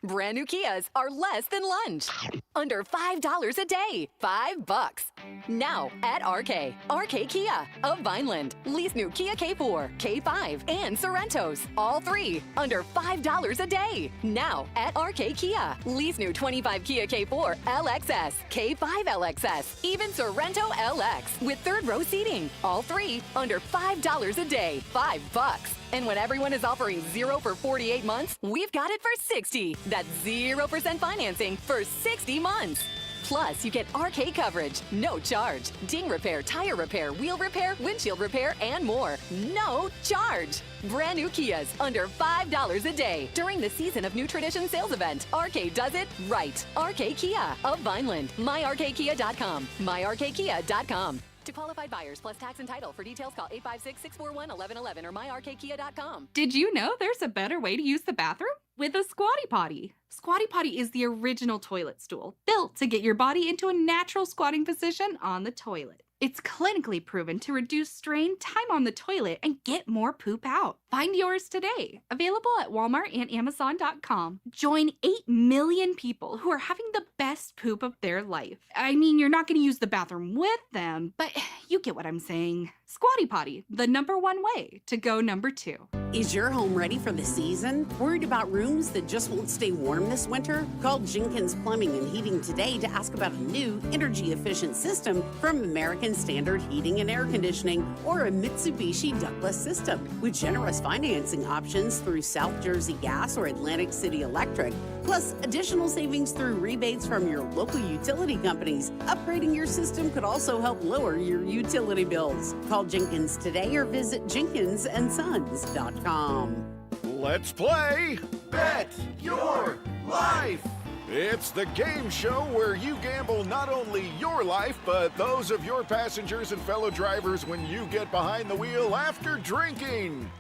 Brand new Kias are less than lunch. Under $5 a day. $5. Now at RK. RK Kia of Vineland. Lease new Kia K4, K5, and Sorrentos. All three under $5 a day. Now at RK Kia. Lease new 25 Kia K4, LXS, K5 LXS, even Sorrento LX with third row seating. All three under $5 a day. $5. And when everyone is offering 0 for 48 months, we've got it for 60. That's 0% financing for 60 months. Plus, you get RK coverage, no charge. Ding repair, tire repair, wheel repair, windshield repair, and more. No charge. Brand new Kias under $5 a day during the Season of New Tradition sales event. RK does it right. RK Kia of Vineland. MyRKKia.com. MyRKKia.com. To qualified buyers plus tax and title. For details, call 856-641-1111 or myrkkia.com. Did you know there's a better way to use the bathroom? With a Squatty Potty. Squatty Potty is the original toilet stool, built to get your body into a natural squatting position on the toilet. It's clinically proven to reduce strain, time on the toilet, and get more poop out. Find yours today. Available at Walmart and Amazon.com. Join 8 million people who are having the best poop of their life. I mean, you're not going to use the bathroom with them, but You get what I'm saying. Squatty Potty, the #1 way to go #2. Is your home ready for the season? Worried about rooms that just won't stay warm this winter? Call Jenkins Plumbing and Heating today to ask about a new energy-efficient system from American Standard Heating and Air Conditioning or a Mitsubishi ductless system. With generous financing options through South Jersey Gas or Atlantic City Electric, plus additional savings through rebates from your local utility companies. Upgrading your system could also help lower your utility bills. Call Jenkins today or visit jenkinsandsons.com. Let's play Bet Your Life. It's the game show where you gamble not only your life, but those of your passengers and fellow drivers when you get behind the wheel after drinking.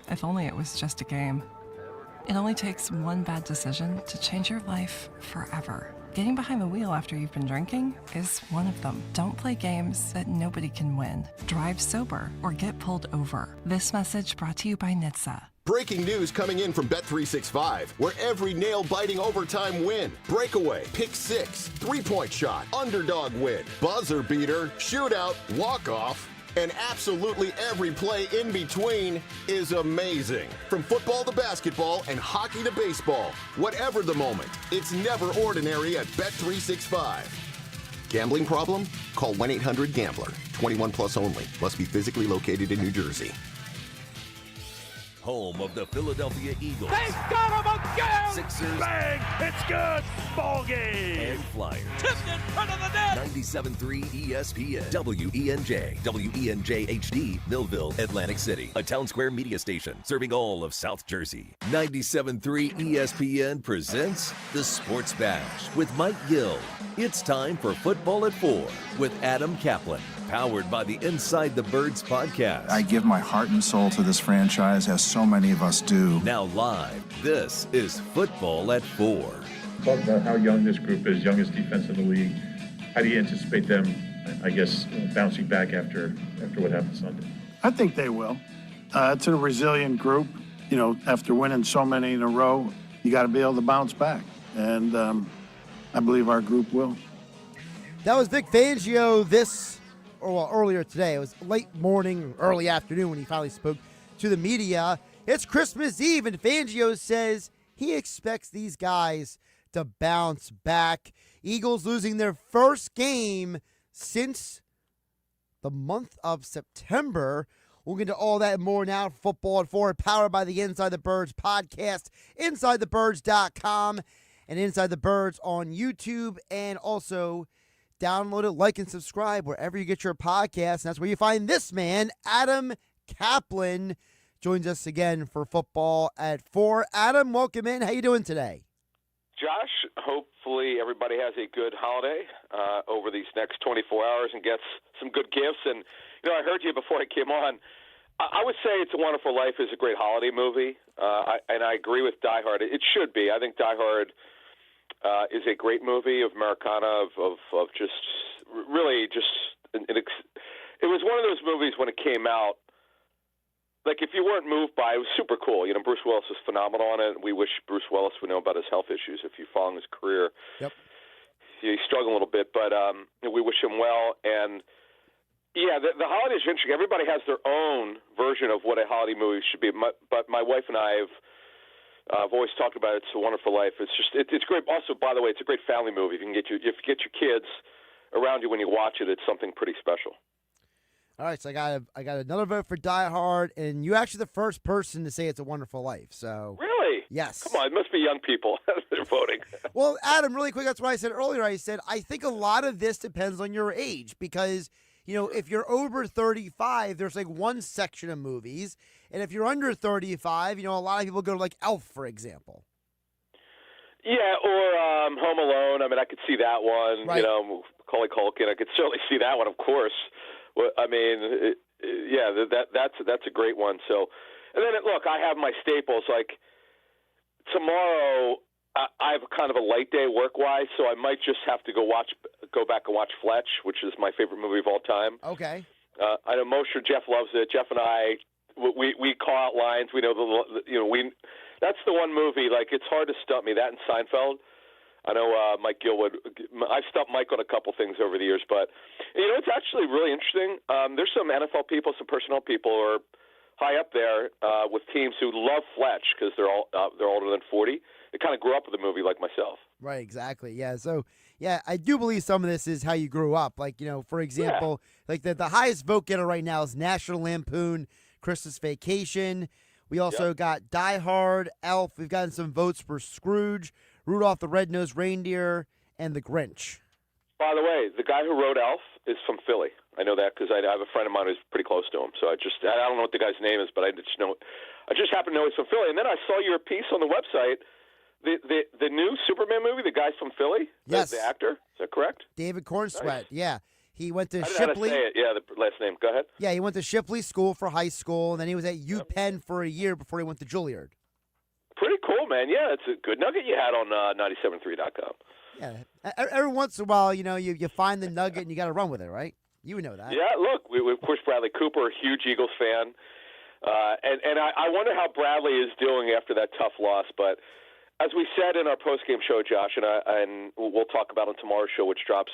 If only it was just a game. It only takes one bad decision to change your life forever. Getting behind the wheel after you've been drinking is one of them. Don't play games that nobody can win. Drive sober or get pulled over. This message brought to you by NHTSA. Breaking news coming in from Bet365, where every nail-biting overtime win, breakaway, pick six, three-point shot, underdog win, buzzer beater, shootout, walk-off, and absolutely every play in between is amazing. From football to basketball and hockey to baseball, whatever the moment, it's never ordinary at Bet365. Gambling problem? Call 1-800-GAMBLER. 21 plus only. Must be physically located in New Jersey. Home of the Philadelphia Eagles. They got him again! Sixers. Bang! It's good! Ball game! And Flyers. Tipped in front of the net! 97.3 ESPN. WENJ. WENJ HD. Millville, Atlantic City. A Town Square media station serving all of South Jersey. 97.3 ESPN presents The Sports Bash with Mike Gill. It's time for Football at 4 with Adam Kaplan. Powered by the Inside the Birds podcast. I give my heart and soul to this franchise, as so many of us do. Now live, this is Football at 4. Talk about how young this group is, youngest defense in the league. How do you anticipate them, I guess, bouncing back after what happened Sunday? I think they will. It's a resilient group. You know, after winning so many in a row, you got to be able to bounce back. And I believe our group will. That was Vic Fangio earlier today. It was late morning, early afternoon when he finally spoke to the media. It's Christmas Eve, and Fangio says he expects these guys to bounce back. Eagles losing their first game since the month of September. We'll get into all that and more now. Football at 4, powered by the Inside the Birds podcast, InsideTheBirds.com, and Inside the Birds on YouTube, and also download it, like, and subscribe wherever you get your podcasts. And that's where you find this man, Adam Kaplan, joins us again for Football at 4. Adam, welcome in. How you doing today? Josh, hopefully everybody has a good holiday over these next 24 hours and gets some good gifts. And, you know, I heard you before I came on. I would say It's a Wonderful Life is a great holiday movie, and I agree with Die Hard. It should be. I think Die Hard is a great movie of Americana, of just really just it was one of those movies when it came out. Like, if you weren't moved by it, was super cool. You know, Bruce Willis was phenomenal on it. We wish Bruce Willis would know about his health issues if you follow his career. Yep. He's struggling a little bit, but we wish him well. And, yeah, the holidays are interesting. Everybody has their own version of what a holiday movie should be. But my wife and I have I've always talked about it. It's a Wonderful Life. It's just it's great. Also, by the way, it's a great family movie. If you get your kids around you when you watch it, it's something pretty special. All right, so I got another vote for Die Hard, and you're actually the first person to say It's a Wonderful Life. So really, yes. Come on, it must be young people that are voting. Well, Adam, really quick, that's what I said earlier. I said I think a lot of this depends on your age because, you know, if you're over 35, there's like one section of movies. And if you're under 35, you know, a lot of people go to like Elf, for example. Yeah, or Home Alone. I mean, I could see that one. Right. You know, Macaulay Culkin. I could certainly see that one, of course. Well, I mean, that's a great one. So, and then look, I have my staples. Like tomorrow, I have kind of a light day work-wise, so I might just have to go back and watch Fletch, which is my favorite movie of all time. Okay. I know Mosher, Jeff loves it. Jeff and I, we call out lines. We know that's the one movie. Like, it's hard to stump me. That and Seinfeld. I know Mike Gill would. I've stumped Mike on a couple things over the years, but it's actually really interesting. There's some NFL people, some personnel people who are high up there with teams who love Fletch because they're older than 40. They kind of grew up with the movie like myself. Right, exactly. Yeah, so I do believe some of this is how you grew up. Like, for example, like the highest vote getter right now is National Lampoon, Christmas Vacation. We also got Die Hard, Elf. We've gotten some votes for Scrooge, Rudolph the Red-Nosed Reindeer, and The Grinch. By the way, the guy who wrote Elf is from Philly. I know that because I have a friend of mine who's pretty close to him. So I don't know what the guy's name is, but I just happen to know he's from Philly. And then I saw your piece on the website. The new Superman movie, the guy's from Philly? Yes. The actor? Is that correct? David Cornsweet, yeah. He went to Shipley. I say it. Yeah, the last name. Go ahead. Yeah, he went to Shipley School for high school, and then he was at UPenn for a year before he went to Juilliard. Pretty cool, man. Yeah, it's a good nugget you had on 97.3.com. Yeah, every once in a while, you find the nugget and you got to run with it, right? You would know that. Yeah, look, we of course, Bradley Cooper, a huge Eagles fan. And I wonder how Bradley is doing after that tough loss. But as we said in our postgame show, Josh, and we'll talk about on tomorrow's show, which drops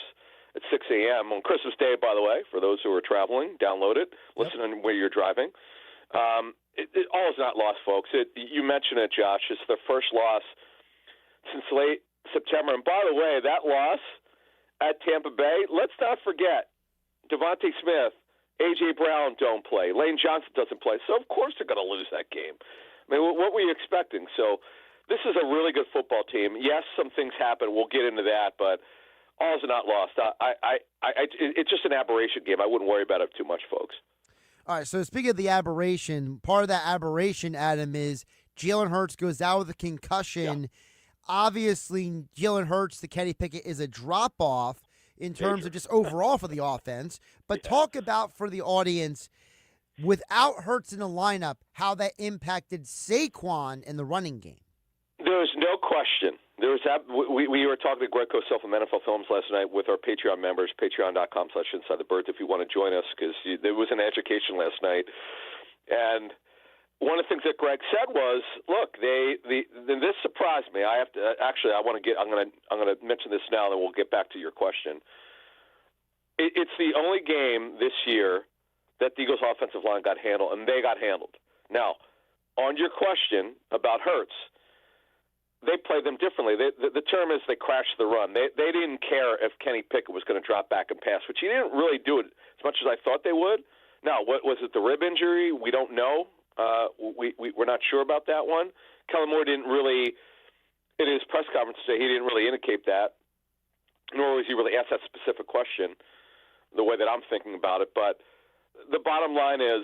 at 6 a.m. on Christmas Day, by the way, for those who are traveling, download it, listen where you're driving. All is not lost, folks. You mentioned it, Josh. It's their first loss since late September. And by the way, that loss at Tampa Bay, let's not forget, Devontae Smith, A.J. Brown don't play. Lane Johnson doesn't play. So, of course, they're going to lose that game. I mean, what were you expecting? So this is a really good football team. Yes, some things happen. We'll get into that, but all is not lost. It's just an aberration game. I wouldn't worry about it too much, folks. All right, so speaking of the aberration, part of that aberration, Adam, is Jalen Hurts goes out with a concussion. Yeah. Obviously, Jalen Hurts to Kenny Pickett is a drop-off in terms of just overall for the offense. But talk about, for the audience, without Hurts in the lineup, how that impacted Saquon in the running game. There's no question. We were talking to Greg Cosell from NFL Films last night with our Patreon members, patreon.com/InsideTheBirds, if you want to join us, because there was an education last night. And one of the things that Greg said was, look, this surprised me. I'm going to mention this now, and then we'll get back to your question. It's the only game this year that the Eagles' offensive line got handled, and they got handled. Now, on your question about Hurts, they played them differently. The term is they crashed the run. They didn't care if Kenny Pickett was going to drop back and pass, which he didn't really do it as much as I thought they would. Now, what was it, the rib injury? We don't know. We're not sure about that one. Kellen Moore didn't really, in his press conference today, he didn't really indicate that, nor was he really asked that specific question the way that I'm thinking about it. But the bottom line is,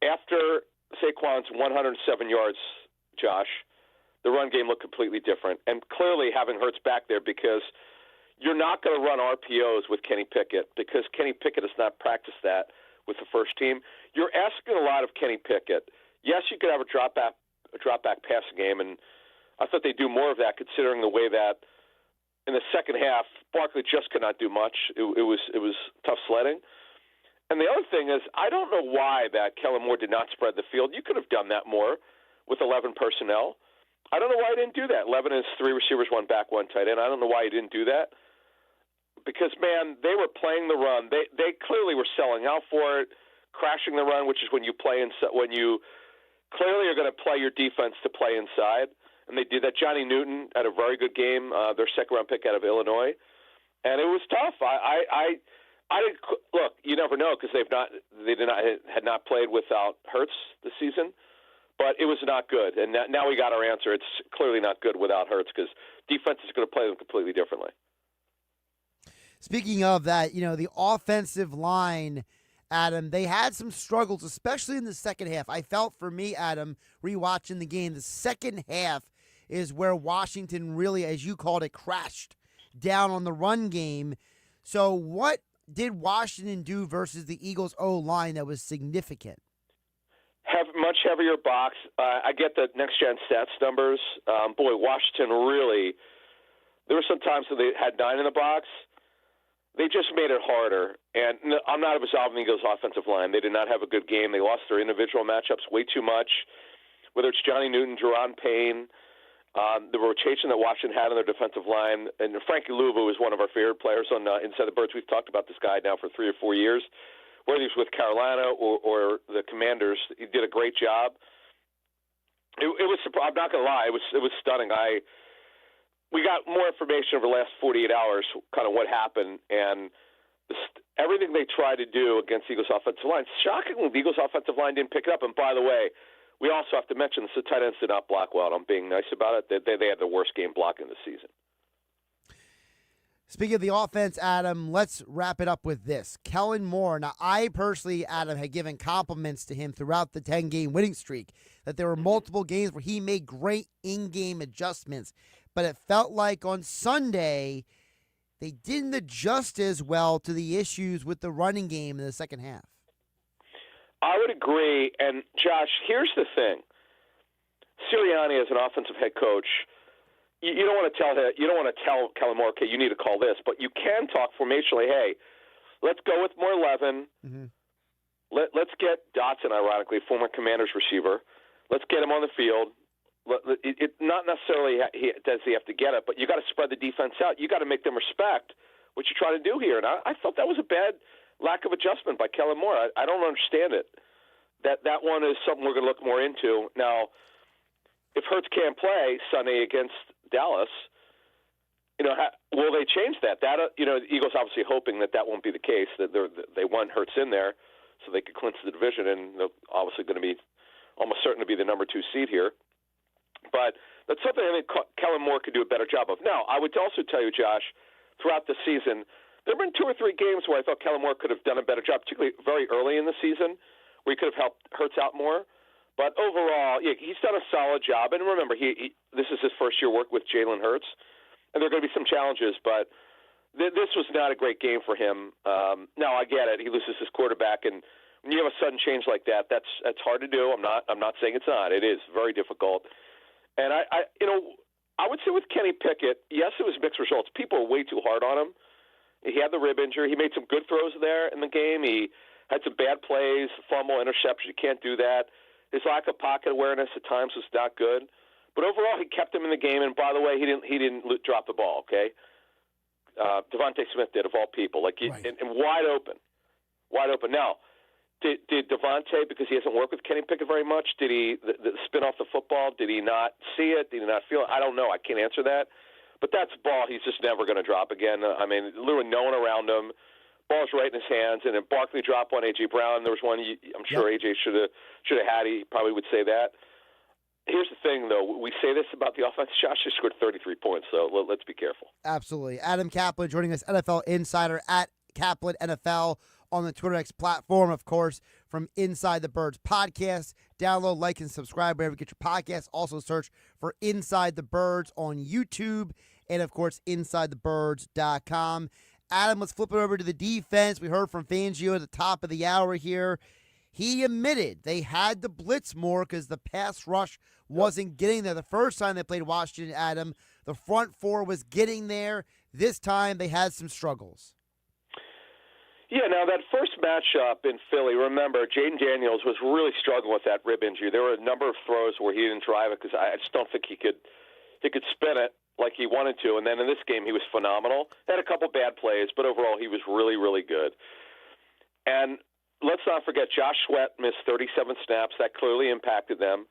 after Saquon's 107 yards, Josh, the run game looked completely different. And clearly having Hurts back there, because you're not going to run RPOs with Kenny Pickett, because Kenny Pickett has not practiced that with the first team. You're asking a lot of Kenny Pickett. Yes, you could have a drop back passing game, and I thought they'd do more of that, considering the way that in the second half Barkley just could not do much. It was tough sledding. And the other thing is, I don't know why that Kellen Moore did not spread the field. You could have done that more with 11 personnel. I don't know why he didn't do that. 11 is 3 receivers, 1 back, 1 tight end. I don't know why he didn't do that. Because, man, they were playing the run. They clearly were selling out for it, crashing the run, which is when you clearly are going to play your defense to play inside. And they did that. Johnny Newton had a very good game, their second-round pick out of Illinois. And it was tough. I didn't look. You never know, because had not played without Hurts this season. But it was not good, and now we got our answer. It's clearly not good without Hurts, because defense is going to play them completely differently. Speaking of that, the offensive line, Adam, they had some struggles, especially in the second half. I felt, for me, Adam, rewatching the game, the second half is where Washington really, as you called it, crashed down on the run game. So what did Washington do versus the Eagles' O-line that was significant? Much heavier box. I get the next-gen stats numbers. Washington really, there were some times that they had 9 in the box. They just made it harder. And I'm not absolving the Eagles' offensive line. They did not have a good game. They lost their individual matchups way too much, whether it's Johnny Newton, Jerron Payne, The rotation that Washington had on their defensive line, and Frankie Louvu is one of our favorite players on Inside the Birds. We've talked about this guy now for 3 or 4 years. Whether he's with Carolina or the Commanders, he did a great job. It was. I'm not going to lie. It was stunning. We got more information over the last 48 hours, kind of what happened, and everything they tried to do against the Eagles' offensive line. Shockingly, the Eagles' offensive line didn't pick it up. And by the way, we also have to mention the tight ends did not block well. I'm being nice about it. They had the worst game blocking this season. Speaking of the offense, Adam, let's wrap it up with this. Kellen Moore. Now, I personally, Adam, had given compliments to him throughout the 10-game winning streak, that there were multiple games where he made great in-game adjustments. But it felt like on Sunday, they didn't adjust as well to the issues with the running game in the second half. I would agree. And, Josh, here's the thing. Sirianni, as an offensive head coach, you don't want to tell Kellen Moore, okay, you need to call this, but you can talk formationally. Hey, let's go with more 11. Mm-hmm. Let's get Dotson, ironically, former Commanders receiver. Let's get him on the field. Not necessarily does he have to get it, but you got to spread the defense out. You got to make them respect what you're trying to do here. And I thought that was a bad lack of adjustment by Kellen Moore. I don't understand it. That one is something we're going to look more into. Now, if Hurts can't play Sunday against Dallas, will they change that? The Eagles obviously hoping that won't be the case, that they want Hurts in there so they could clinch the division, and they're obviously going to be almost certain to be the number 2 seed here. But that's something I think Kellen Moore could do a better job of. Now, I would also tell you, Josh, throughout the season, there have been 2 or 3 games where I thought Kellen Moore could have done a better job, particularly very early in the season, where he could have helped Hurts out more. But overall, yeah, he's done a solid job. And remember, this is his first year work with Jalen Hurts, and there are going to be some challenges. But this was not a great game for him. Now, I get it. He loses his quarterback, and when you have a sudden change like that, that's hard to do. I'm not saying it's not. It is very difficult. And I would say with Kenny Pickett, yes, it was mixed results. People are way too hard on him. He had the rib injury. He made some good throws there in the game. He had some bad plays, fumble, interception. You can't do that. His lack of pocket awareness at times was not good. But overall, he kept him in the game. And by the way, he didn't drop the ball. Okay, Devontae Smith did, of all people, right. and wide open. Now, did Devontae, because he hasn't worked with Kenny Pickett very much, did he the spin off the football? Did he not see it? Did he not feel it? I don't know. I can't answer that. But that's a ball he's just never going to drop again. I mean, literally no one around him. Ball's right in his hands. And then Barkley dropped one, A.J. Brown. There was one I'm sure A.J. should have had. He probably would say that. Here's the thing, though. We say this about the offense. Josh just scored 33 points, so let's be careful. Absolutely. Adam Kaplan joining us, NFL Insider at Kaplan NFL on the Twitter X platform, of course, from Inside the Birds podcast. Download, like, and subscribe wherever you get your podcasts. Also search for Inside the Birds on YouTube and, of course, InsideTheBirds.com. Adam, let's flip it over to the defense. We heard from Fangio at the top of the hour here. He admitted they had to blitz more because the pass rush wasn't getting there. The first time they played Washington, Adam, the front four was getting there. This time they had some struggles. Yeah, now that first matchup in Philly, remember, Jaden Daniels was really struggling with that rib injury. There were a number of throws where he didn't drive it because I just don't think he could spin it like he wanted to. And then in this game, he was phenomenal. Had a couple bad plays, but overall he was really, really good. And let's not forget, Josh Sweat missed 37 snaps. That clearly impacted them.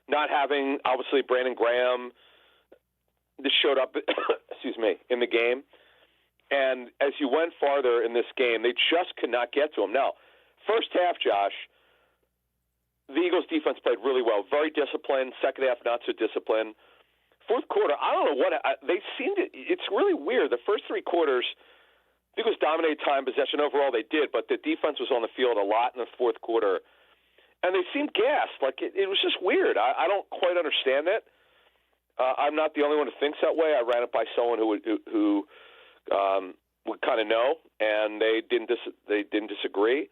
Not having, obviously, Brandon Graham just showed up, in the game. And as you went farther in this game, they just could not get to him. Now, first half, Josh, the Eagles' defense played really well. Very disciplined. Second half, not so disciplined. Fourth quarter, I don't know what they seemed to. It's really weird. The first 3 quarters, the Eagles dominated time possession. Overall, they did, but the defense was on the field a lot in the fourth quarter. And they seemed gassed. Like, it was just weird. I don't quite understand it. I'm not the only one who thinks that way. I ran it by someone who would kind of know, and they didn't disagree.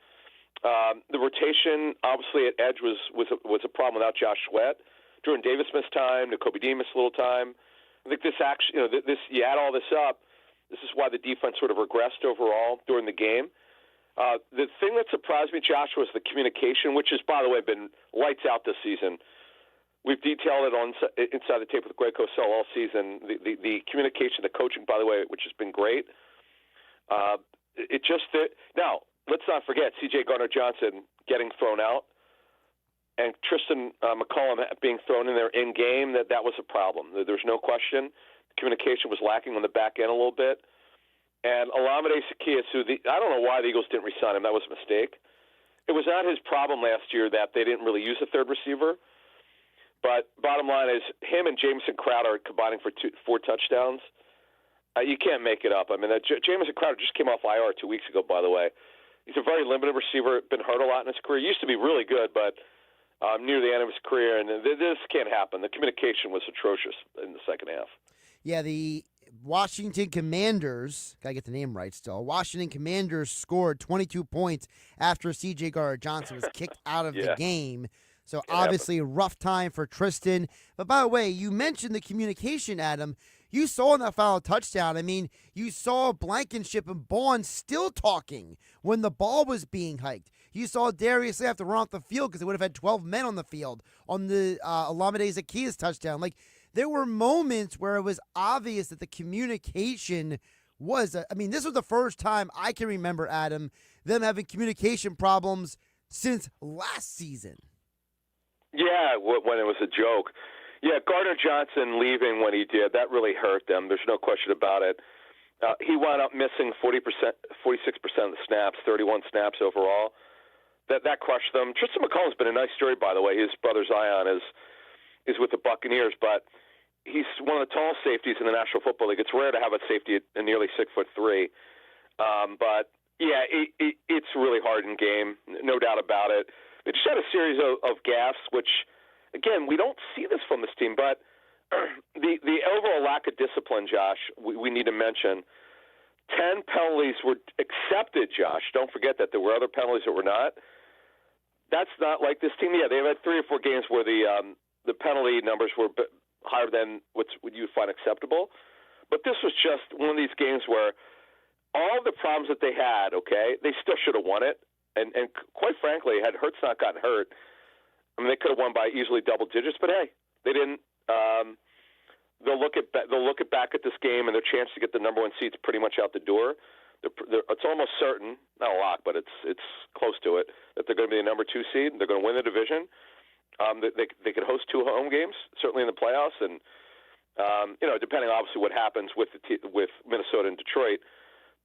The rotation, obviously, at edge was a problem without Josh Sweat. Jordan Davis missed time. Nakobe Dean missed a little time. I think this actually, you add all this up, this is why the defense sort of regressed overall during the game. The thing that surprised me, Josh, was the communication, which has, by the way, been lights out this season We've detailed it on Inside the Tape with Greg Cosell all season. The communication, the coaching, by the way, which has been great. Now, let's not forget C.J. Gardner-Johnson getting thrown out and Tristan McCollum being thrown in there in game. That was a problem. There's no question. Communication was lacking on the back end a little bit. And Olamide Zaccheaus, I don't know why the Eagles didn't re-sign him. That was a mistake. It was not his problem last year that they didn't really use a third receiver. But bottom line is him and Jamison Crowder combining for 4 touchdowns. You can't make it up. I mean, Jamison Crowder just came off IR 2 weeks ago, by the way. He's a very limited receiver, been hurt a lot in his career. Used to be really good, but near the end of his career, and this can't happen. The communication was atrocious in the second half. Yeah, the Washington Commanders, got to get the name right still, Washington Commanders scored 22 points after C.J. Gardner-Johnson was kicked out of the game. So obviously a rough time for Tristan. But by the way, you mentioned the communication, Adam. You saw in that final touchdown, I mean, you saw Blankenship and Bond still talking when the ball was being hiked. You saw Darius have to run off the field because they would have had 12 men on the field on the Olamide Zaccheaus touchdown. Like, there were moments where it was obvious that the communication was, this was the first time I can remember, Adam, them having communication problems since last season. Yeah, when it was a joke. Yeah, Gardner-Johnson leaving when he did, that really hurt them. There's no question about it. He wound up missing 46% of the snaps, 31 snaps overall. That crushed them. Tristan McCollum's been a nice story, by the way. His brother Zion is with the Buccaneers, but he's one of the tallest safeties in the National Football League. It's rare to have a safety at nearly 6'3". But yeah, it's really hard in game, no doubt about it. They just had a series of gaffes, which, again, we don't see this from this team, but the overall lack of discipline, Josh, we need to mention. 10 penalties were accepted, Josh. Don't forget that there were other penalties that were not. That's not like this team. Yeah, they've had 3 or 4 games where the penalty numbers were higher than what you would find acceptable. But this was just one of these games where all of the problems that they had, okay, they still should have won it. And quite frankly, had Hurts not gotten hurt, they could have won by easily double digits. But hey, they didn't. They'll look at back at this game, and their chance to get the number 1 seed is pretty much out the door. It's almost certain, not a lot, but it's close to it, that they're going to be the number 2 seed. They're going to win the division. They could host 2 home games, certainly in the playoffs, and depending obviously what happens with Minnesota and Detroit.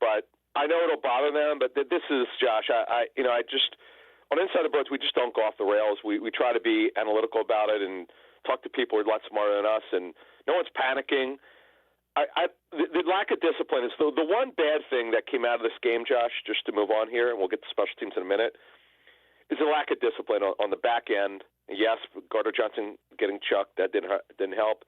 But I know it'll bother them, but this is, Josh, I just, on Inside the Birds, we just don't go off the rails. We try to be analytical about it and talk to people who are a lot smarter than us, and no one's panicking. The lack of discipline is the one bad thing that came out of this game, Josh, just to move on here, and we'll get to special teams in a minute, is the lack of discipline on the back end. Yes, Gardner-Johnson getting chucked, that didn't help.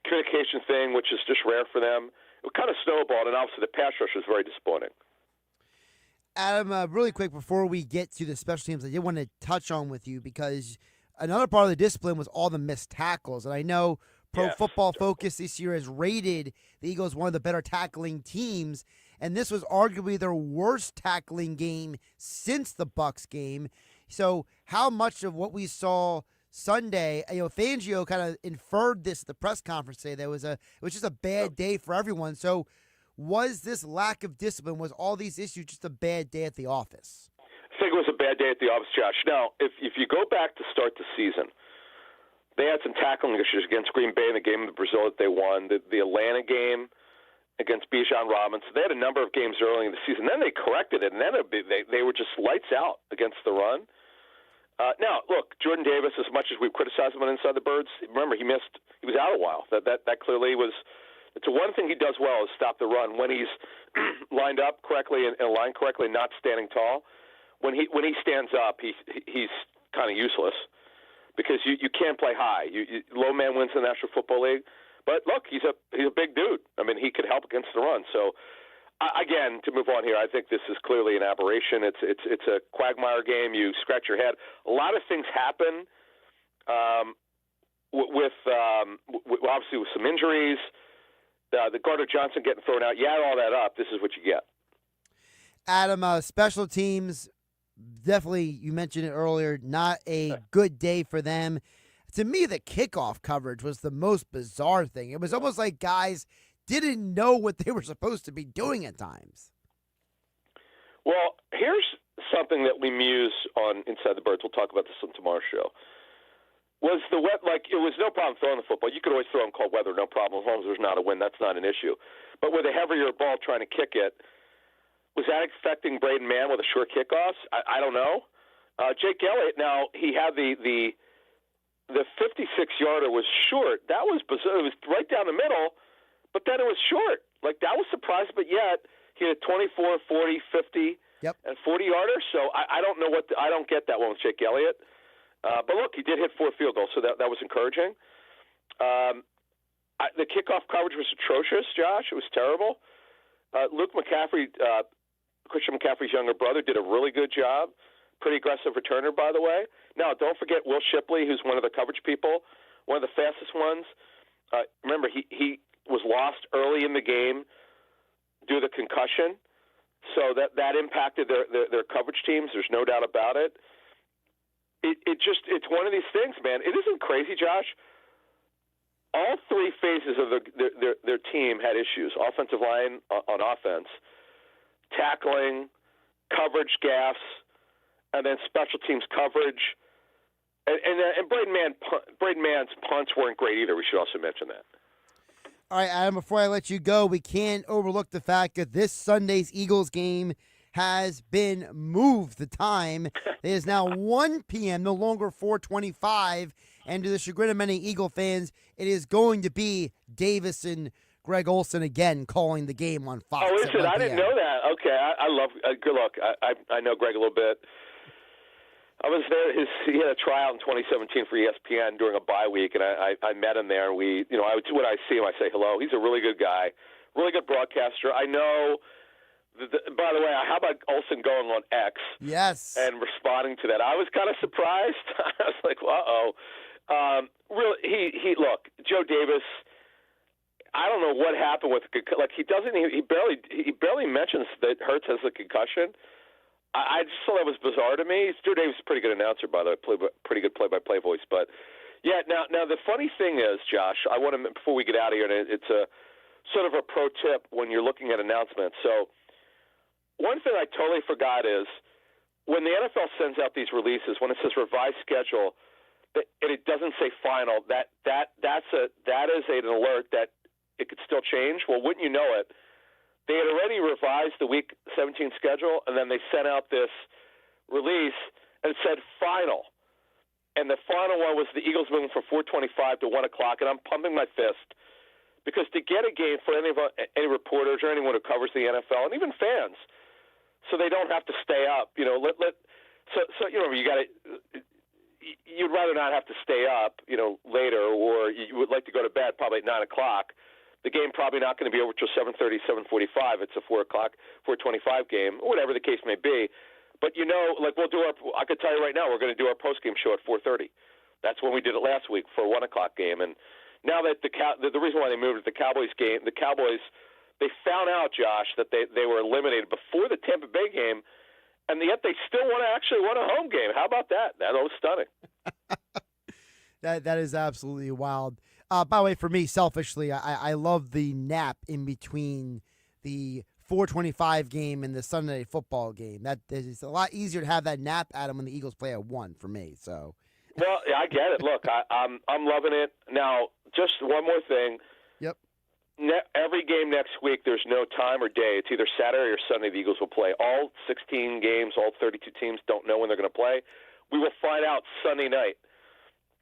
Communication thing, which is just rare for them. It kind of snowballed, and obviously the pass rush was very disappointing. Adam, really quick before we get to the special teams, I did want to touch on with you because another part of the discipline was all the missed tackles. And I know Pro Football Focus this year has rated the Eagles one of the better tackling teams, and this was arguably their worst tackling game since the Bucs game. So how much of what we saw Sunday, Fangio kind of inferred this at the press conference today. It was just a bad day for everyone. So was this lack of discipline, was all these issues just a bad day at the office? I think it was a bad day at the office, Josh. Now, if you go back to start the season, they had some tackling issues against Green Bay in the game of Brazil that they won, the Atlanta game against Bijan Robinson. They had a number of games early in the season. Then they corrected it, and then they were just lights out against the run. Now, look, Jordan Davis, as much as we've criticized him on Inside the Birds, remember, he was out a while. That clearly was – it's the one thing he does well is stop the run. When he's lined up correctly and aligned correctly, not standing tall, when he stands up, he's kind of useless because you can't play high. Low man wins the National Football League. But, look, he's a big dude. I mean, he could help against the run. So, again, to move on here, I think this is clearly an aberration. It's a quagmire game. You scratch your head. A lot of things happen with obviously with some injuries. The Gardner-Johnson getting thrown out. You add all that up, this is what you get. Adam, special teams, definitely, you mentioned it earlier, not a good day for them. To me, the kickoff coverage was the most bizarre thing. It was almost like guys didn't know what they were supposed to be doing at times. Well, here's something that we muse on Inside the Birds. We'll talk about this on tomorrow's show. Was the it was no problem throwing the football. You could always throw in cold weather, no problem, as long as there's not a wind. That's not an issue. But with a heavier ball trying to kick it, was that affecting Braden Mann with a short kickoffs? I don't know. Jake Elliott, now he had the 56-yarder was short. That was bizarre. It was right down the middle, but then it was short. Like, that was surprising, but yet he had 24, 40, 50, and 40-yarder. So I don't know I don't get that one with Jake Elliott. But look, he did hit 4 field goals, so that was encouraging. The kickoff coverage was atrocious, Josh. It was terrible. Luke McCaffrey, Christian McCaffrey's younger brother, did a really good job. Pretty aggressive returner, by the way. Now, don't forget Will Shipley, who's one of the coverage people, one of the fastest ones. Remember, he was lost early in the game due to the concussion, so that impacted their coverage teams. There's no doubt about it. It's one of these things, man. It isn't crazy, Josh. All 3 phases of their team had issues. Offensive line on offense, tackling, coverage gaffes, and then special teams coverage. And Braden Mann's punts weren't great either. We should also mention that. All right, Adam, before I let you go, we can't overlook the fact that this Sunday's Eagles game has been moved. The time it is now 1 p.m., no longer 4:25. And to the chagrin of many Eagle fans, it is going to be Davis and Greg Olsen again calling the game on Fox. Oh, listen, I didn't know that. Okay, I love good luck. I know Greg a little bit. I was there. He had a tryout in 2017 for ESPN during a bye week, and I met him there. And when I see him, I say hello. He's a really good guy, really good broadcaster. I know. By the way, how about Olsen going on X? Yes. And responding to that, I was kind of surprised. I was like, uh-oh. Really, he look, Joe Davis. I don't know what happened with he barely mentions that Hurts has the concussion. I just thought that was bizarre to me. Joe Davis is a pretty good announcer, by the way, pretty good play-by-play voice. But yeah, now the funny thing is, Josh, I want to before we get out of here, and it's a sort of a pro tip when you're looking at announcements. So one thing I totally forgot is when the NFL sends out these releases, when it says revised schedule, and it doesn't say final, that is an alert that it could still change. Well, wouldn't you know it? They had already revised the Week 17 schedule, and then they sent out this release and it said final. And the final one was the Eagles moving from 4:25 to 1 o'clock, and I'm pumping my fist because to get a game for any reporters or anyone who covers the NFL, and even fans, so they don't have to stay up. You you'd rather not have to stay up, later, or you would like to go to bed probably at 9 o'clock. The game probably not going to be over till 7:30, 7:45. It's a 4:25 game, or whatever the case may be. But we'll do I could tell you right now, we're going to do our post-game show at 4:30. That's when we did it last week for a 1 o'clock game. And now that the reason why they moved it, the Cowboys game, they found out, Josh, that they were eliminated before the Tampa Bay game, and yet they still want a home game. How about that? That was stunning. That is absolutely wild. By the way, for me, selfishly, I love the nap in between the 4:25 game and the Sunday Night Football game. That is a lot easier to have that nap, Adam, when the Eagles play at 1 for me. So. Well, I get it. Look, I'm loving it. Now, just one more thing. Yep. Every game next week, there's no time or day. It's either Saturday or Sunday the Eagles will play. All 16 games, all 32 teams don't know when they're going to play. We will find out Sunday night.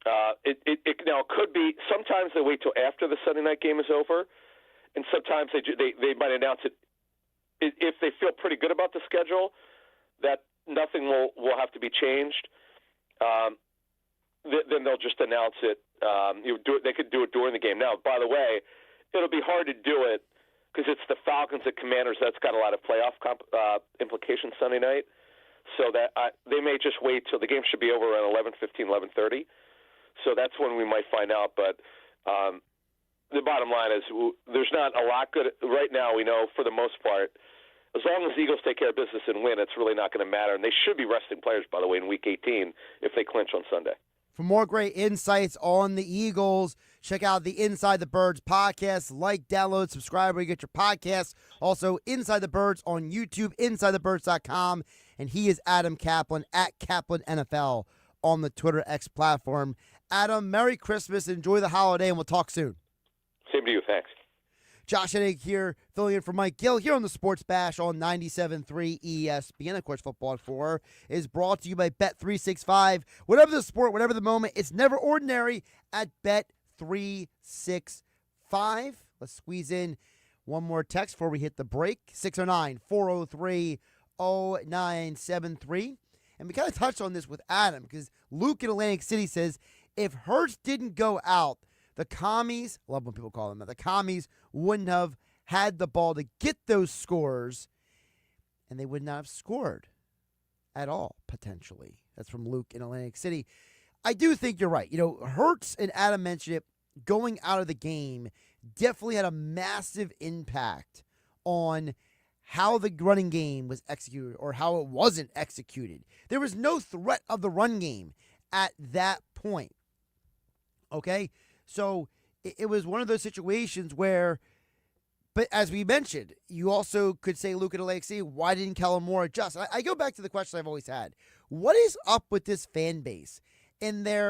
Now it could be sometimes they wait till after the Sunday night game is over, and sometimes they might announce it if they feel pretty good about the schedule that nothing will have to be changed. Then they'll just announce it. They could do it during the game. Now, by the way, it'll be hard to do it because it's the Falcons and Commanders. That's got a lot of playoff implications Sunday night. So that they may just wait till the game should be over around 11:15, 11:30. So that's when we might find out. But the bottom line is there's not a lot good right now. We know for the most part, as long as the Eagles take care of business and win, it's really not going to matter. And they should be resting players, by the way, in Week 18 if they clinch on Sunday. For more great insights on the Eagles, check out the Inside the Birds podcast. Like, download, subscribe where you get your podcasts. Also, Inside the Birds on YouTube, InsideTheBirds.com. And he is Adam Kaplan, at Kaplan NFL on the Twitter X platform. Adam, Merry Christmas. Enjoy the holiday, and we'll talk soon. Same to you. Thanks. Josh Hennig here, filling in for Mike Gill here on the Sports Bash on 97.3 ESPN. Of course, Football at 4 is brought to you by Bet365. Whatever the sport, whatever the moment, it's never ordinary at Bet365. Let's squeeze in one more text before we hit the break. 609-403-0973. And we kind of touched on this with Adam because Luke in Atlantic City says, if Hurts didn't go out, the commies, I love when people call them that, the commies wouldn't have had the ball to get those scores, and they would not have scored at all, potentially. That's from Luke in Atlantic City. I do think you're right. You know, Hurts, and Adam mentioned it, going out of the game definitely had a massive impact on how the running game was executed or how it wasn't executed. There was no threat of the run game at that point. Okay? So it was one of those situations where, but as we mentioned, you also could say, Luke at Atlantic City, why didn't Kellen Moore adjust? I go back to the question I've always had. What is up with this fan base? This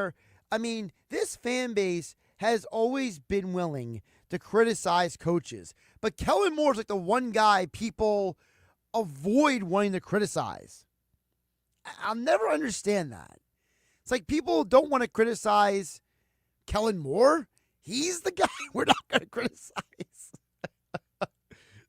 fan base has always been willing to criticize coaches. But Kellen Moore's like the one guy people avoid wanting to criticize. I'll never understand that. It's like people don't want to criticize Kellen Moore. He's the guy we're not going to criticize.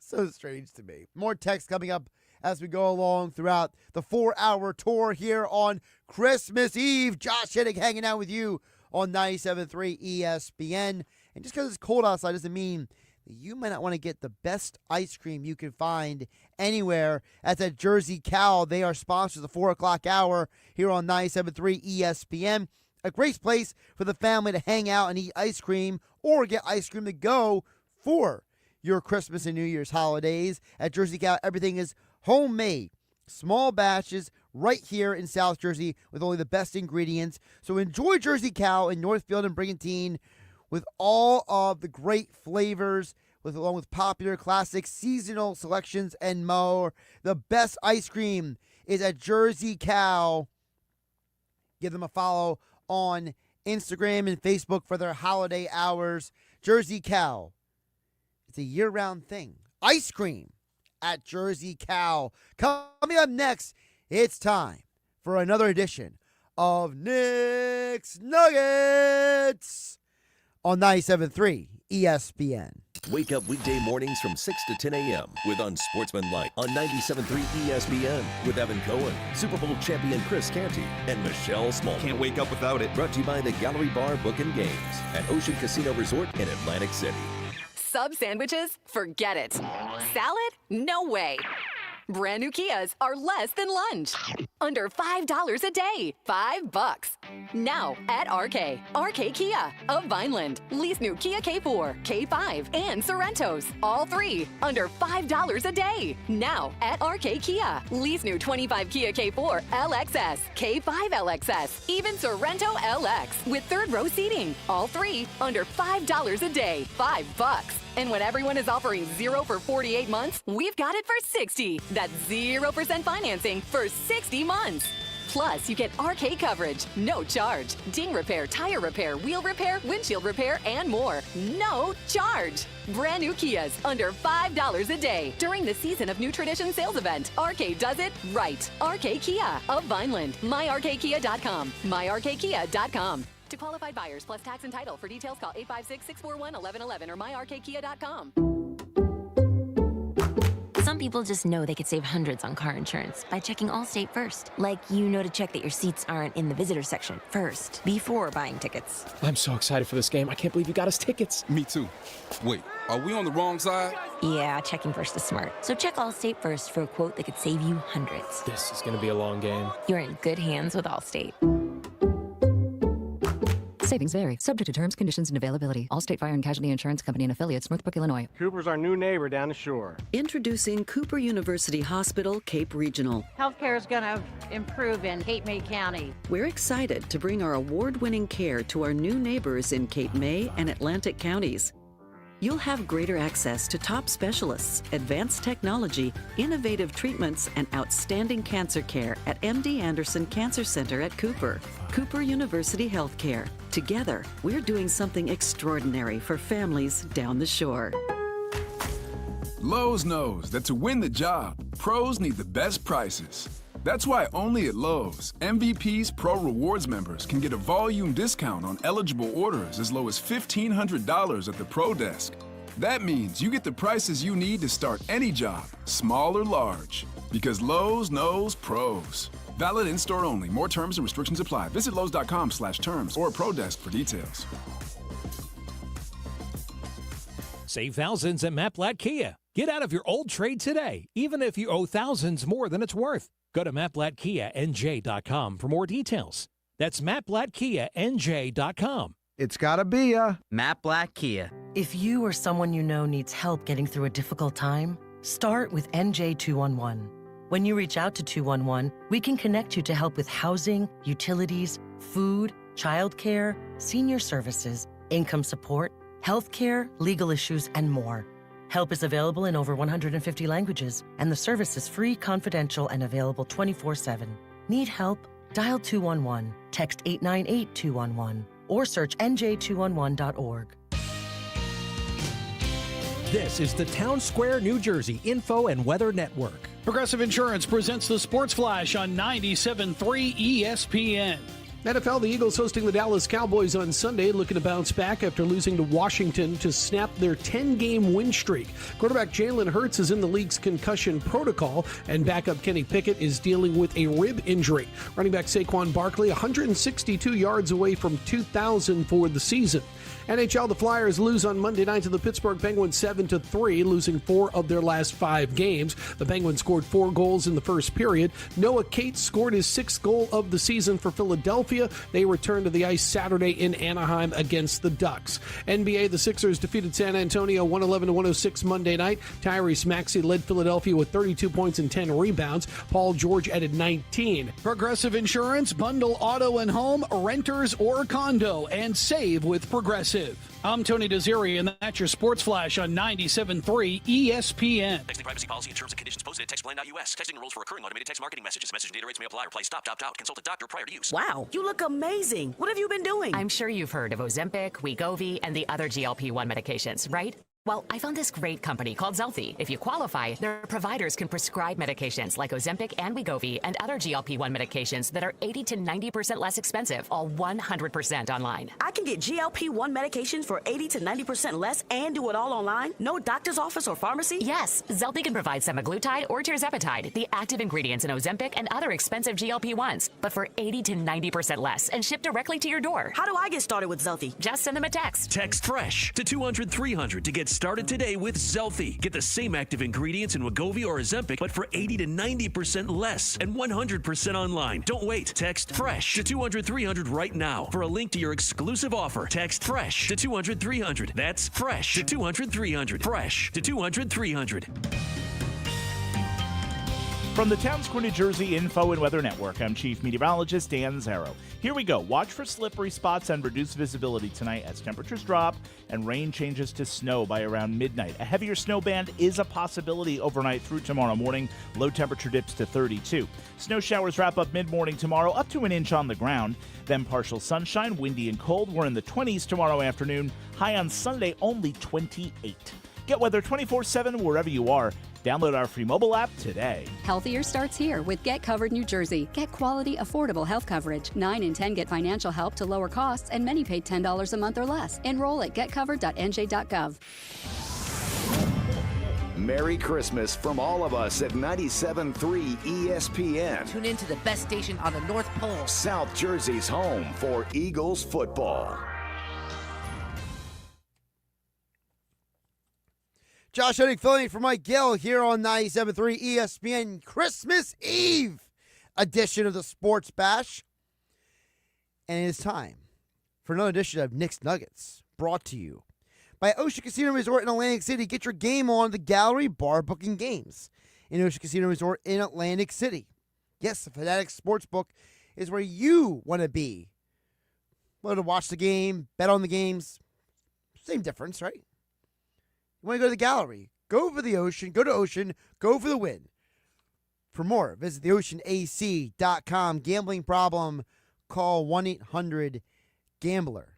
So strange to me. More text coming up as we go along throughout the 4-hour tour here on Christmas Eve. Josh Hennig hanging out with you on 97.3 ESPN. And just because it's cold outside doesn't mean that you might not want to get the best ice cream you can find anywhere. That's at Jersey Cow. They are sponsors of the 4 o'clock hour here on 97.3 ESPN. A great place for the family to hang out and eat ice cream or get ice cream to go for your Christmas and New Year's holidays. At Jersey Cow, everything is homemade. Small batches right here in South Jersey with only the best ingredients. So enjoy Jersey Cow in Northfield and Brigantine with all of the great flavors, along with popular classics, seasonal selections, and more. The best ice cream is at Jersey Cow. Give them a follow on Instagram and Facebook for their holiday hours. Jersey Cow. It's a year-round thing. Ice cream at Jersey Cow. Coming up next, it's time for another edition of Nick's Nuggets on 97.3 ESPN. Wake up weekday mornings from 6 to 10 a.m. with Unsportsmanlike on 97.3 ESPN with Evan Cohen, Super Bowl champion Chris Canty, and Michelle Small. Can't wake up without it. Brought to you by the Gallery Bar Book and Games at Ocean Casino Resort in Atlantic City. Sub sandwiches? Forget it. Salad? No way. Brand new Kias are less than lunch. Under $5 a day. $5. Now at RK. RK Kia of Vineland. Lease new Kia K4, K5, and Sorrentos. All three under $5 a day. Now at RK Kia. Lease new 25 Kia K4, LXS, K5 LXS, even Sorrento LX with third row seating. All three under $5 a day. $5. And when everyone is offering 0 for 48 months, we've got it for 60. That's 0% financing for 60 months. Plus, you get RK coverage, no charge. Ding repair, tire repair, wheel repair, windshield repair, and more. No charge. Brand new Kias under $5 a day during the Season of New Tradition sales event. RK does it right. RK Kia of Vineland. MyRKKia.com. MyRKKia.com. To qualified buyers plus tax and title. For details, call 856-641-1111 or myrkkia.com. Some people just know they could save hundreds on car insurance by checking Allstate first. Like, to check that your seats aren't in the visitor section first, before buying tickets. I'm so excited for this game. I can't believe you got us tickets. Me too. Wait, are we on the wrong side? Yeah, checking first is smart. So check Allstate first for a quote that could save you hundreds. This is going to be a long game. You're in good hands with Allstate. Savings vary, subject to terms, conditions, and availability. Allstate Fire and Casualty Insurance Company and affiliates, Northbrook, Illinois. Cooper's our new neighbor down the shore. Introducing Cooper University Hospital, Cape Regional. Healthcare is going to improve in Cape May County. We're excited to bring our award-winning care to our new neighbors in Cape May and Atlantic counties. You'll have greater access to top specialists, advanced technology, innovative treatments, and outstanding cancer care at MD Anderson Cancer Center at Cooper. Cooper University Healthcare. Together, we're doing something extraordinary for families down the shore. Lowe's knows that to win the job, pros need the best prices. That's why only at Lowe's, MVP's Pro Rewards members can get a volume discount on eligible orders as low as $1,500 at the Pro Desk. That means you get the prices you need to start any job, small or large. Because Lowe's knows pros. Valid in-store only. More terms and restrictions apply. Visit Lowe's.com/terms or Pro Desk for details. Save thousands at Matt Blatt Kia. Get out of your old trade today, even if you owe thousands more than it's worth. Go to MattBlattKiaNJ.com for more details. That's MattBlattKiaNJ.com. It's gotta be a Matt Blatt Kia. If you or someone you know needs help getting through a difficult time, start with NJ211. When you reach out to 211, we can connect you to help with housing, utilities, food, childcare, senior services, income support, healthcare, legal issues, and more. Help is available in over 150 languages, and the service is free, confidential, and available 24/7. Need help? Dial 211, text 898-211, or search nj211.org. This is the Town Square, New Jersey Info and Weather Network. Progressive Insurance presents the Sports Flash on 97.3 ESPN. NFL, the Eagles hosting the Dallas Cowboys on Sunday, looking to bounce back after losing to Washington to snap their 10-game win streak. Quarterback Jalen Hurts is in the league's concussion protocol, and backup Kenny Pickett is dealing with a rib injury. Running back Saquon Barkley, 162 yards away from 2,000 for the season. NHL, the Flyers lose on Monday night to the Pittsburgh Penguins 7-3, losing 4 of their last 5 games. The Penguins scored 4 goals in the first period. Noah Cates scored his 6th goal of the season for Philadelphia. They return to the ice Saturday in Anaheim against the Ducks. NBA, the Sixers defeated San Antonio 111-106 Monday night. Tyrese Maxey led Philadelphia with 32 points and 10 rebounds. Paul George added 19. Progressive Insurance, bundle auto and home, renters or condo, and save with Progressive. I'm Tony Desiri, and that's your Sports Flash on 97.3 ESPN. Texting privacy policy and terms and conditions posted at textplan.us. Texting rules for recurring automated text marketing messages. Message and data rates may apply. Reply stop, opt out. Consult a doctor prior to use. Wow, you look amazing. What have you been doing? I'm sure you've heard of Ozempic, Wegovy, and the other GLP-1 medications, right? Well, I found this great company called Zelfie. If you qualify, their providers can prescribe medications like Ozempic and Wegovy and other GLP-1 medications that are 80 to 90% less expensive, all 100% online. I can get GLP-1 medications for 80 to 90% less and do it all online? No doctor's office or pharmacy? Yes, Zelfie can provide semaglutide or tirzepatide, the active ingredients in Ozempic and other expensive GLP-1s, but for 80 to 90% less and shipped directly to your door. How do I get started with Zelfie? Just send them a text. Text FRESH to 200-300 to get started today with Zelfie. Get the same active ingredients in Wegovy or Ozempic, but for 80 to 90% less and 100% online. Don't wait. Text FRESH to 200-300 right now for a link to your exclusive offer. Text FRESH to 200-300. That's FRESH to 200-300. FRESH to 200-300. From the Town Square, New Jersey Info and Weather Network, I'm Chief Meteorologist Dan Zarrow. Here we go. Watch for slippery spots and reduced visibility tonight as temperatures drop and rain changes to snow by around midnight. A heavier snow band is a possibility overnight through tomorrow morning. Low temperature dips to 32. Snow showers wrap up mid-morning tomorrow, up to an inch on the ground. Then partial sunshine, windy and cold. We're in the 20s tomorrow afternoon. High on Sunday, only 28. Get weather 24/7 wherever you are. Download our free mobile app today. Healthier starts here with Get Covered New Jersey. Get quality, affordable health coverage. 9 in 10 get financial help to lower costs, and many pay $10 a month or less. Enroll at getcovered.nj.gov. Merry Christmas from all of us at 97.3 ESPN. Tune in to the best station on the North Pole. South Jersey's home for Eagles football. Josh Hennig filling in for Mike Gill here on 97.3 ESPN Christmas Eve edition of the Sports Bash. And it is time for another edition of Nick's Nuggets, brought to you by Ocean Casino Resort in Atlantic City. Get your game on the Gallery Bar Booking Games in Ocean Casino Resort in Atlantic City. Yes, the Fanatics Sportsbook is where you want to be. Want to watch the game, bet on the games. Same difference, right? You want to go to the Gallery. Go for the Ocean. Go to Ocean. Go for the win. For more, visit theoceanac.com. Gambling problem, call 1-800-GAMBLER.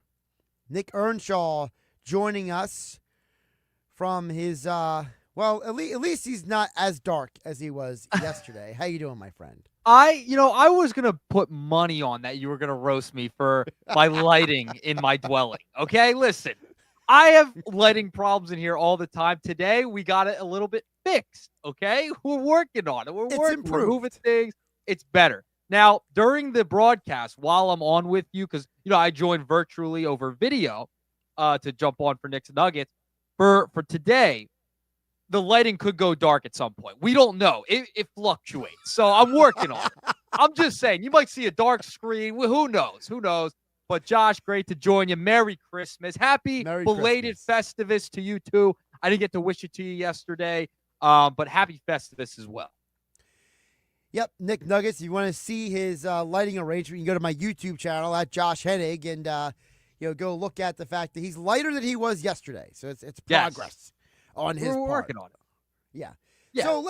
Nick Earnshaw joining us from his, at least he's not as dark as he was yesterday. How you doing, my friend? I was going to put money on that you were going to roast me for my lighting in my dwelling. Okay, listen. I have lighting problems in here all the time. Today, we got it a little bit fixed, okay? We're working on it. We're moving things. It's better. Now, during the broadcast, while I'm on with you, because, I joined virtually over video to jump on for Nick's Nuggets, for today, the lighting could go dark at some point. We don't know. It fluctuates. So I'm working on it. I'm just saying, you might see a dark screen. Who knows? But Josh, great to join you. Merry Christmas. Happy belated Festivus to you too. I didn't get to wish it to you yesterday, but happy Festivus as well. Yep, Nick Nuggets. If you want to see his lighting arrangement, you can go to my YouTube channel at Josh Hennig and go look at the fact that he's lighter than he was yesterday. So it's progress on his part. We're working on it. Yeah. So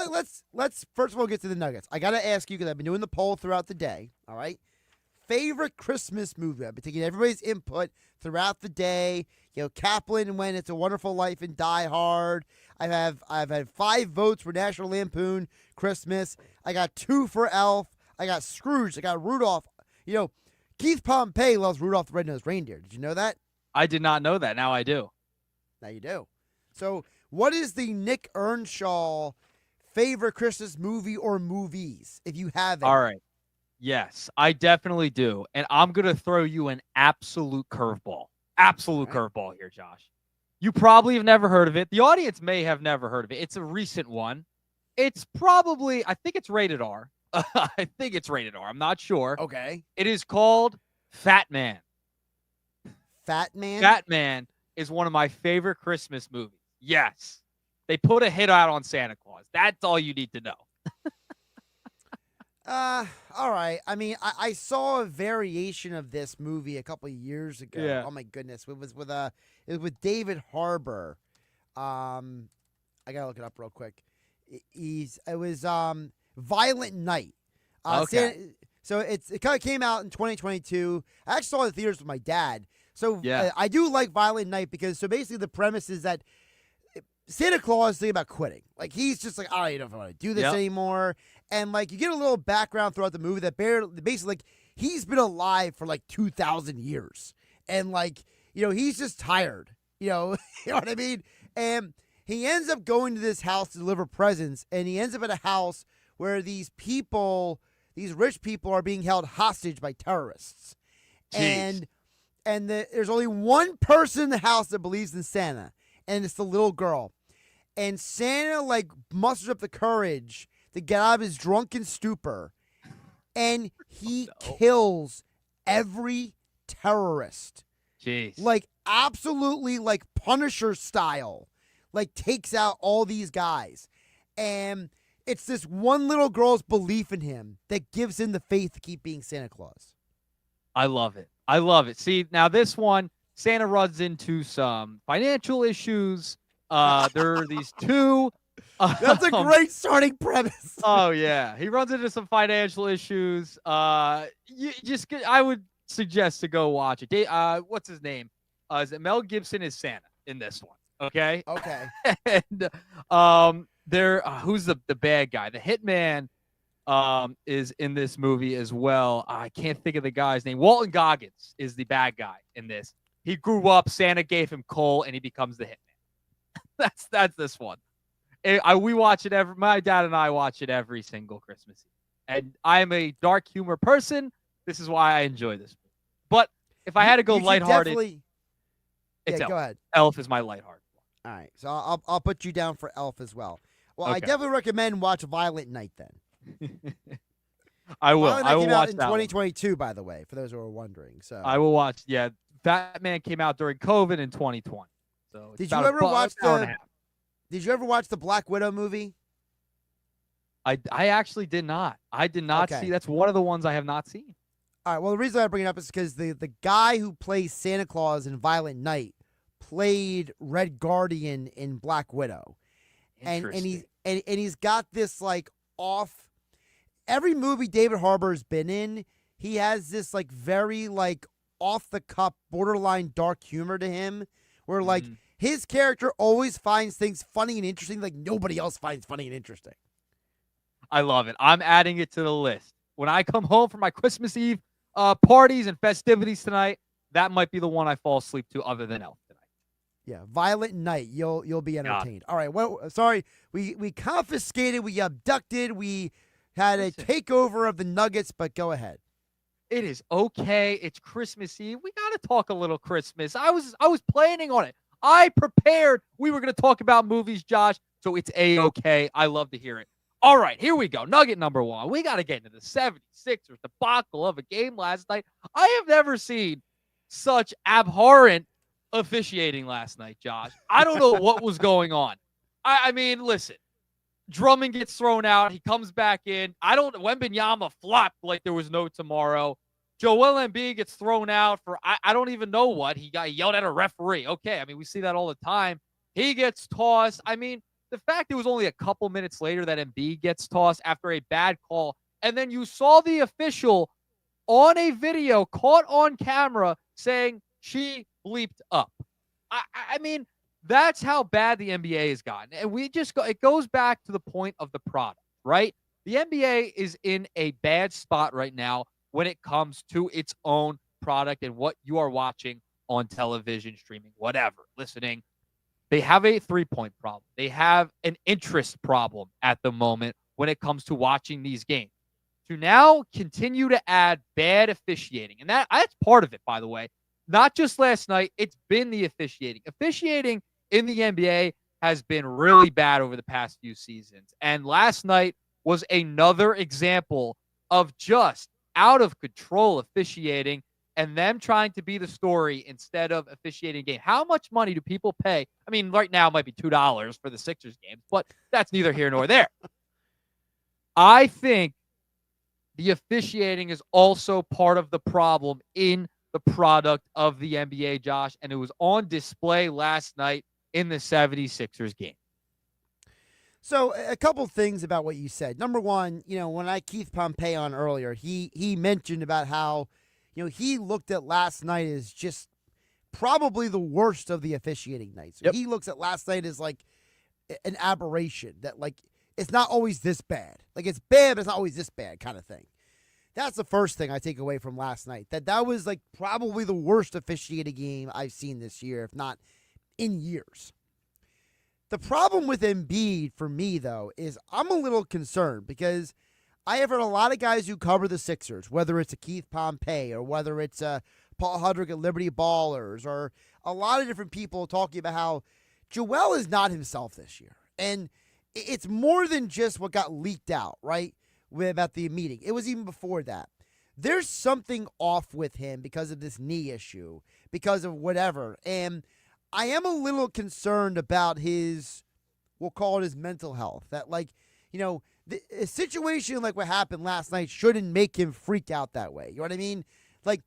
let's first of all get to the Nuggets. I got to ask you, because I've been doing the poll throughout the day. All right. Favorite Christmas movie? I've been taking everybody's input throughout the day. Kaplan when It's a Wonderful Life and Die Hard. I've had 5 votes for National Lampoon Christmas. I got 2 for Elf. I got Scrooge. I got Rudolph. Keith Pompey loves Rudolph the Red-Nosed Reindeer. Did you know that? I did not know that. Now I do. Now you do. So what is the Nick Earnshaw favorite Christmas movie or movies, if you have it? All right. Yes, I definitely do. And I'm going to throw you an absolute curveball. Curveball here, Josh. You probably have never heard of it. The audience may have never heard of it. It's a recent one. It's probably, I think it's rated R. I'm not sure. Okay. It is called Fat Man. Fat Man? Fat Man is one of my favorite Christmas movies. Yes. They put a hit out on Santa Claus. That's all you need to know. All right. I mean, I saw a variation of this movie a couple of years ago. Yeah. Oh my goodness. It was with David Harbour. I gotta look it up real quick. It was Violent Night. Okay. It kind of came out in 2022. I actually saw it in the theaters with my dad. So yeah. I do like Violent Night because basically the premise is that Santa Claus is thinking about quitting. Like, he's just like, I don't want to do this anymore. And, you get a little background throughout the movie that basically, he's been alive for, 2,000 years. And, he's just tired. You know what I mean? And he ends up going to this house to deliver presents. And he ends up at a house where these rich people are being held hostage by terrorists. Jeez. And there's only one person in the house that believes in Santa. And it's the little girl. And Santa, musters up the courage to get out of his drunken stupor. And he kills every terrorist. Jeez. Absolutely, Punisher style. Takes out all these guys. And it's this one little girl's belief in him that gives him the faith to keep being Santa Claus. I love it. See, now this one, Santa runs into some financial issues. There are these two. That's a great starting premise. Oh, yeah. He runs into some financial issues. I would suggest to go watch it. What's his name? Is it Mel Gibson is Santa in this one? Okay. Okay. And who's the bad guy? The hitman is in this movie as well. I can't think of the guy's name. Walton Goggins is the bad guy in this. He grew up, Santa gave him coal, and he becomes the hitman. That's this one. We watch it my dad and I watch it every single Christmas Eve. And I'm a dark humor person. This is why I enjoy this movie. But if I had to go lighthearted, it's Elf. Go ahead. Elf is my lighthearted one. All right. So I'll put you down for Elf as well. Well, Okay. I definitely recommend watch Violent Night then. I will. Violent Night I will came watch out in that 2022, by the way, for those who are wondering. So I will watch. Yeah. Fat Man came out during COVID in 2020. So it's Did you about ever watch hour and a half. Did you ever watch the Black Widow movie? I actually did not. I did not Okay. see. That's one of the ones I have not seen. All right. Well, the reason I bring it up is because the guy who plays Santa Claus in Violent Night played Red Guardian in Black Widow, and he's got this like off. Every movie David Harbour's been in, he has this like very like off the cuff, borderline dark humor to him, where like his character always finds things funny and interesting, like nobody else finds funny and interesting. I love it. I'm adding it to the list. When I come home from my Christmas Eve parties and festivities tonight, that might be the one I fall asleep to other than Elf tonight. Yeah, Violent Night. You'll be entertained. All right. Well, sorry. We confiscated, we abducted, we had a takeover of the Nuggets, but go ahead. It is okay. It's Christmas Eve. We got to talk a little Christmas. I was planning on it. I prepared. We were going to talk about movies, Josh, so it's A-okay. I love to hear it. All right, here we go. Nugget number one. We got to get into the 76ers debacle of a game last night. I have never seen such abhorrent officiating last night, Josh. I don't know what was going on. I mean, listen. Drummond gets thrown out. He comes back in. Wembanyama flopped like there was no tomorrow. Joel Embiid gets thrown out for I don't even know what. He got yelled at a referee. Okay, I mean, we see that all the time. He gets tossed. I mean, the fact it was only a couple minutes later that Embiid gets tossed after a bad call, and then you saw the official on a video caught on camera saying she bleeped up. I mean, that's how bad the NBA has gotten. And it goes back to the point of the product, right? The NBA is in a bad spot right now when it comes to its own product and what you are watching on television, streaming, whatever, listening. They have a three-point problem. They have an interest problem at the moment when it comes to watching these games. To now continue to add bad officiating, and that's part of it, by the way. Not just last night, it's been the officiating. Officiating in the NBA has been really bad over the past few seasons. And last night was another example of just out of control officiating and them trying to be the story instead of officiating a game. How much money do people pay? I mean, right now it might be $2 for the Sixers games, but that's neither here nor there. I think the officiating is also part of the problem in the product of the NBA, Josh, and it was on display last night in the 76ers game. So a couple things about what you said. Number one, when I Keith Pompey on earlier, he mentioned about how, he looked at last night as just probably the worst of the officiating nights. So he looks at last night as like an aberration that like it's not always this bad. Like it's bad, but it's not always this bad kind of thing. That's the first thing I take away from last night. That was like probably the worst officiated game I've seen this year, if not in years. The problem with Embiid for me, though, is I'm a little concerned because I have heard a lot of guys who cover the Sixers, whether it's a Keith Pompey or whether it's a Paul Hudrick at Liberty Ballers or a lot of different people talking about how Joel is not himself this year. And it's more than just what got leaked out, right, about the meeting. It was even before that. There's something off with him because of this knee issue, because of whatever. And I am a little concerned about we'll call it his mental health. That, like, a situation like what happened last night shouldn't make him freak out that way. You know what I mean? Like,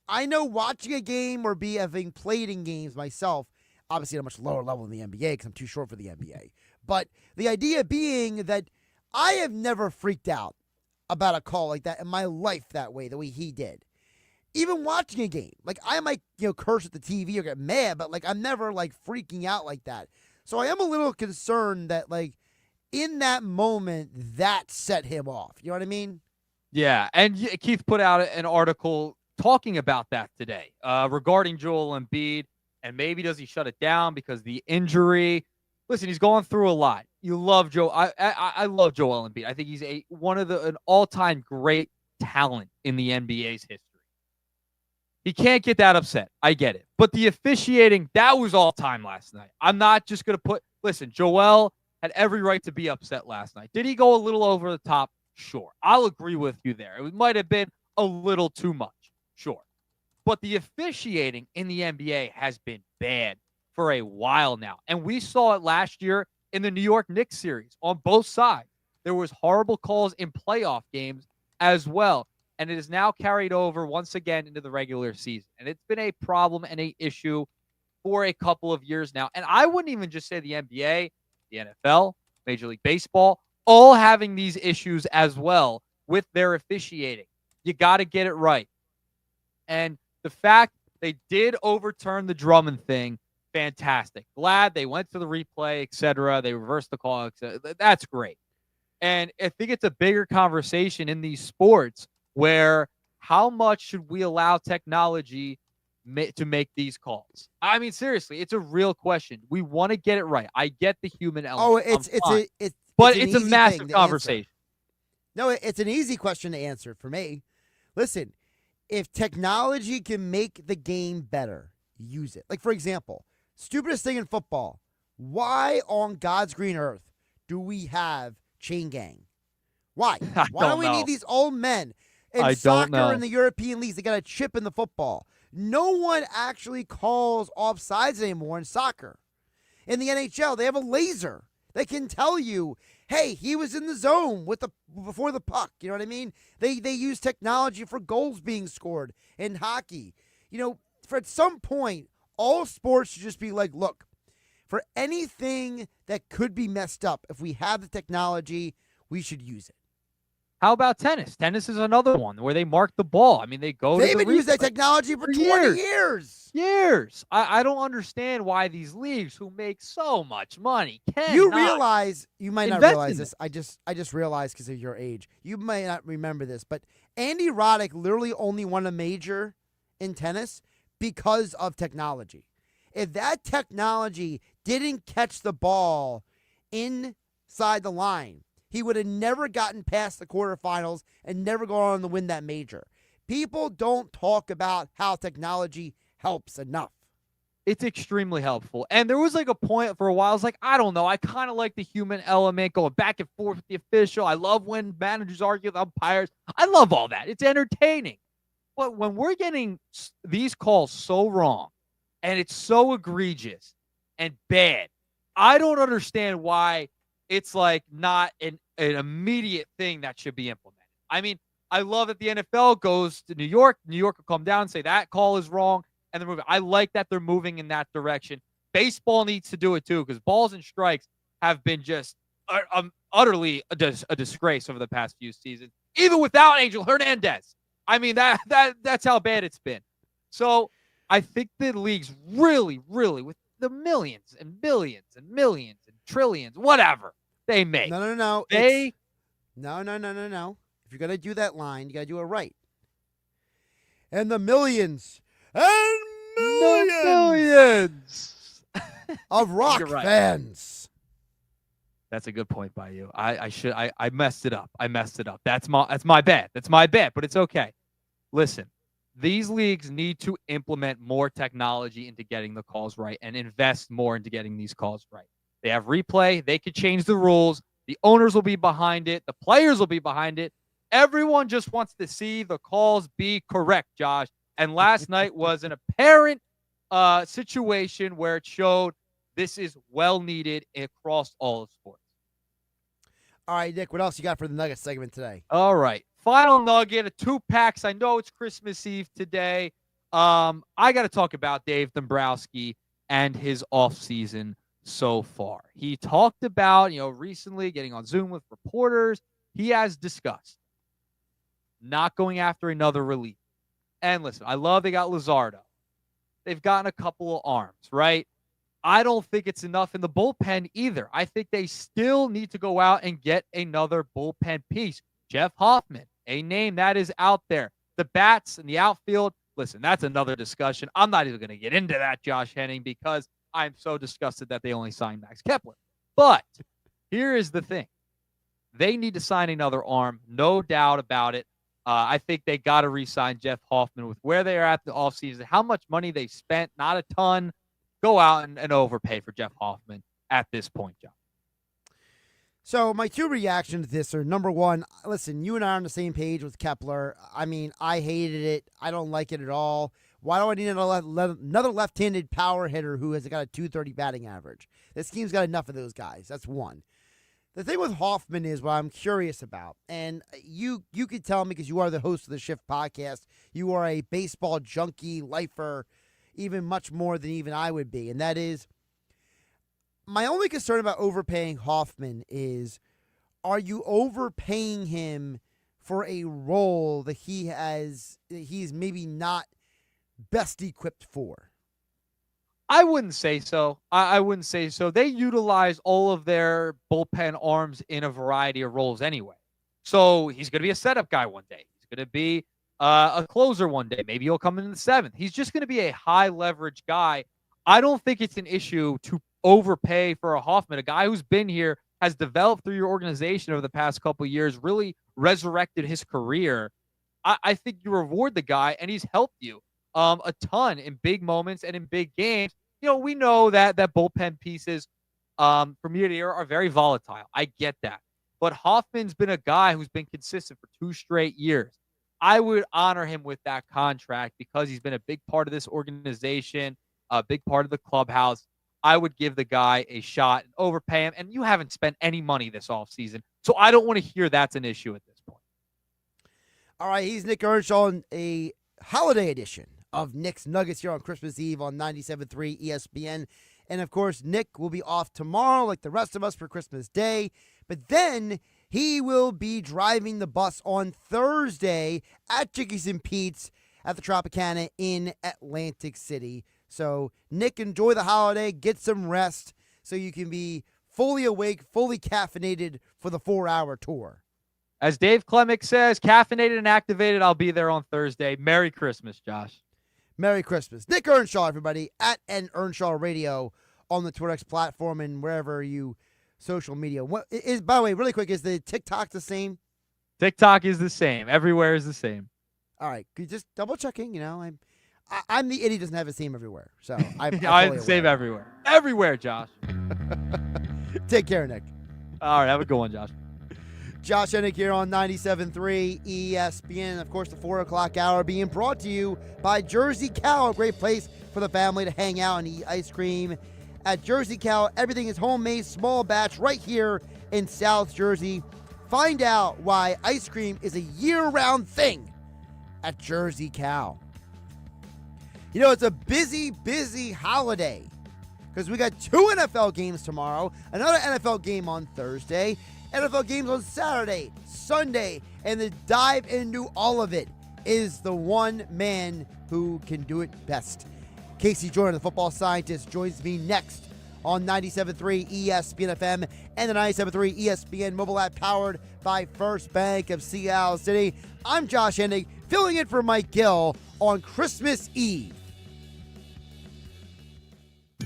I know watching a game or having played in games myself, obviously at a much lower level in the NBA because I'm too short for the NBA. But the idea being that I have never freaked out about a call like that in my life that way, the way he did. Even watching a game, like I might, curse at the TV or get mad, but like I'm never like freaking out like that. So I am a little concerned that like in that moment that set him off. You know what I mean? Yeah, and Keith put out an article talking about that today regarding Joel Embiid, and maybe does he shut it down because the injury. Listen, he's going through a lot. You love Joe. I love Joel Embiid. I think he's an all-time great talent in the NBA's history. He can't get that upset. I get it. But the officiating, that was all time last night. I'm not just going to listen, Joel had every right to be upset last night. Did he go a little over the top? Sure. I'll agree with you there. It might have been a little too much. Sure. But the officiating in the NBA has been bad for a while now. And we saw it last year in the New York Knicks series on both sides. There was horrible calls in playoff games as well. And it is now carried over once again into the regular season. And it's been a problem and an issue for a couple of years now. And I wouldn't even just say the NBA, the NFL, Major League Baseball, all having these issues as well with their officiating. You got to get it right. And the fact they did overturn the Drummond thing, fantastic. Glad they went to the replay, etc. They reversed the call. That's great. And I think it's a bigger conversation in these sports where how much should we allow technology to make these calls? I mean, seriously, it's a real question. We want to get it right. I get the human element. But it's a massive conversation. No, it's an easy question to answer for me. Listen, if technology can make the game better, use it. Like, for example, stupidest thing in football. Why on God's green earth do we have chain gang? Why? Why don't we need these old men? In soccer in the European leagues, they got a chip in the football. No one actually calls offsides anymore in soccer. In the NHL, they have a laser. They can tell you, hey, he was in the zone before the puck. You know what I mean? They use technology for goals being scored in hockey. You know, at some point, all sports should just be like, look, for anything that could be messed up, if we have the technology, we should use it. How about tennis? Tennis is another one where they mark the ball. I mean, they've been using that technology for 20 years. I don't understand why these leagues who make so much money cannot. You realize, you might not realize this. I just realized because of your age. You might not remember this, but Andy Roddick literally only won a major in tennis because of technology. If that technology didn't catch the ball inside the line, he would have never gotten past the quarterfinals and never gone on to win that major. People don't talk about how technology helps enough. It's extremely helpful. And there was like a point for a while, I was like, I don't know. I kind of like the human element going back and forth with the official. I love when managers argue with umpires. I love all that. It's entertaining. But when we're getting these calls so wrong and it's so egregious and bad, I don't understand why it's like not an immediate thing that should be implemented. I mean, I love that the NFL goes to New York. New York will come down and say that call is wrong, and they're moving. I like that they're moving in that direction. Baseball needs to do it too, because balls and strikes have been just utterly a disgrace over the past few seasons, even without Angel Hernandez. I mean, that's how bad it's been. So I think the leagues really, really, with the millions and billions and millions and trillions, whatever they make. No. No. If you're going to do that line, you got to do it right. And the millions and millions of rock fans. That's a good point by you. I messed it up. That's my bad. But it's okay. Listen, these leagues need to implement more technology into getting the calls right and invest more into getting these calls right. They have replay. They could change the rules. The owners will be behind it. The players will be behind it. Everyone just wants to see the calls be correct, Josh. And last night was an apparent situation where it showed this is well needed across all of sports. All right, Nick, what else you got for the Nugget segment today? All right. Final nugget of 2-packs. I know it's Christmas Eve today. I got to talk about Dave Dombrowski and his offseason so far. He talked about, recently getting on Zoom with reporters. He has discussed not going after another relief. And listen, I love they got Luzardo. They've gotten a couple of arms, right? I don't think it's enough in the bullpen either. I think they still need to go out and get another bullpen piece. Jeff Hoffman, a name that is out there. The bats in the outfield, listen, that's another discussion. I'm not even going to get into that, Josh Hennig, because I'm so disgusted that they only signed Max Kepler. But here is the thing. They need to sign another arm, no doubt about it. I think they got to re-sign Jeff Hoffman with where they are at the offseason, how much money they spent, not a ton. Go out and overpay for Jeff Hoffman at this point, John. So my two reactions to this are, number one, listen, you and I are on the same page with Kepler. I mean, I hated it. I don't like it at all. Why do I need another left-handed power hitter who has got a 230 batting average? This team's got enough of those guys. That's one. The thing with Hoffman is what I'm curious about, and you could tell me because you are the host of the Shift podcast, you are a baseball junkie, lifer, even much more than even I would be, and that is, my only concern about overpaying Hoffman is, are you overpaying him for a role that he's maybe not best equipped for? I wouldn't say so. I wouldn't say so. They utilize all of their bullpen arms in a variety of roles anyway. So he's going to be a setup guy one day. He's going to be a closer one day. Maybe he'll come in the seventh. He's just going to be a high leverage guy. I don't think it's an issue to overpay for a Hoffman, a guy who's been here, has developed through your organization over the past couple of years, really resurrected his career. I think you reward the guy, and he's helped you a ton in big moments and in big games. We know that bullpen pieces from year to year are very volatile. I get that. But Hoffman's been a guy who's been consistent for 2 straight years. I would honor him with that contract because he's been a big part of this organization, a big part of the clubhouse. I would give the guy a shot and overpay him. And you haven't spent any money this offseason, so I don't want to hear that's an issue at this point. All right, he's Nick Earnshaw in a holiday edition of Nick's Nuggets here on Christmas Eve on 97.3 ESPN. And, of course, Nick will be off tomorrow like the rest of us for Christmas Day. But then he will be driving the bus on Thursday at Chickies and Pete's at the Tropicana in Atlantic City. So, Nick, enjoy the holiday, get some rest so you can be fully awake, fully caffeinated for the 4-hour tour. As Dave Klemick says, caffeinated and activated, I'll be there on Thursday. Merry Christmas, Josh. Merry Christmas. Nick Earnshaw, everybody, at N Earnshaw Radio on the Twitter X platform and wherever you social media. What is, by the way, really quick, is the TikTok the same? TikTok is the same. Everywhere is the same. All right. Just double checking, I'm the idiot doesn't have the same everywhere. So I'm the same everywhere. Everywhere, Josh. Take care, Nick. All right. Have a good one, Josh. Josh Hennig here on 97.3 ESPN. Of course, the 4 o'clock hour being brought to you by Jersey Cow, a great place for the family to hang out and eat ice cream. At Jersey Cow, everything is homemade, small batch, right here in South Jersey. Find out why ice cream is a year-round thing at Jersey Cow. It's a busy, busy holiday because we got 2 NFL games tomorrow, another NFL game on Thursday, NFL games on Saturday, Sunday, and the dive into all of it is the one man who can do it best. Casey Jordan, the football scientist, joins me next on 97.3 ESPN FM and the 97.3 ESPN mobile app powered by First Bank of Seattle City. I'm Josh Hennig, filling in for Mike Gill on Christmas Eve.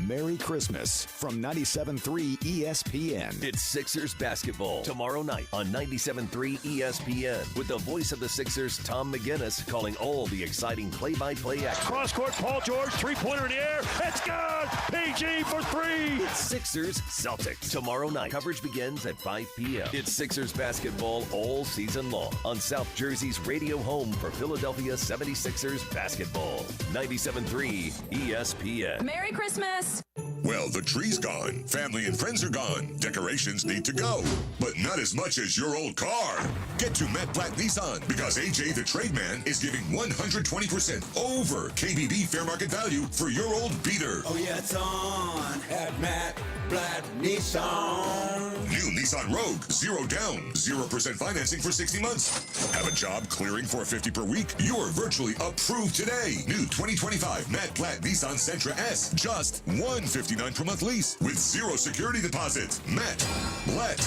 Merry Christmas from 97.3 ESPN. It's Sixers basketball tomorrow night on 97.3 ESPN with the voice of the Sixers, Tom McGinnis, calling all the exciting play-by-play action. Cross-court, Paul George, three-pointer in the air. It's good! PG for 3! It's Sixers Celtics tomorrow night. Coverage begins at 5 p.m. It's Sixers basketball all season long on South Jersey's radio home for Philadelphia 76ers basketball. 97.3 ESPN. Merry Christmas! Well, the tree's gone. Family and friends are gone. Decorations need to go. But not as much as your old car. Get to Matt Blatt Nissan because AJ the Trade Man is giving 120% over KBB fair market value for your old beater. Oh yeah, it's on at Matt Blatt Nissan. New Nissan Rogue, 0 down, 0% financing for 60 months. Have a job clearing $450 per week? You're virtually approved today. New 2025 Matt Blatt Nissan Sentra S, just $159 per month lease with 0 security deposit. Matt Blatt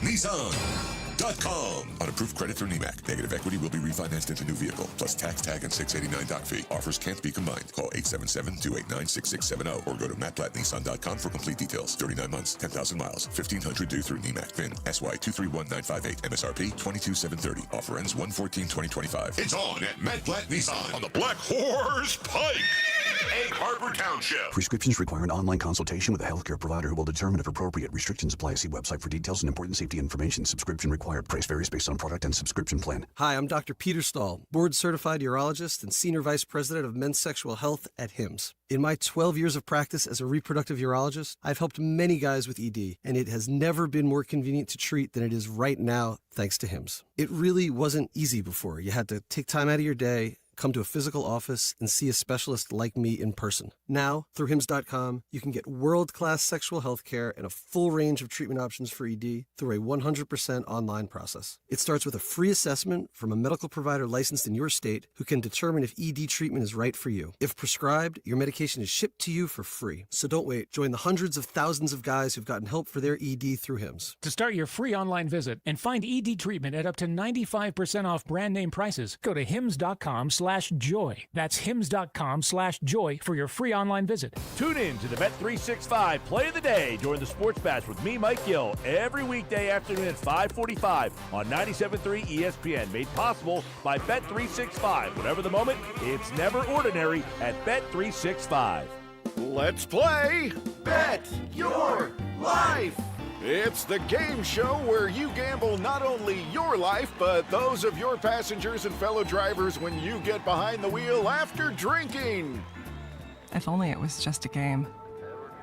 Nissan.com. On approved credit through NEMAC. Negative equity will be refinanced into new vehicle. Plus tax tag and $689 doc fee. Offers can't be combined. Call 877-289-6670 or go to mattblattnissan.com for complete details. 39 months, 10,000 miles, 1,500 due through NEMAC. VIN SY231958. MSRP 22,730. Offer ends 1/14/2025. It's on at Matt Blatt Nissan on the Black Horse Pike. Egg Harbor Township. Prescriptions require an online consultation with a healthcare provider who will determine if appropriate. Restrictions apply. See website for details and important safety information. Subscription required. Price varies based on product and subscription plan. Hi, I'm Dr. Peter Stahl, board-certified urologist and senior vice president of men's sexual health at HIMSS. In my 12 years of practice as a reproductive urologist, I've helped many guys with ED, and it has never been more convenient to treat than it is right now, thanks to HIMSS. It really wasn't easy before. You had to take time out of your day, come to a physical office, and see a specialist like me in person. Now, through HIMSS.com, you can get world-class sexual health care and a full range of treatment options for ED through a 100% online process. It starts with a free assessment from a medical provider licensed in your state who can determine if ED treatment is right for you. If prescribed, your medication is shipped to you for free. So don't wait. Join the hundreds of thousands of guys who've gotten help for their ED through HIMSS. To start your free online visit and find ED treatment at up to 95% off brand name prices, go to hims.com/joy. That's hims.com/joy for your free online visit. Tune in to the Bet365 Play of the Day during the Sports Bash with me, Mike Gill, every weekday afternoon at 5:45 on 97.3 ESPN. Made possible by Bet365. Whatever the moment, it's never ordinary at Bet365. Let's play Bet Your Life. It's the game show where you gamble not only your life, but those of your passengers and fellow drivers when you get behind the wheel after drinking. If only it was just a game.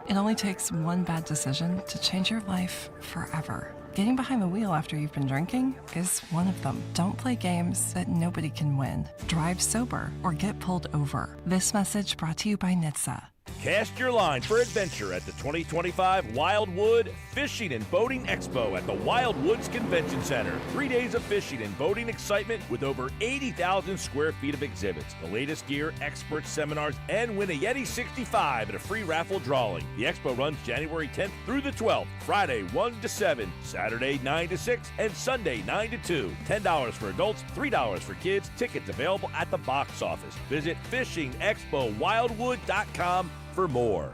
It only takes one bad decision to change your life forever. Getting behind the wheel after you've been drinking is one of them. Don't play games that nobody can win. Drive sober or get pulled over. This message brought to you by NHTSA. Cast your line for adventure at the 2025 Wildwood Fishing and Boating Expo at the Wildwoods Convention Center. 3 days of fishing and boating excitement with over 80,000 square feet of exhibits, the latest gear, expert seminars, and win a Yeti 65 at a free raffle drawing. The expo runs January 10th through the 12th, Friday 1 to 7, Saturday 9 to 6, and Sunday 9 to 2. $10 for adults, $3 for kids. Tickets available at the box office. Visit fishingexpowildwood.com for more.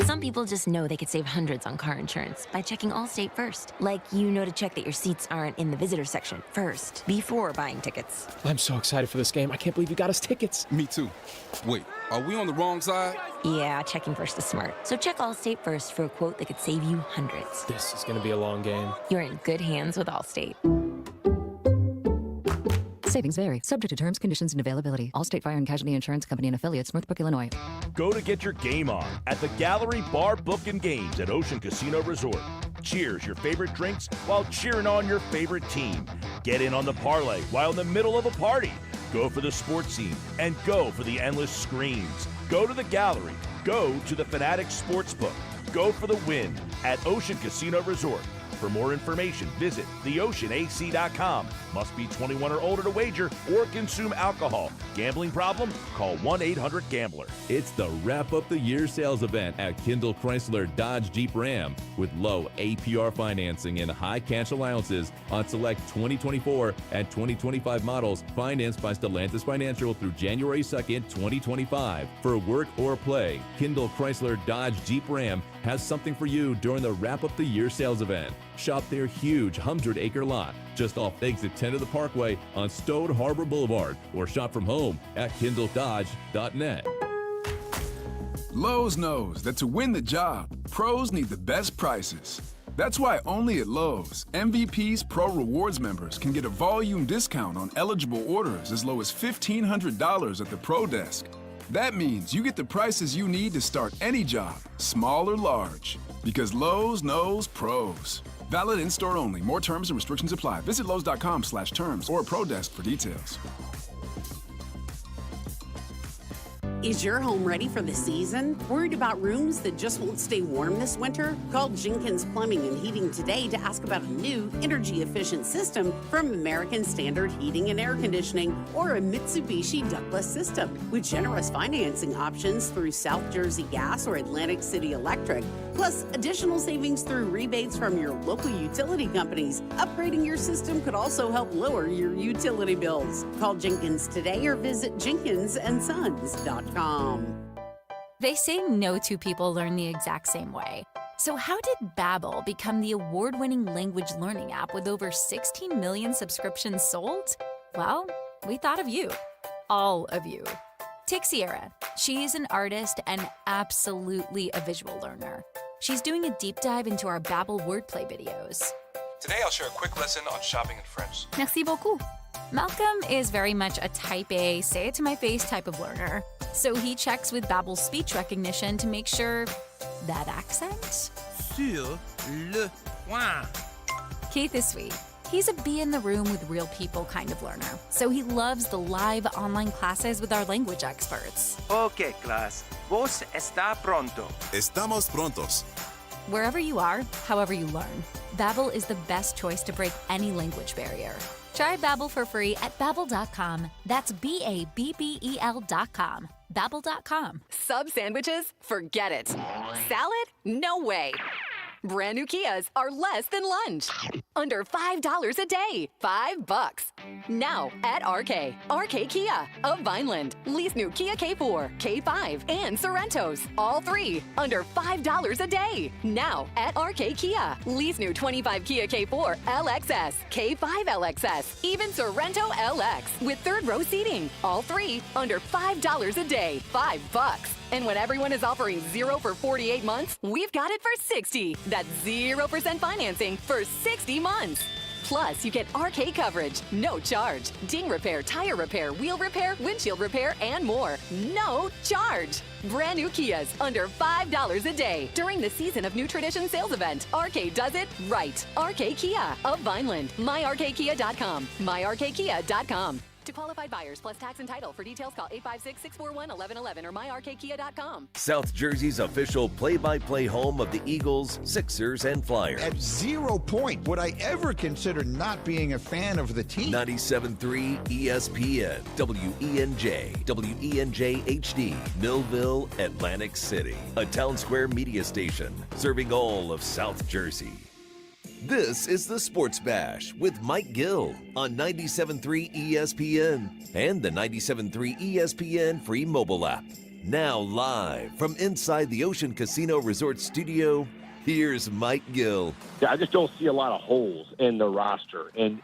Some people just know they could save hundreds on car insurance by checking Allstate first. Like, you know to check that your seats aren't in the visitor section first, before buying tickets. I'm so excited for this game. I can't believe you got us tickets. Me too. Wait, are we on the wrong side? Yeah, checking first is smart. So check Allstate first for a quote that could save you hundreds. This is going to be a long game. You're in good hands with Allstate. Savings vary, subject to terms, conditions, and availability. Allstate Fire and Casualty Insurance Company and affiliates, Northbrook, Illinois. Go to get your game on at the Gallery Bar Book and Games at Ocean Casino Resort. Cheers your favorite drinks while cheering on your favorite team. Get in on the parlay while in the middle of a party. Go for the sports scene and go for the endless screens. Go to the Gallery. Go to the Fanatics Sportsbook. Go for the win at Ocean Casino Resort. For more information, visit theoceanac.com. Must be 21 or older to wager or consume alcohol. Gambling problem? Call 1-800-GAMBLER. It's the Wrap Up the Year sales event at Kendall Chrysler Dodge Jeep Ram with low APR financing and high cash allowances on select 2024 and 2025 models financed by Stellantis Financial through January 2nd, 2025. For work or play, Kendall Chrysler Dodge Jeep Ram has something for you during the Wrap Up the Year sales event. Shop their huge 100-acre lot just off exit 10 of the Parkway on Stone Harbor Boulevard or shop from home at KendallDodge.net. Lowe's knows that to win the job, pros need the best prices. That's why only at Lowe's, MVP's Pro Rewards members can get a volume discount on eligible orders as low as $1,500 at the Pro Desk. That means you get the prices you need to start any job, small or large. Because Lowe's knows pros. Valid in-store only. More terms and restrictions apply. Visit Lowe's.com/terms or Pro Desk for details. Is your home ready for the season? Worried about rooms that just won't stay warm this winter? Call Jenkins Plumbing and Heating today to ask about a new energy-efficient system from American Standard Heating and Air Conditioning or a Mitsubishi ductless system. With generous financing options through South Jersey Gas or Atlantic City Electric, plus additional savings through rebates from your local utility companies. Upgrading your system could also help lower your utility bills. Call Jenkins today or visit jenkinsandsons.com. They say no two people learn the exact same way. So how did Babbel become the award-winning language learning app with over 16 million subscriptions sold? Well, we thought of you. all of you. Take Sierra. She's an artist and absolutely a visual learner. She's doing a deep dive into our Babbel wordplay videos. Today I'll share a quick lesson on shopping in French. Merci beaucoup. Malcolm is very much a type A, say it to my face type of learner. So he checks with Babbel's speech recognition to make sure that accent. Sur le point. Keith is sweet. He's a be in the room with real people kind of learner. So he loves the live online classes with our language experts. Okay, class. Vos está pronto. Estamos prontos. Wherever you are, however you learn, Babbel is the best choice to break any language barrier. Try Babbel for free at Babbel.com. That's BABBEL.com. Babbel.com. Sub sandwiches? Forget it. Salad? No way. Brand new Kias are less than lunch. Under $5 a day. $5. Now at RK. RK Kia of Vineland. Lease new Kia K4, K5, and Sorrentos. All three under $5 a day. Now at RK Kia. Lease new 25 Kia K4 LXS, K5 LXS, even Sorrento LX with third row seating. All three under $5 a day. $5. And when everyone is offering 0 for 48 months, we've got it for 60. That's 0% financing for 60 months. Plus, you get RK coverage, no charge. Ding repair, tire repair, wheel repair, windshield repair, and more. No charge. Brand new Kias under $5 a day during the Season of New Tradition sales event. RK does it right. RK Kia of Vineland. MyRKKia.com. MyRKKia.com. To qualified buyers plus tax and title. For details, call 856-641-1111 or myrkkia.com. South Jersey's official play-by-play home of the Eagles, Sixers, and Flyers. At 0 point would I ever consider not being a fan of the team. 97.3 ESPN, WENJ, WENJ HD, Millville, Atlantic City. A Town Square media station serving all of South Jersey. This is the Sports Bash with Mike Gill on 97.3 ESPN and the 97.3 ESPN free mobile app. Now live from inside the Ocean Casino Resort studio, here's Mike Gill. I just don't see a lot of holes in the roster. And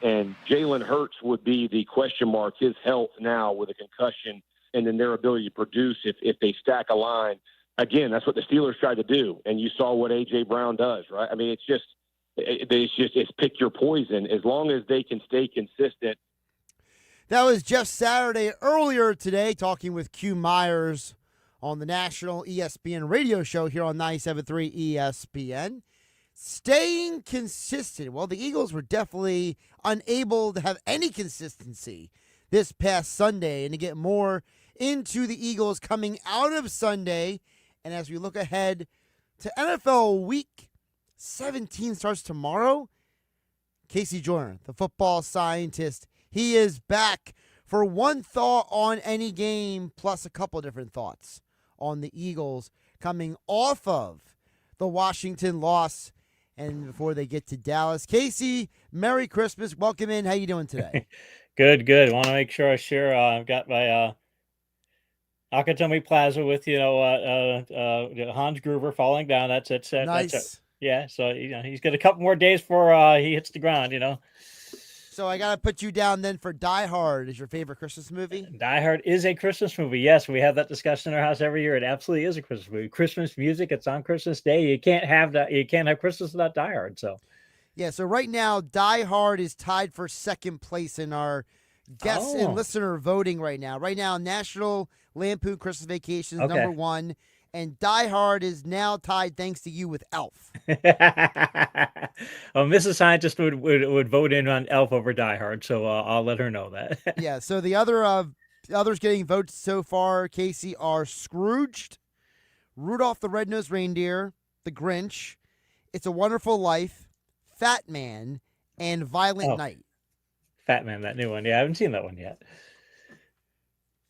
Jalen Hurts would be the question mark, his health now with a concussion and then their ability to produce if they stack a line. Again, that's what the Steelers tried to do. And you saw what A.J. Brown does, right? I mean, it's pick your poison as long as they can stay consistent. That was Jeff Saturday earlier today talking with Q Myers on the national ESPN radio show here on 97.3 ESPN. Staying consistent. Well, the Eagles were definitely unable to have any consistency this past Sunday. And to get more into the Eagles coming out of Sunday, and as we look ahead to NFL Week 17 starts tomorrow. Casey Joyner, the football scientist, he is back for one thought on any game, plus a couple different thoughts on the Eagles coming off of the Washington loss and before they get to Dallas. Casey, Merry Christmas. Welcome in. How you doing today? Good. Want to make sure I share. I've got my Nakatomi Plaza with, Hans Gruber falling down. That's it. Nice. That's it. Yeah, so he's got a couple more days before he hits the ground, So I got to put you down then for Die Hard is your favorite Christmas movie? Die Hard is a Christmas movie. Yes, we have that discussion in our house every year. It absolutely is a Christmas movie. Christmas music, it's on Christmas Day. You can't have Christmas without Die Hard. So yeah, so right now Die Hard is tied for second place in our guest and listener voting right now. Right now, National Lampoon Christmas Vacation is number one. And Die Hard is now tied, thanks to you, with Elf. Well, Mrs. Scientist would vote in on Elf over Die Hard, so I'll let her know that. Yeah, so the others getting votes so far, Casey, are Scrooged, Rudolph the Red-Nosed Reindeer, The Grinch, It's a Wonderful Life, Fat Man, and Violent Night. Fat Man, that new one. Yeah, I haven't seen that one yet.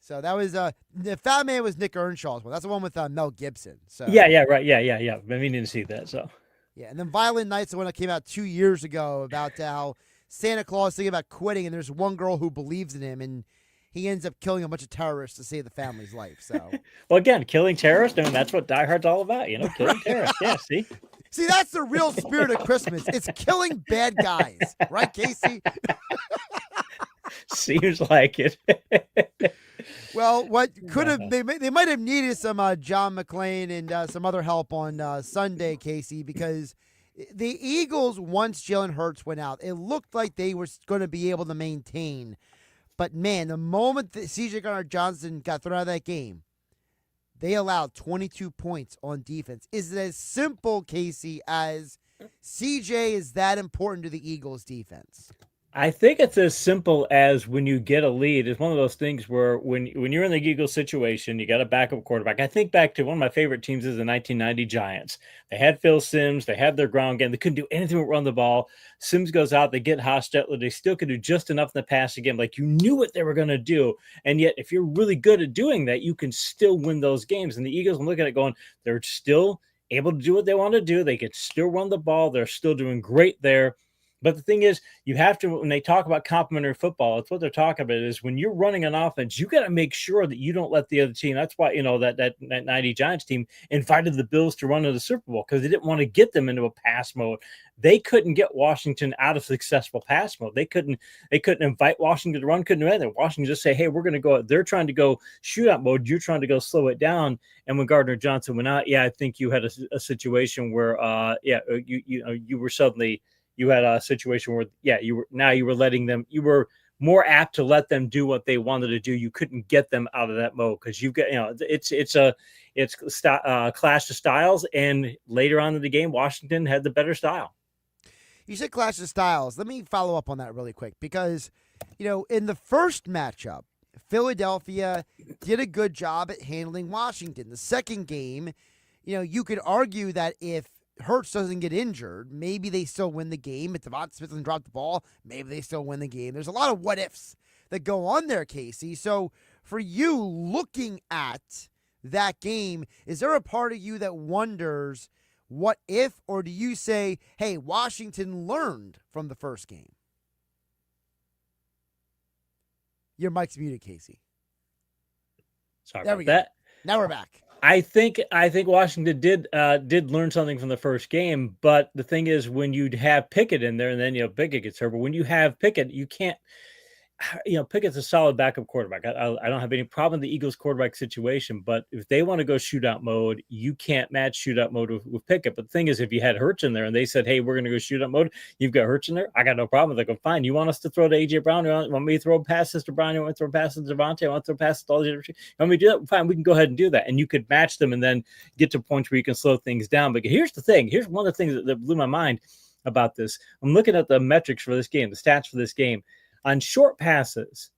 So that was the Fat Man was Nick Earnshaw's one. That's the one with Mel Gibson. So yeah, right, yeah. I mean, didn't see that. So yeah, and then Violent Night's the one that came out 2 years ago about how Santa Claus is thinking about quitting, and there's one girl who believes in him, and he ends up killing a bunch of terrorists to save the family's life. So well, again, killing terrorists. I mean, that's what Die Hard's all about. Killing terrorists. Yeah, see. See, that's the real spirit of Christmas. It's killing bad guys, right, Casey? Seems like it. Well, what could have they might have needed some John McClain and some other help on Sunday, Casey, because the Eagles, once Jalen Hurts went out, it looked like they were going to be able to maintain. But man, the moment that C.J. Gardner-Johnson got thrown out of that game, they allowed 22 points on defense. Is it as simple, Casey, as C.J. is that important to the Eagles' defense? I think it's as simple as when you get a lead. It's one of those things where when you're in the Eagles situation, you got a backup quarterback. I think back to one of my favorite teams is the 1990 Giants. They had Phil Simms. They had their ground game. They couldn't do anything but run the ball. Simms goes out. They get Hostetler. They still could do just enough in the passing game. Like you knew what they were going to do. And yet, if you're really good at doing that, you can still win those games. And the Eagles, I'm looking at it going, they're still able to do what they want to do. They can still run the ball. They're still doing great there. But the thing is, you have to, when they talk about complementary football, it's what they're talking about is when you're running an offense, you got to make sure that you don't let the other team. That's why, that 90 Giants team invited the Bills to run to the Super Bowl because they didn't want to get them into a pass mode. They couldn't get Washington out of successful pass mode. They couldn't invite Washington to run, couldn't do anything. Washington just say, hey, we're going to go. They're trying to go shootout mode. You're trying to go slow it down. And when Gardner-Johnson went out, I think you had a situation where, you were suddenly. You had a situation where, you were letting them, you were more apt to let them do what they wanted to do. You couldn't get them out of that mode because you've got, it's clash of styles. And later on in the game, Washington had the better style. You said clash of styles. Let me follow up on that really quick because, in the first matchup, Philadelphia did a good job at handling Washington. The second game, you could argue that if Hurts doesn't get injured, maybe they still win the game. If Devonta Smith doesn't drop the ball, maybe they still win the game. There's a lot of what ifs that go on there, Casey. So for you looking at that game, is there a part of you that wonders what if, or do you say, hey, Washington learned from the first game? Your mic's muted, Casey. Sorry there about we go. that. Now we're back. I think Washington did learn something from the first game, but the thing is when you have Pickett in there and then Pickett gets hurt, but when you have Pickett, you can't. Pickett's a solid backup quarterback. I don't have any problem with the Eagles quarterback situation, but if they want to go shootout mode, you can't match shootout mode with Pickett. But the thing is, if you had Hurts in there and they said, hey, we're going to go shootout mode, you've got Hurts in there, I got no problem. They go, fine. You want us to throw to A.J. Brown? You want me to throw passes to Brown? You want to throw passes to Devontae? You want to throw passes to all the other? You want me to do that? Fine, we can go ahead and do that. And you could match them and then get to points where you can slow things down. But here's the thing. Here's one of the things that blew my mind about this. I'm looking at the metrics for this game, the stats for this game. On short passes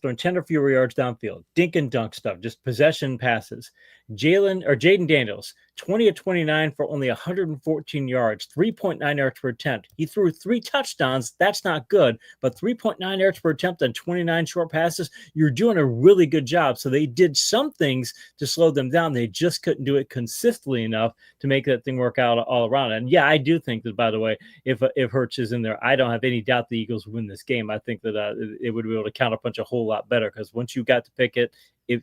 thrown 10 or fewer yards downfield, dink and dunk stuff, just possession passes. Jaden Daniels, 20 of 29 for only 114 yards, 3.9 yards per attempt. He threw 3 touchdowns. That's not good, but 3.9 yards per attempt on 29 short passes, you're doing a really good job. So they did some things to slow them down. They just couldn't do it consistently enough to make that thing work out all around. And I do think that, by the way, if Hurts is in there, I don't have any doubt the Eagles win this game. I think that it would be able to counterpunch a whole lot better because once you got to Pickett, it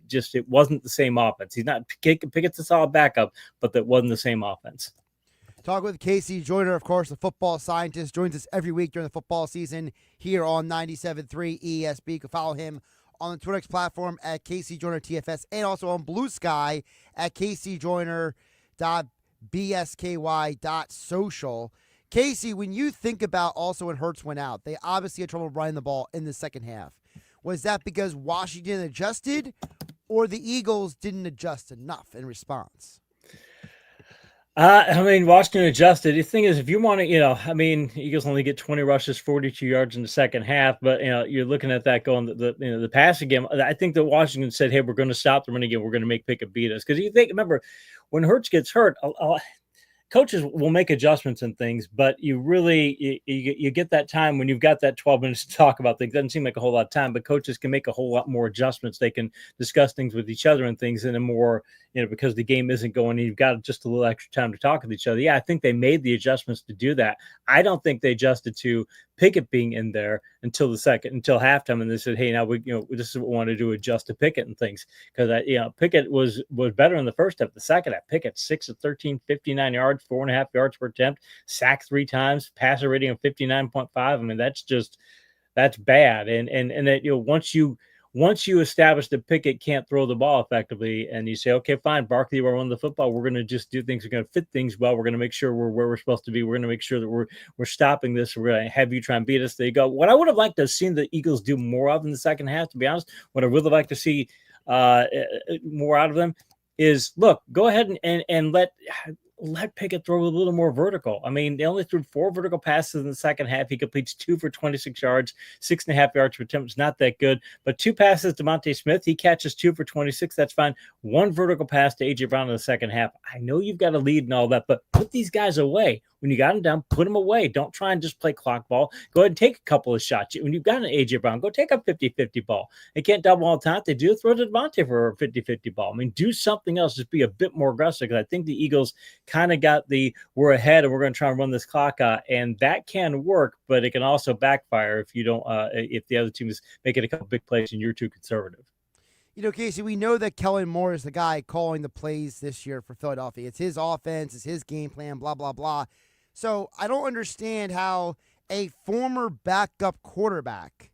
wasn't the same offense. He's not Pickett's a solid backup, but that wasn't the same offense. Talk with Casey Joyner, of course, the football scientist, joins us every week during the football season here on 97.3 ESP. You can follow him on the Twitter X platform at Casey Joyner TFS and also on Blue Sky at caseyjoyner.bsky.social. Casey, when you think about also when Hurts went out, they obviously had trouble running the ball in the second half. Was that because Washington adjusted or the Eagles didn't adjust enough in response? Washington adjusted. The thing is, if you want to, Eagles only get 20 rushes, 42 yards in the second half, but, you're looking at that going, the passing game. I think that Washington said, hey, we're going to stop the running game. We're going to make Pickett beat us. Because remember, when Hurts gets hurt, coaches will make adjustments and things, but you really you get that time when you've got that 12 minutes to talk about things. It doesn't seem like a whole lot of time, but coaches can make a whole lot more adjustments. They can discuss things with each other and things in a more, because the game isn't going and you've got just a little extra time to talk with each other. Yeah, I think they made the adjustments to do that. I don't think they adjusted to Pickett being in there until halftime, and they said, hey, now this is what we want to do, adjust to Pickett and things. Because Pickett was better in the first half. The second half, Pickett 6 of 13, 59 yards, 4.5 yards per attempt, sacked 3 times, passer rating of 59.5. That's bad. And that once you establish that Pickett can't throw the ball effectively, and you say, okay, fine, Barkley, we're on the football. We're going to just do things. We're going to fit things well. We're going to make sure we're where we're supposed to be. We're going to make sure that we're stopping this. We're going to have you try and beat us. There you go. What I would have liked to have seen the Eagles do more of in the second half, to be honest, what I would have liked to see more out of them is, look, go ahead and let Pickett throw a little more vertical. I mean, they only threw 4 vertical passes in the second half. He completes 2 for 26 yards, 6.5 yards per attempt. It's not that good. But 2 passes to Monte Smith. He catches 2 for 26. That's fine. 1 vertical pass to A.J. Brown in the second half. I know you've got a lead and all that, but put these guys away. When you got them down, put them away. Don't try and just play clock ball. Go ahead and take a couple of shots. When you've got an A.J. Brown, go take a 50-50 ball. They can't double all the time. They do throw to Devontae for a 50-50 ball. I mean, do something else. Just be a bit more aggressive, because I think the Eagles kind of got we're ahead and we're going to try and run this clock out. And that can work, but it can also backfire if you don't, if the other team is making a couple big plays and you're too conservative. You know, Casey, we know that Kellen Moore is the guy calling the plays this year for Philadelphia. It's his offense, it's his game plan, blah, blah, blah. So I don't understand how a former backup quarterback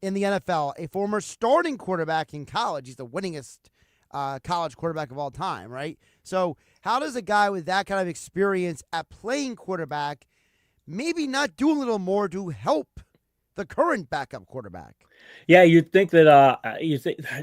in the NFL, a former starting quarterback in college, he's the winningest college quarterback of all time, right? So how does a guy with that kind of experience at playing quarterback maybe not do a little more to help the current backup quarterback? Yeah, you'd think that.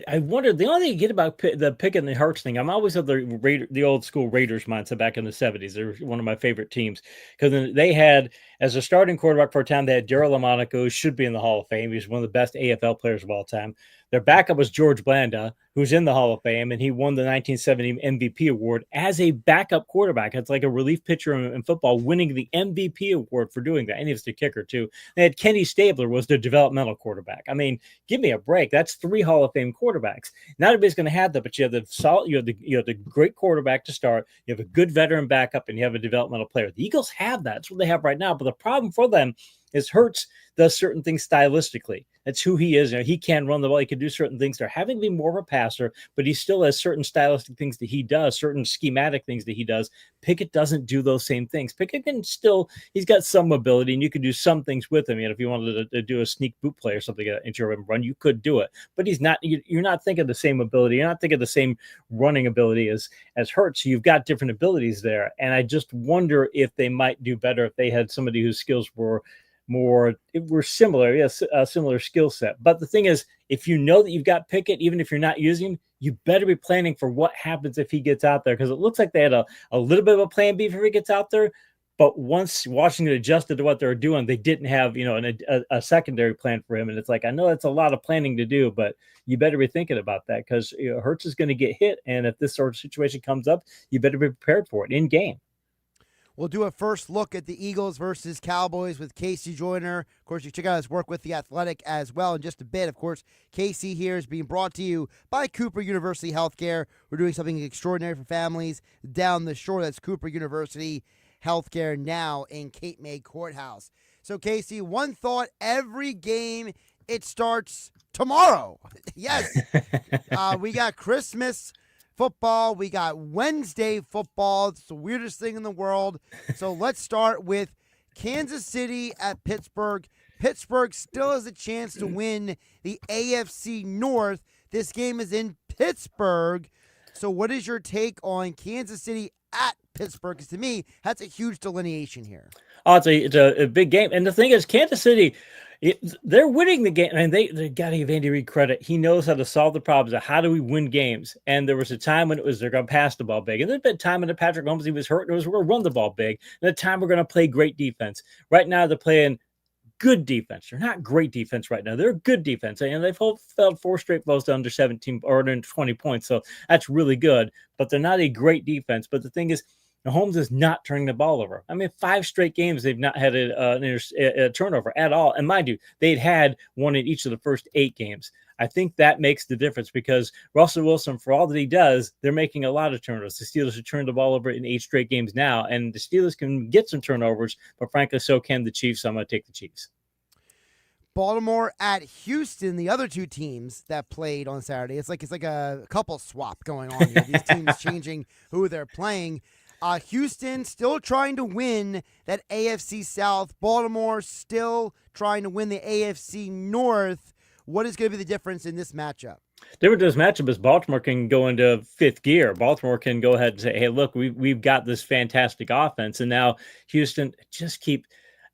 I wonder. The only thing you get about the Pickett and the Hurts thing, I'm always of the old school Raiders mindset back in the 70s. They're one of my favorite teams, because they had, as a starting quarterback for a time, they had Darryl Lamonaco, who should be in the Hall of Fame. He's one of the best AFL players of all time. Their backup was George Blanda, who's in the Hall of Fame, and he won the 1970 MVP award as a backup quarterback. It's like a relief pitcher in football winning the MVP award for doing that. And he was the kicker, too. They had Kenny Stabler was the developmental quarterback. I mean, give me a break. That's 3 Hall of Fame quarterbacks. Not everybody's going to have that, but you have the great quarterback to start. You have a good veteran backup, and you have a developmental player. The Eagles have that. That's what they have right now. But the problem for them is Hurts does certain things stylistically. That's who he is. You know, he can run the ball. He can do certain things. They're having to be more of a passer, but he still has certain stylistic things that he does, certain schematic things that he does. Pickett doesn't do those same things. Pickett can still, he's got some ability, and you can do some things with him. You know, if you wanted to do a sneak boot play or something into a run, you could do it. But he's not. You're not thinking the same ability. You're not thinking the same running ability as Hurts. So you've got different abilities there, and I just wonder if they might do better if they had somebody whose skills were similar, yes, a similar skill set. But the thing is, if you know that you've got Pickett, even if you're not using him, you better be planning for what happens if he gets out there, because it looks like they had a little bit of a plan B if he gets out there. But once Washington adjusted to what they were doing, they didn't have, a secondary plan for him. And it's like, I know that's a lot of planning to do, but you better be thinking about that, because Hurts is going to get hit. And if this sort of situation comes up, you better be prepared for it in game. We'll do a first look at the Eagles versus Cowboys with Casey Joyner. Of course, you check out his work with The Athletic as well in just a bit. Of course, Casey here is being brought to you by Cooper University Healthcare. We're doing something extraordinary for families down the shore. That's Cooper University Healthcare now in Cape May Courthouse. So, Casey, one thought, every game, it starts tomorrow. Yes. We got Christmas football. We got Wednesday football. It's the weirdest thing in the world. So let's start with Kansas City at Pittsburgh. Pittsburgh still has a chance to win the AFC North. This game is in Pittsburgh. So what is your take on Kansas City at Pittsburgh? Because to me, that's a huge delineation here. Oh, it's a big game. And the thing is, Kansas City, they're winning the game. And they got to give Andy Reid credit. He knows how to solve the problems of how do we win games. And there was a time when they're going to pass the ball big. And there's been a time when Patrick Mahomes, he was hurt. We're going to run the ball big. And a time we're going to play great defense. Right now, they're playing good defense. They're not great defense right now. They're good defense. And they've felt 4 straight blows to under 17 or under 20 points. So that's really good. But they're not a great defense. But the thing is, Mahomes is not turning the ball over. I mean, 5 straight games, they've not had a turnover at all. And mind you, they'd had one in each of the first 8 games. I think that makes the difference, because Russell Wilson, for all that he does, they're making a lot of turnovers. The Steelers have turned the ball over in 8 straight games now, and the Steelers can get some turnovers, but frankly, so can the Chiefs. So I'm going to take the Chiefs. Baltimore at Houston, the other 2 teams that played on Saturday. It's like a couple swap going on here. These teams changing who they're playing. Houston still trying to win that AFC South. Baltimore still trying to win the AFC North. What is going to be the difference in this matchup? Different to this matchup is Baltimore can go into fifth gear. Baltimore can go ahead and say, hey, look, we've got this fantastic offense. And now Houston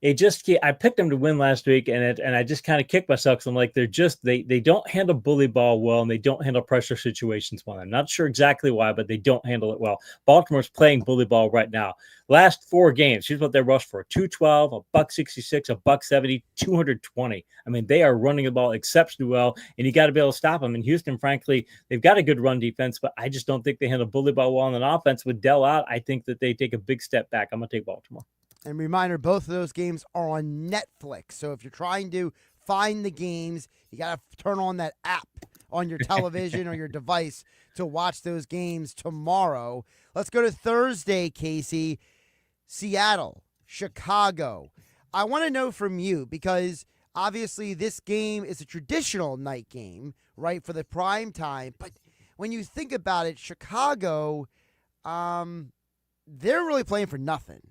I picked them to win last week, and I just kind of kicked myself because I'm like, they don't handle bully ball well, and they don't handle pressure situations well. I'm not sure exactly why, but they don't handle it well. Baltimore's playing bully ball right now. Last 4 games, here's what they rushed for: 212, $166, $170, 220. I mean, they are running the ball exceptionally well, and you got to be able to stop them. And Houston, frankly, they've got a good run defense, but I just don't think they handle bully ball well on an offense. With Dell out, I think that they take a big step back. I'm going to take Baltimore. And reminder, both of those games are on Netflix. So if you're trying to find the games, you got to turn on that app on your television or your device to watch those games tomorrow. Let's go to Thursday, Casey. Seattle, Chicago. I want to know from you, because obviously this game is a traditional night game, right, for the prime time. But when you think about it, Chicago, they're really playing for nothing.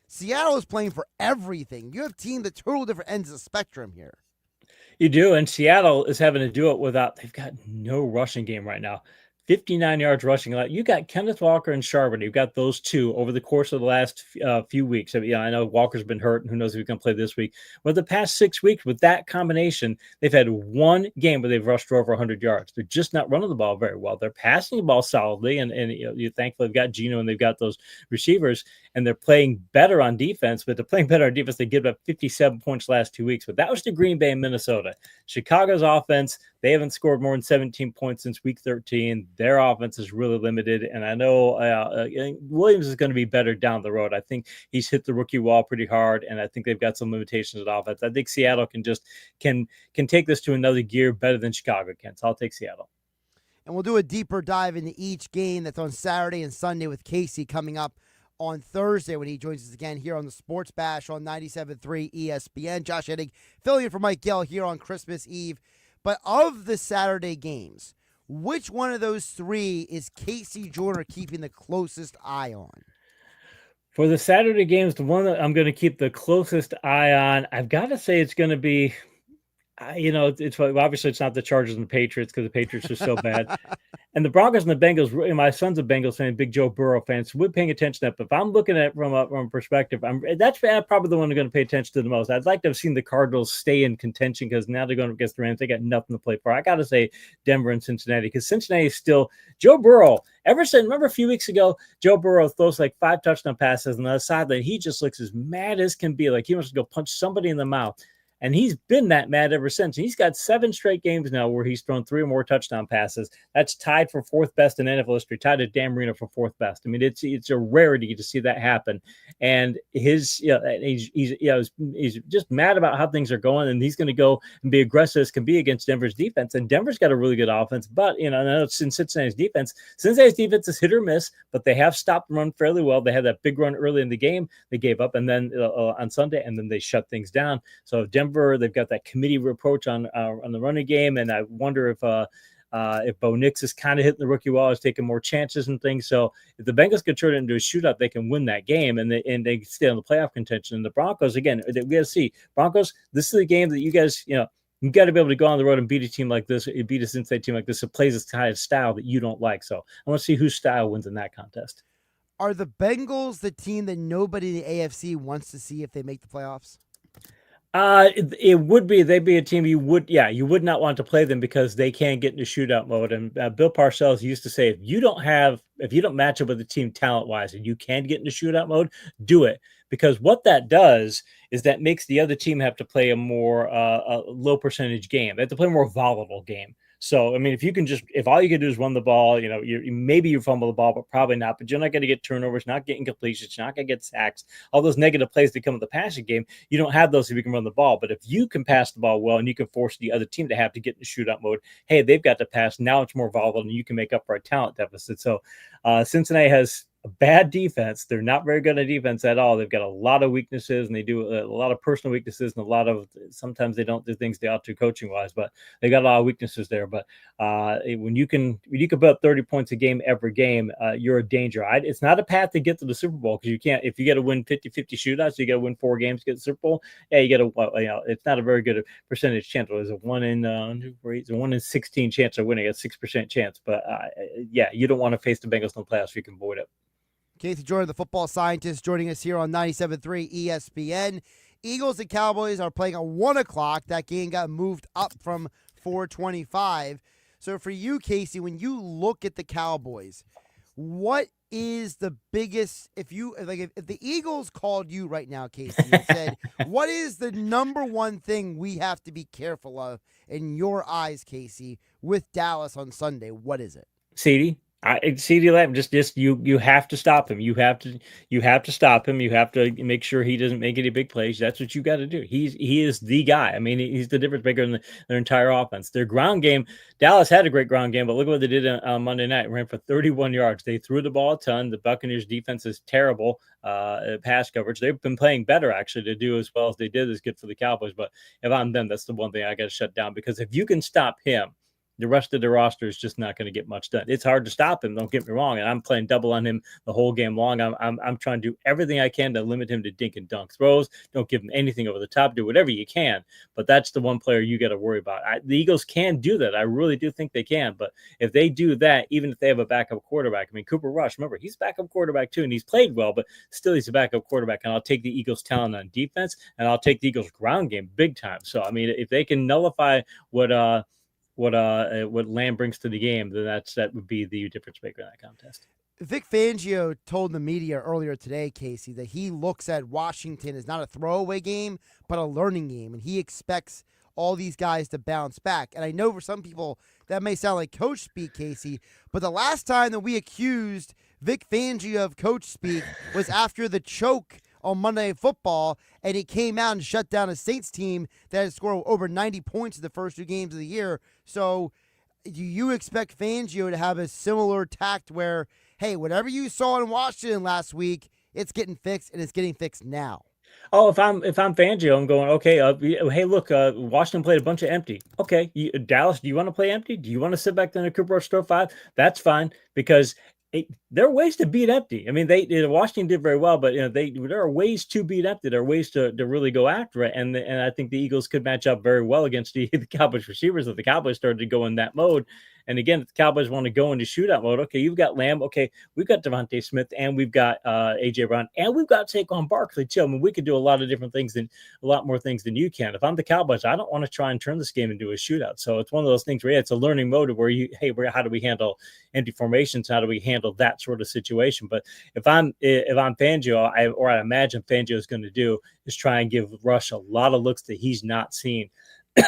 Seattle is playing for everything. You have teams at total different ends of the spectrum here. You do, and Seattle is having to do it without. They've got no rushing game right now. 59 yards rushing. You got Kenneth Walker and Charbonnet. You've got those two over the course of the last few weeks. I know Walker's been hurt, and who knows if he can play this week. But the past 6 weeks, with that combination, they've had one game where they've rushed for over 100 yards. They're just not running the ball very well. They're passing the ball solidly, and you thankfully they've got Geno and they've got those receivers, and they're playing better on defense. But they're playing better on defense. They give up 57 points last 2 weeks. But that was to Green Bay and Minnesota. Chicago's offense, they haven't scored more than 17 points since week 13. Their offense is really limited, and I know Williams is going to be better down the road. I think he's hit the rookie wall pretty hard, and I think they've got some limitations at offense. I think Seattle can take this to another gear better than Chicago can. So I'll take Seattle. And we'll do a deeper dive into each game that's on Saturday and Sunday with Casey coming up on Thursday when he joins us again here on the Sports Bash on 97.3 ESPN. Josh Hennig filling in for Mike Gill here on Christmas Eve. But of the Saturday games, which one of those 3 is Casey Joyner keeping the closest eye on? For the Saturday games, the one that I'm going to keep the closest eye on, I've got to say it's going to be, it's obviously it's not the Chargers and the Patriots, because the Patriots are so bad. And the Broncos and the Bengals, my son's a Bengals fan, big Joe Burrow fan, so we're paying attention to that. But if I'm looking at it from a perspective, that's probably the one I'm going to pay attention to the most. I'd like to have seen the Cardinals stay in contention, because now they're going against the Rams. They got nothing to play for. I got to say Denver and Cincinnati, because Cincinnati is still Joe Burrow. Remember a few weeks ago, Joe Burrow throws like 5 touchdown passes on the other sideline. He just looks as mad as can be, like he wants to go punch somebody in the mouth. And he's been that mad ever since. He's got 7 straight games now where he's thrown 3 or more touchdown passes. That's tied for 4th best in NFL history, tied to Dan Marino for 4th best. I mean, it's a rarity to see that happen. And he's just mad about how things are going, and he's going to go and be aggressive as can be against Denver's defense. And Denver's got a really good offense, but I know it's in Cincinnati's defense. Cincinnati's defense is hit or miss, but they have stopped the run fairly well. They had that big run early in the game they gave up, and then on Sunday, and then they shut things down. So Denver, they've got that committee approach on the running game, and I wonder if Bo Nix is kind of hitting the rookie wall, is taking more chances and things. So if the Bengals could turn it into a shootout, they can win that game, and they stay on the playoff contention. And the Broncos, again, we got to see Broncos. This is the game that you guys, you got to be able to go on the road and beat a team like this, beat a Cincinnati team like this. It plays a kind of style that you don't like. So I want to see whose style wins in that contest. Are the Bengals the team that nobody in the AFC wants to see if they make the playoffs? It would be, they'd be a team you would not want to play them, because they can get into shootout mode. And Bill Parcells used to say, if you don't match up with the team talent wise and you can get into shootout mode, do it. Because what that does is that makes the other team have to play a more a low percentage game. They have to play a more volatile game. So, I mean, if all you can do is run the ball, maybe you fumble the ball, but probably not. But you're not going to get turnovers, not getting completions, you're not going to get sacks. All those negative plays that come with the passing game, you don't have those if you can run the ball. But if you can pass the ball well and you can force the other team to have to get into shootout mode, hey, they've got to pass. Now it's more volatile, and you can make up for a talent deficit. So Cincinnati has a bad defense. They're not very good at defense at all. They've got a lot of weaknesses, and they do a lot of personal weaknesses, and sometimes they don't do things they ought to coaching wise, but they got a lot of weaknesses there. But when you can put up 30 points a game every game, you're a danger. It's not a path to get to the Super Bowl, because you can't, if you got to win 50-50 shootouts, you got to win 4 games to get the Super Bowl. Yeah, you got to, it's not a very good percentage chance. There's a 1 in 16 chance of winning, a 6% chance. But yeah, you don't want to face the Bengals in the playoffs if you can avoid it. Casey Jordan, the football scientist, joining us here on 97.3 ESPN. Eagles and Cowboys are playing at 1 o'clock. That game got moved up from 4:25. So for you, Casey, when you look at the Cowboys, what is the biggest, if the Eagles called you right now, Casey, and said, what is the number one thing we have to be careful of in your eyes, Casey, with Dallas on Sunday? What is it? CeeDee Lamb, just you have to stop him. You have to stop him. You have to make sure he doesn't make any big plays. That's what you got to do. He is the guy. I mean, he's the difference maker in their entire offense. Their ground game, Dallas had a great ground game, but look at what they did on Monday night. Ran for 31 yards. They threw the ball a ton. The Buccaneers defense is terrible pass coverage. They've been playing better, actually, to do as well as they did is good for the Cowboys. But if I'm them, that's the one thing I got to shut down, because if you can stop him, the rest of the roster is just not going to get much done. It's hard to stop him, don't get me wrong, and I'm playing double on him the whole game long. I'm trying to do everything I can to limit him to dink and dunk throws. Don't give him anything over the top. Do whatever you can, but that's the one player you got to worry about. The Eagles can do that. I really do think they can, but if they do that, even if they have a backup quarterback, I mean, Cooper Rush, remember, he's backup quarterback too, and he's played well, but still he's a backup quarterback, and I'll take the Eagles' talent on defense, and I'll take the Eagles' ground game big time. So, I mean, if they can nullify what Lamb brings to the game, then that would be the difference maker in that contest. Vic Fangio told the media earlier today, Casey, that he looks at Washington as not a throwaway game, but a learning game, and he expects all these guys to bounce back. And I know for some people that may sound like coach speak, Casey, but the last time that we accused Vic Fangio of coach speak was after the choke on Monday Night Football, and he came out and shut down a Saints team that had scored over 90 points in the first 2 games of the year. So do you expect Fangio to have a similar tact where, hey, whatever you saw in Washington last week, it's getting fixed, and it's getting fixed now? Oh, if I'm Fangio, I'm going, okay, hey, look, Washington played a bunch of empty. Okay, Dallas, do you want to play empty? Do you want to sit back there in a Cooper Rush throw 5? That's fine, because there are ways to beat empty. I mean, Washington did very well, but there are ways to beat empty. There are ways to really go after it, and I think the Eagles could match up very well against the Cowboys receivers if the Cowboys started to go in that mode. And again, if the Cowboys want to go into shootout mode, okay, you've got Lamb, okay, we've got Devontae Smith, and we've got A.J. Brown, and we've got Saquon Barkley too. I mean, we could do a lot more things than you can. If I'm the Cowboys, I don't want to try and turn this game into a shootout. So it's one of those things where it's a learning mode where how do we handle empty formations? How do we handle that sort of situation? But if I'm Fangio, I imagine Fangio is going to do is try and give Rush a lot of looks that he's not seen.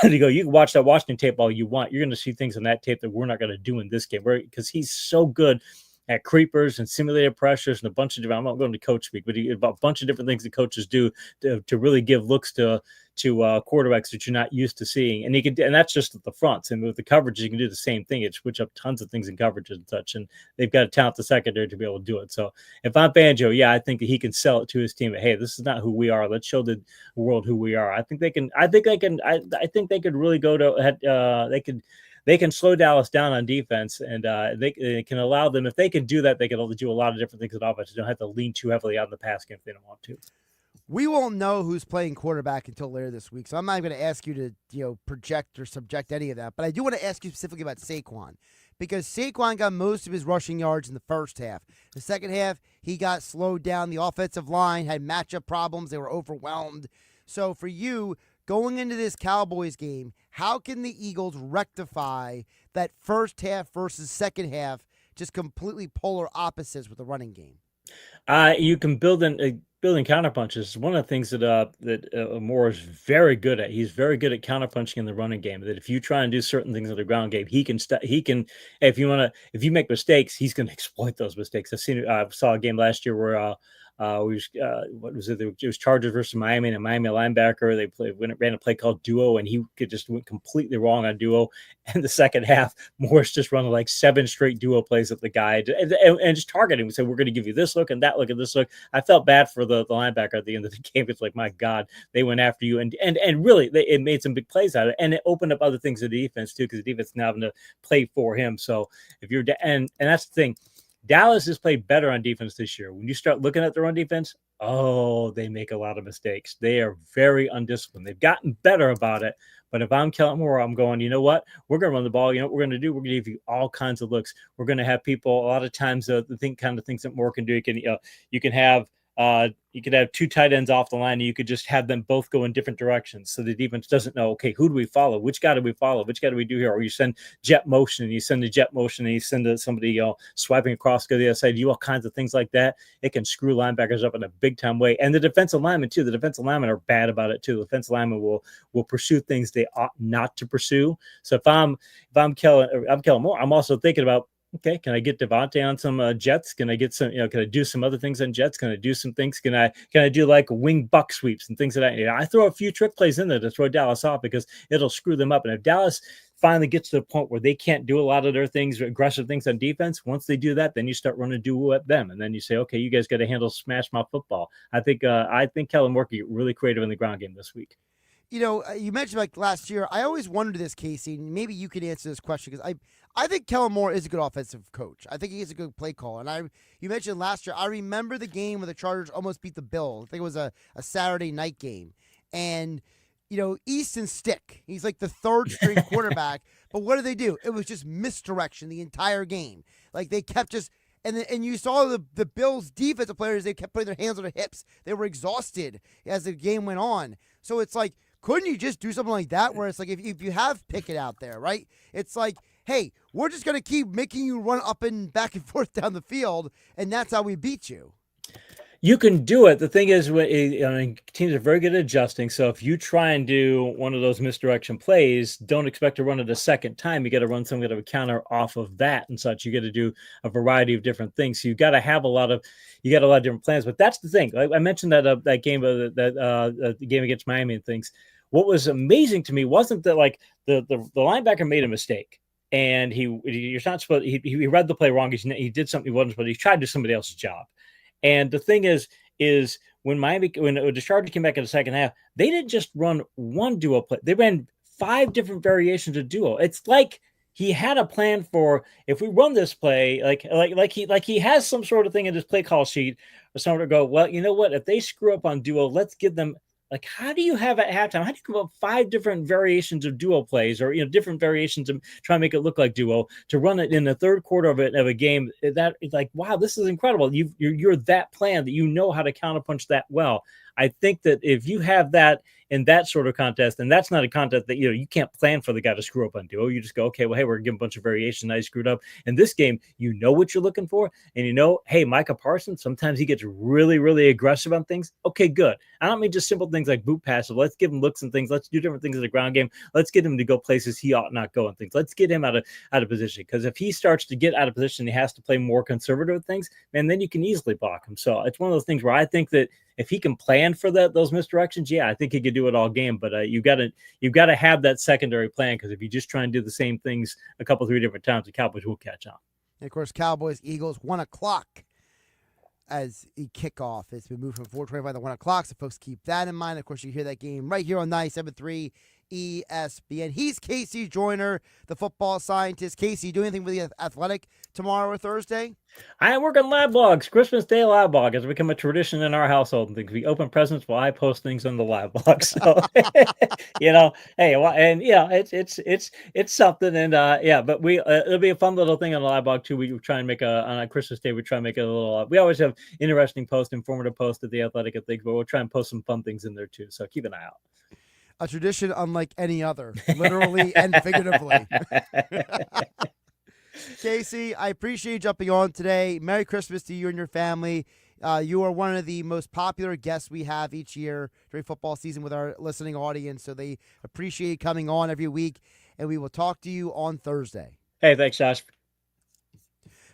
To go, you can watch that Washington tape all you want. You're going to see things on that tape that we're not going to do in this game, because he's so good at creepers and simulated pressures and a bunch of different. I'm not going to coach speak, but about a bunch of different things that coaches do to really give looks to quarterbacks that you're not used to seeing. And that's just at the fronts. And with the coverage, you can do the same thing. It switch up tons of things in coverage and such. And they've got a talent the secondary to be able to do it. So if I'm Fangio, yeah, I think that he can sell it to his team. Hey, this is not who we are. Let's show the world who we are. I think they can. I think they could really go to. They can slow Dallas down on defense, and they can allow them, if they can do that, they can do a lot of different things at offense. They don't have to lean too heavily on the pass game if they don't want to. We won't know who's playing quarterback until later this week, so I'm not going to ask you to project or subject any of that. But I do want to ask you specifically about Saquon, because Saquon got most of his rushing yards in the first half. The second half, he got slowed down. The offensive line had matchup problems. They were overwhelmed. So for you, going into this Cowboys game, how can the Eagles rectify that first half versus second half, just completely polar opposites with the running game? You can build in counterpunches. One of the things that Moore is very good at. He's very good at counterpunching in the running game. That if you try and do certain things in the ground game, he can. If you make mistakes, he's going to exploit those mistakes. I saw a game last year where What was it? It was Chargers versus Miami, and a Miami linebacker. They ran a play called duo, and he just went completely wrong on duo. And the second half, Morris just running like 7 straight duo plays at the guy and just targeting. We said, we're going to give you this look and that look and this look. I felt bad for the linebacker at the end of the game. It's like, my God, they went after you. And really, it made some big plays out of it. And it opened up other things to the defense, too, because the defense now having to play for him. So if you're and that's the thing. Dallas has played better on defense this year. When you start looking at their own defense, they make a lot of mistakes. They are very undisciplined. They've gotten better about it. But if I'm Kellen Moore, I'm going, you know what? We're going to run the ball. You know what we're going to do? We're going to give you all kinds of looks. We're going to have people, a lot of times, the kind of things that Moore can do. You can have 2 tight ends off the line, and you could just have them both go in different directions. So the defense doesn't know, okay, who do we follow? Which guy do we follow? Which guy do we do here? Or you send jet motion, and you send the jet motion, and you send somebody, swiping across to the other side. You all kinds of things like that. It can screw linebackers up in a big time way. And the defensive linemen too. The defensive linemen are bad about it too. The defensive linemen will pursue things they ought not to pursue. So if I'm Kellen Moore, I'm also thinking about, okay, can I get Devontae on some jets? Can I get some, can I do some other things on jets? Can I do some things? Can I do like wing buck sweeps and things like that? I throw a few trick plays in there to throw Dallas off because it'll screw them up. And if Dallas finally gets to the point where they can't do a lot of their things, aggressive things on defense, once they do that, then you start running duo at them. And then you say, okay, you guys got to handle smash mouth football. I think Kellen Moore can get really creative in the ground game this week. You mentioned like last year. I always wondered this, Casey. And maybe you can answer this question because I think Kellen Moore is a good offensive coach. I think he's a good play caller. And you mentioned last year. I remember the game where the Chargers almost beat the Bills. I think it was a Saturday night game, and Easton Stick. He's like the third string quarterback. But what did they do? It was just misdirection the entire game. Like they kept just. And you saw the Bills' defensive players, they kept putting their hands on their hips. They were exhausted as the game went on. So it's like, couldn't you just do something like that where it's like if you have Pickett out there, right? It's like, hey, we're just going to keep making you run up and back and forth down the field, and that's how we beat you. You can do it. The thing is, teams are very good at adjusting. So if you try and do one of those misdirection plays, don't expect to run it a second time. You got to run some kind of a counter off of that and such. You got to do a variety of different things. So you got to have a lot of different plans. But that's the thing. I mentioned that game the game against Miami and things. What was amazing to me wasn't that like the linebacker made a mistake. And you're not supposed. He read the play wrong. He did something he wasn't supposed to. He tried to do somebody else's job. And the thing is when the Chargers came back in the second half, they didn't just run one duo play. They ran 5 different variations of duo. It's like he had a plan for if we run this play, like he has some sort of thing in his play call sheet or someone to go, well, you know what? If they screw up on duo, let's give them. Like, how do you have at halftime? How do you come up with 5 different variations of duo plays or, different variations of try to make it look like duo to run it in the third quarter of a game? That it's like, wow, this is incredible. You're that plan that you know how to counterpunch that well. I think that if you have that in that sort of contest, and that's not a contest that, you can't plan for the guy to screw up on duo. You just go, okay, well, hey, we're giving a bunch of variations. I screwed up. In this game, you know what you're looking for. And hey, Micah Parsons, sometimes he gets really, really aggressive on things. Okay, good. I don't mean just simple things like boot passes. Let's give him looks and things. Let's do different things in the ground game. Let's get him to go places he ought not go and things. Let's get him out of position. Because if he starts to get out of position, he has to play more conservative things, and then you can easily block him. So it's one of those things where I think that if he can plan for those misdirections, I think he could do it all game. But you've got to have that secondary plan, because if you just try and do the same things a couple, 3 different times, the Cowboys will catch on. And of course, Cowboys, Eagles, 1 o'clock as a kickoff. It's been moved from 4:25 to 1 o'clock, so folks keep that in mind. Of course, you hear that game right here on 97.3 ESPN. He's Casey Joyner, the football scientist. Casey, do anything really athletic tomorrow or Thursday? I work on live blogs. Christmas Day live blog has become a tradition in our household and things. We open presents while I post things on the live blog. So, hey, and it's something. And but it'll be a fun little thing on the live blog too. We try and make on a Christmas Day. We try and make it a little. We always have interesting posts, informative posts at the Athletic and things, but we'll try and post some fun things in there too. So keep an eye out. A tradition unlike any other, literally and figuratively. Casey, I appreciate you jumping on today. Merry Christmas to you and your family. You are one of the most popular guests we have each year during football season with our listening audience, so they appreciate you coming on every week, and we will talk to you on Thursday. Hey, thanks, Josh.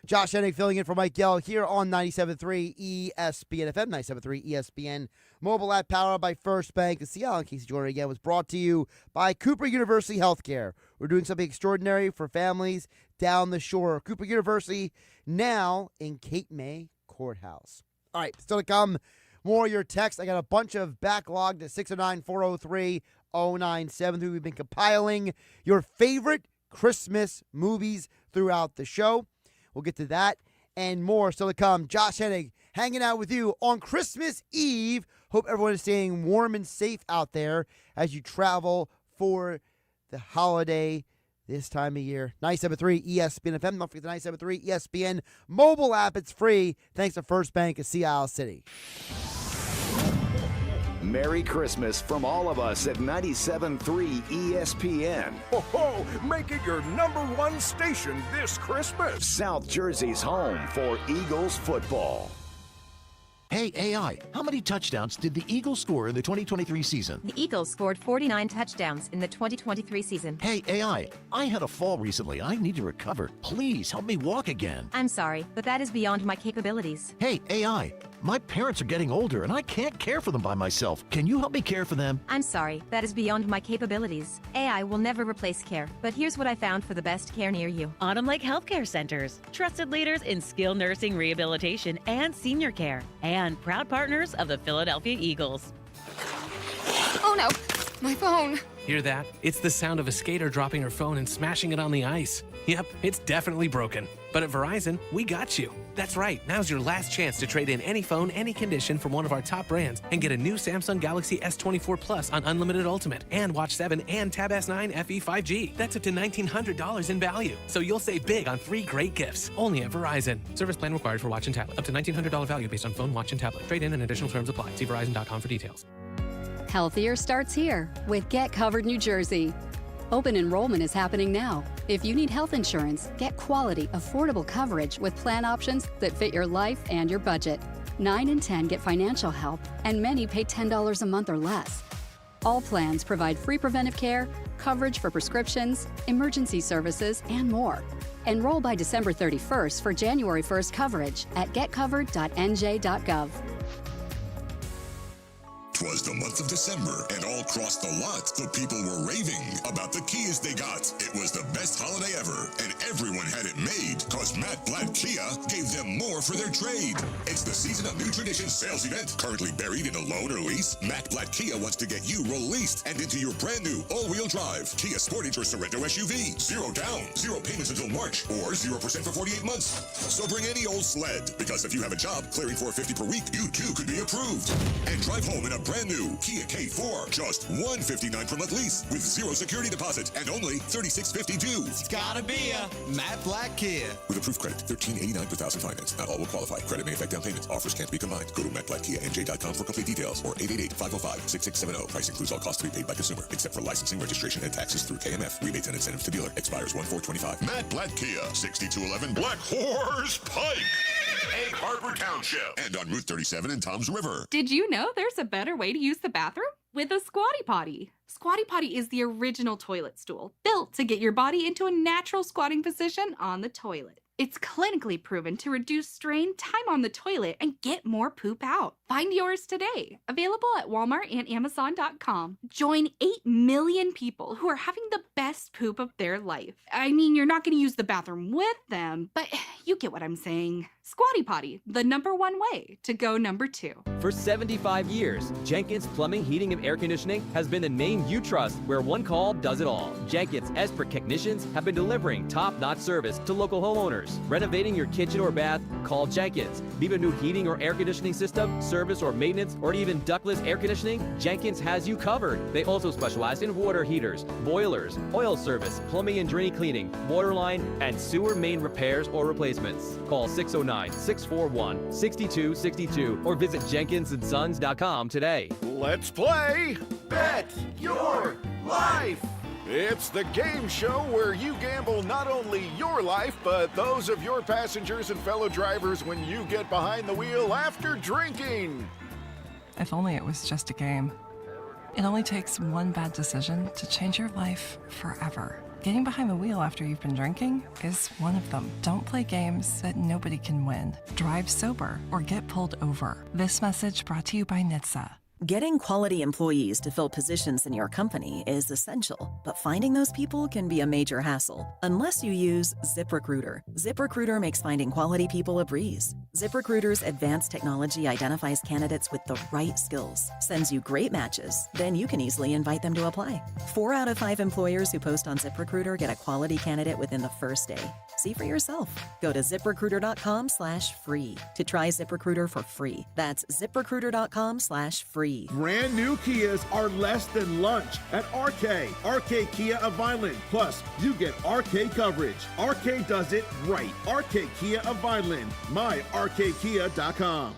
Josh Hennig filling in for Mike Gill here on 97.3 ESPN FM, 97.3 ESPN mobile app powered by First Bank. The CL, in case you joined again, was brought to you by Cooper University Healthcare. We're doing something extraordinary for families down the shore. Cooper University now in Cape May Courthouse. All right, still to come, more of your texts. I got a bunch of backlogged at 609-403-0973. We've been compiling your favorite Christmas movies throughout the show. We'll get to that and more still to come. Josh Hennig hanging out with you on Christmas Eve. Hope everyone is staying warm and safe out there as you travel for the holiday this time of year. 97.3 ESPN FM. Don't forget the 97.3 ESPN mobile app. It's free thanks to First Bank of Sea Isle City. Merry Christmas from all of us at 97.3 ESPN. Ho, ho! Make it your #1 station this Christmas. South Jersey's home for Eagles football. Hey, AI, how many touchdowns did the Eagles score in the 2023 season? The Eagles scored 49 touchdowns in the 2023 season. Hey, AI, I had a fall recently. I need to recover. Please help me walk again. I'm sorry, but that is beyond my capabilities. Hey, AI, my parents are getting older and I can't care for them by myself. Can you help me care for them? I'm sorry, that is beyond my capabilities. AI will never replace care, but here's what I found for the best care near you. Autumn Lake Healthcare Centers, trusted leaders in skilled nursing rehabilitation and senior care, and proud partners of the Philadelphia Eagles. Oh no, my phone. Hear that? It's the sound of a skater dropping her phone and smashing it on the ice. Yep, it's definitely broken. But at Verizon, we got you. That's right, now's your last chance to trade in any phone, any condition from one of our top brands and get a new Samsung Galaxy S24 Plus on Unlimited Ultimate and Watch 7 and Tab S9 FE 5G. That's up to $1,900 in value. So you'll save big on 3 great gifts, only at Verizon. Service plan required for watch and tablet. Up to $1,900 value based on phone, watch, and tablet. Trade in and additional terms apply. See Verizon.com for details. Healthier starts here with Get Covered New Jersey. Open enrollment is happening now. If you need health insurance, get quality, affordable coverage with plan options that fit your life and your budget. 9 in 10 get financial help, and many pay $10 a month or less. All plans provide free preventive care, coverage for prescriptions, emergency services, and more. Enroll by December 31st for January 1st coverage at getcovered.nj.gov. 'Twas the month of December, and all across the lot, the people were raving about the Kias they got. It was the best holiday ever, and everyone had it made, cause Matt Blatt Kia gave them more for their trade. It's the Season of New Tradition sales event. Currently buried in a loan or lease, Matt Blatt Kia wants to get you released and into your brand new all-wheel drive Kia Sportage or Sorento SUV. 0 down, 0 payments until March, or 0% for 48 months. So bring any old sled, because if you have a job clearing $450 per week, you too could be approved. And drive home in a brand new Kia K4, just $159 per month lease with 0 security deposit and only $36.50 due. It's gotta be a Matt Blatt Kia. With approved credit, $13.89 per thousand finance. Not all will qualify. Credit may affect down payments. Offers can't be combined. Go to mattblattkianj.com for complete details or 888-505-6670. Price includes all costs to be paid by consumer, except for licensing, registration, and taxes through KMF. Rebates and incentives to dealer. Expires 1/4/25. Matt Blatt Kia, 6211 Black Horse Pike, Egg Harbor Township, and on Route 37 in Toms River. Did you know there's a better way to use the bathroom? With a Squatty Potty. Squatty Potty is the original toilet stool, built to get your body into a natural squatting position on the toilet. It's clinically proven to reduce strain, time on the toilet, and get more poop out. Find yours today. Available at Walmart and Amazon.com. Join 8 million people who are having the best poop of their life. I mean, you're not going to use the bathroom with them, but you get what I'm saying. Squatty Potty, the #1 way to go #2. For 75 years, Jenkins Plumbing, Heating, and Air Conditioning has been the name you trust, where one call does it all. Jenkins expert technicians have been delivering top-notch service to local homeowners. Renovating your kitchen or bath? Call Jenkins. Need a new heating or air conditioning system, service or maintenance, or even ductless air conditioning? Jenkins has you covered. They also specialize in water heaters, boilers, oil service, plumbing and drain cleaning, water line, and sewer main repairs or replacements. Call 609-641-6262 or visit jenkinsandsons.com today. Let's play Bet Your Life. It's the game show where you gamble not only your life, but those of your passengers and fellow drivers when you get behind the wheel after drinking. If only it was just a game. It only takes one bad decision to change your life forever. Getting behind the wheel after you've been drinking is one of them. Don't play games that nobody can win. Drive sober or get pulled over. This message brought to you by NHTSA. Getting quality employees to fill positions in your company is essential, but finding those people can be a major hassle unless you use ZipRecruiter. ZipRecruiter makes finding quality people a breeze. ZipRecruiter's advanced technology identifies candidates with the right skills, sends you great matches, then you can easily invite them to apply. 4 out of 5 employers who post on ZipRecruiter get a quality candidate within the first day. See for yourself. Go to ZipRecruiter.com/free to try ZipRecruiter for free. That's ZipRecruiter.com/free. Brand new Kias are less than lunch at RK. RK Kia of Vineland. Plus, you get RK coverage. RK does it right. RK Kia of Vineland. MyRKKia.com.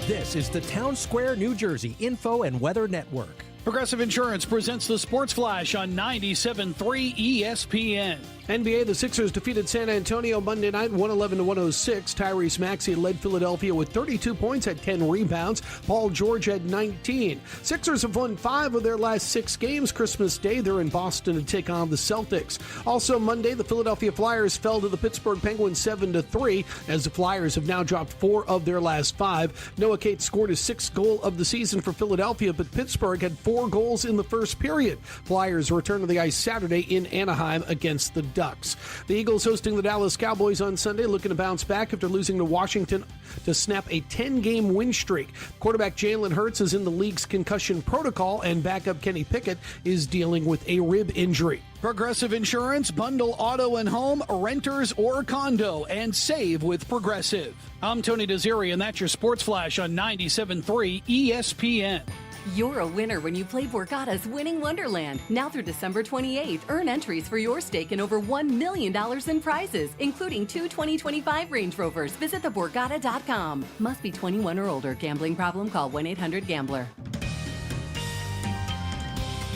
This is the Town Square, New Jersey Info and Weather Network. Progressive Insurance presents the Sports Flash on 97.3 ESPN. NBA, the Sixers defeated San Antonio Monday night 111-106. Tyrese Maxey led Philadelphia with 32 points, had 10 rebounds. Paul George had 19. Sixers have won 5 of their last 6 games. Christmas Day, they're in Boston to take on the Celtics. Also Monday, the Philadelphia Flyers fell to the Pittsburgh Penguins 7-3, as the Flyers have now dropped 4 of their last 5. Noah Cates scored his 6th goal of the season for Philadelphia, but Pittsburgh had 4 goals in the first period. Flyers return to the ice Saturday in Anaheim against the Ducks. The Eagles hosting the Dallas Cowboys on Sunday, looking to bounce back after losing to Washington to snap a 10-game win streak. Quarterback Jalen Hurts is in the league's concussion protocol, and backup Kenny Pickett is dealing with a rib injury. Progressive Insurance, bundle auto and home, renters or condo, and save with Progressive. I'm Tony Desiri, and that's your Sports Flash on 97.3 ESPN. You're a winner when you play Borgata's Winning Wonderland. Now through December 28th, earn entries for your stake in over $1 million in prizes, including 2 2025 Range Rovers. Visit theborgata.com. Must be 21 or older. Gambling problem? Call 1-800-GAMBLER.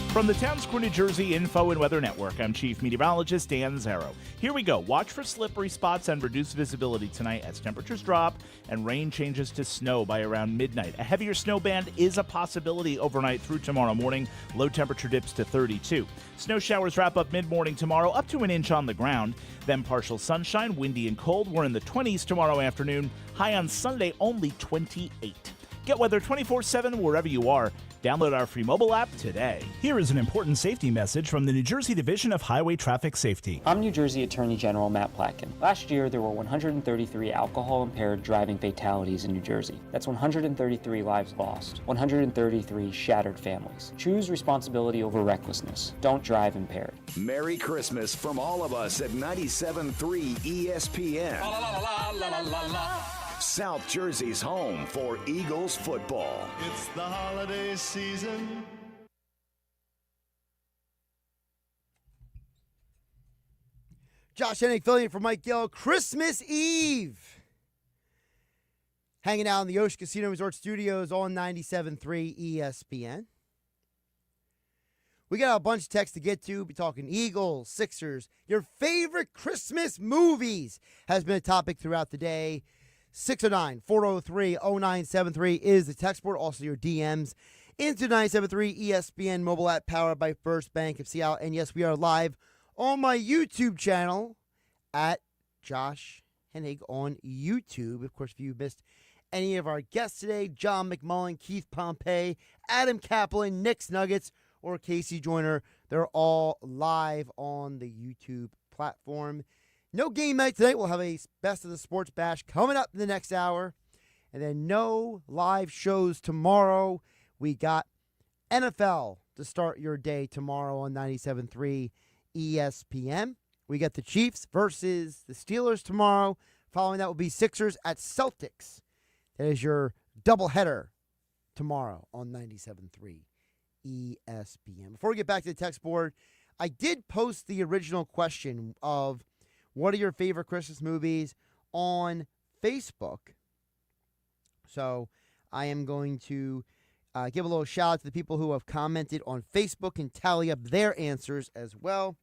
From the Town Square, New Jersey Info and Weather Network, I'm Chief Meteorologist Dan Zarrow. Here we go. Watch for slippery spots and reduced visibility tonight as temperatures drop and rain changes to snow by around midnight. A heavier snow band is a possibility overnight through tomorrow morning. Low temperature dips to 32. Snow showers wrap up mid-morning tomorrow, up to an inch on the ground. Then partial sunshine, windy and cold. We're in the 20s tomorrow afternoon. High on Sunday, only 28. Get weather 24/7 wherever you are. Download our free mobile app today. Here is an important safety message from the New Jersey Division of Highway Traffic Safety. I'm New Jersey Attorney General Matt Platkin. Last year, there were 133 alcohol-impaired driving fatalities in New Jersey. That's 133 lives lost, 133 shattered families. Choose responsibility over recklessness. Don't drive impaired. Merry Christmas from all of us at 97.3 ESPN. La, la, la, la, la, la, la. South Jersey's home for Eagles football. It's the holiday season. Josh Hennig filling in for Mike Gill. Christmas Eve. Hanging out in the Ocean Casino Resort Studios on 97.3 ESPN. We got a bunch of texts to get to. We'll be talking Eagles, Sixers. Your favorite Christmas movies has been a topic throughout the day. 609-403-0973 is the text board. Also your DMs into 97.3 ESPN mobile app powered by First Bank of Seattle. And yes, we are live on my YouTube channel at Josh Hennig on YouTube. Of course, if you missed any of our guests today, John McMullen, Keith Pompey, Adam Kaplan, Nick's Nuggets, or Casey Joyner, they're all live on the YouTube platform. No game night tonight. We'll have a Best of the Sports Bash coming up in the next hour. And then no live shows tomorrow. We got NFL to start your day tomorrow on 97.3 ESPN. We got the Chiefs versus the Steelers tomorrow. Following that will be Sixers at Celtics. That is your doubleheader tomorrow on 97.3 ESPN. Before we get back to the text board, I did post the original question of what are your favorite Christmas movies on Facebook. So I am going to give a little shout out to the people who have commented on Facebook and tally up their answers as well.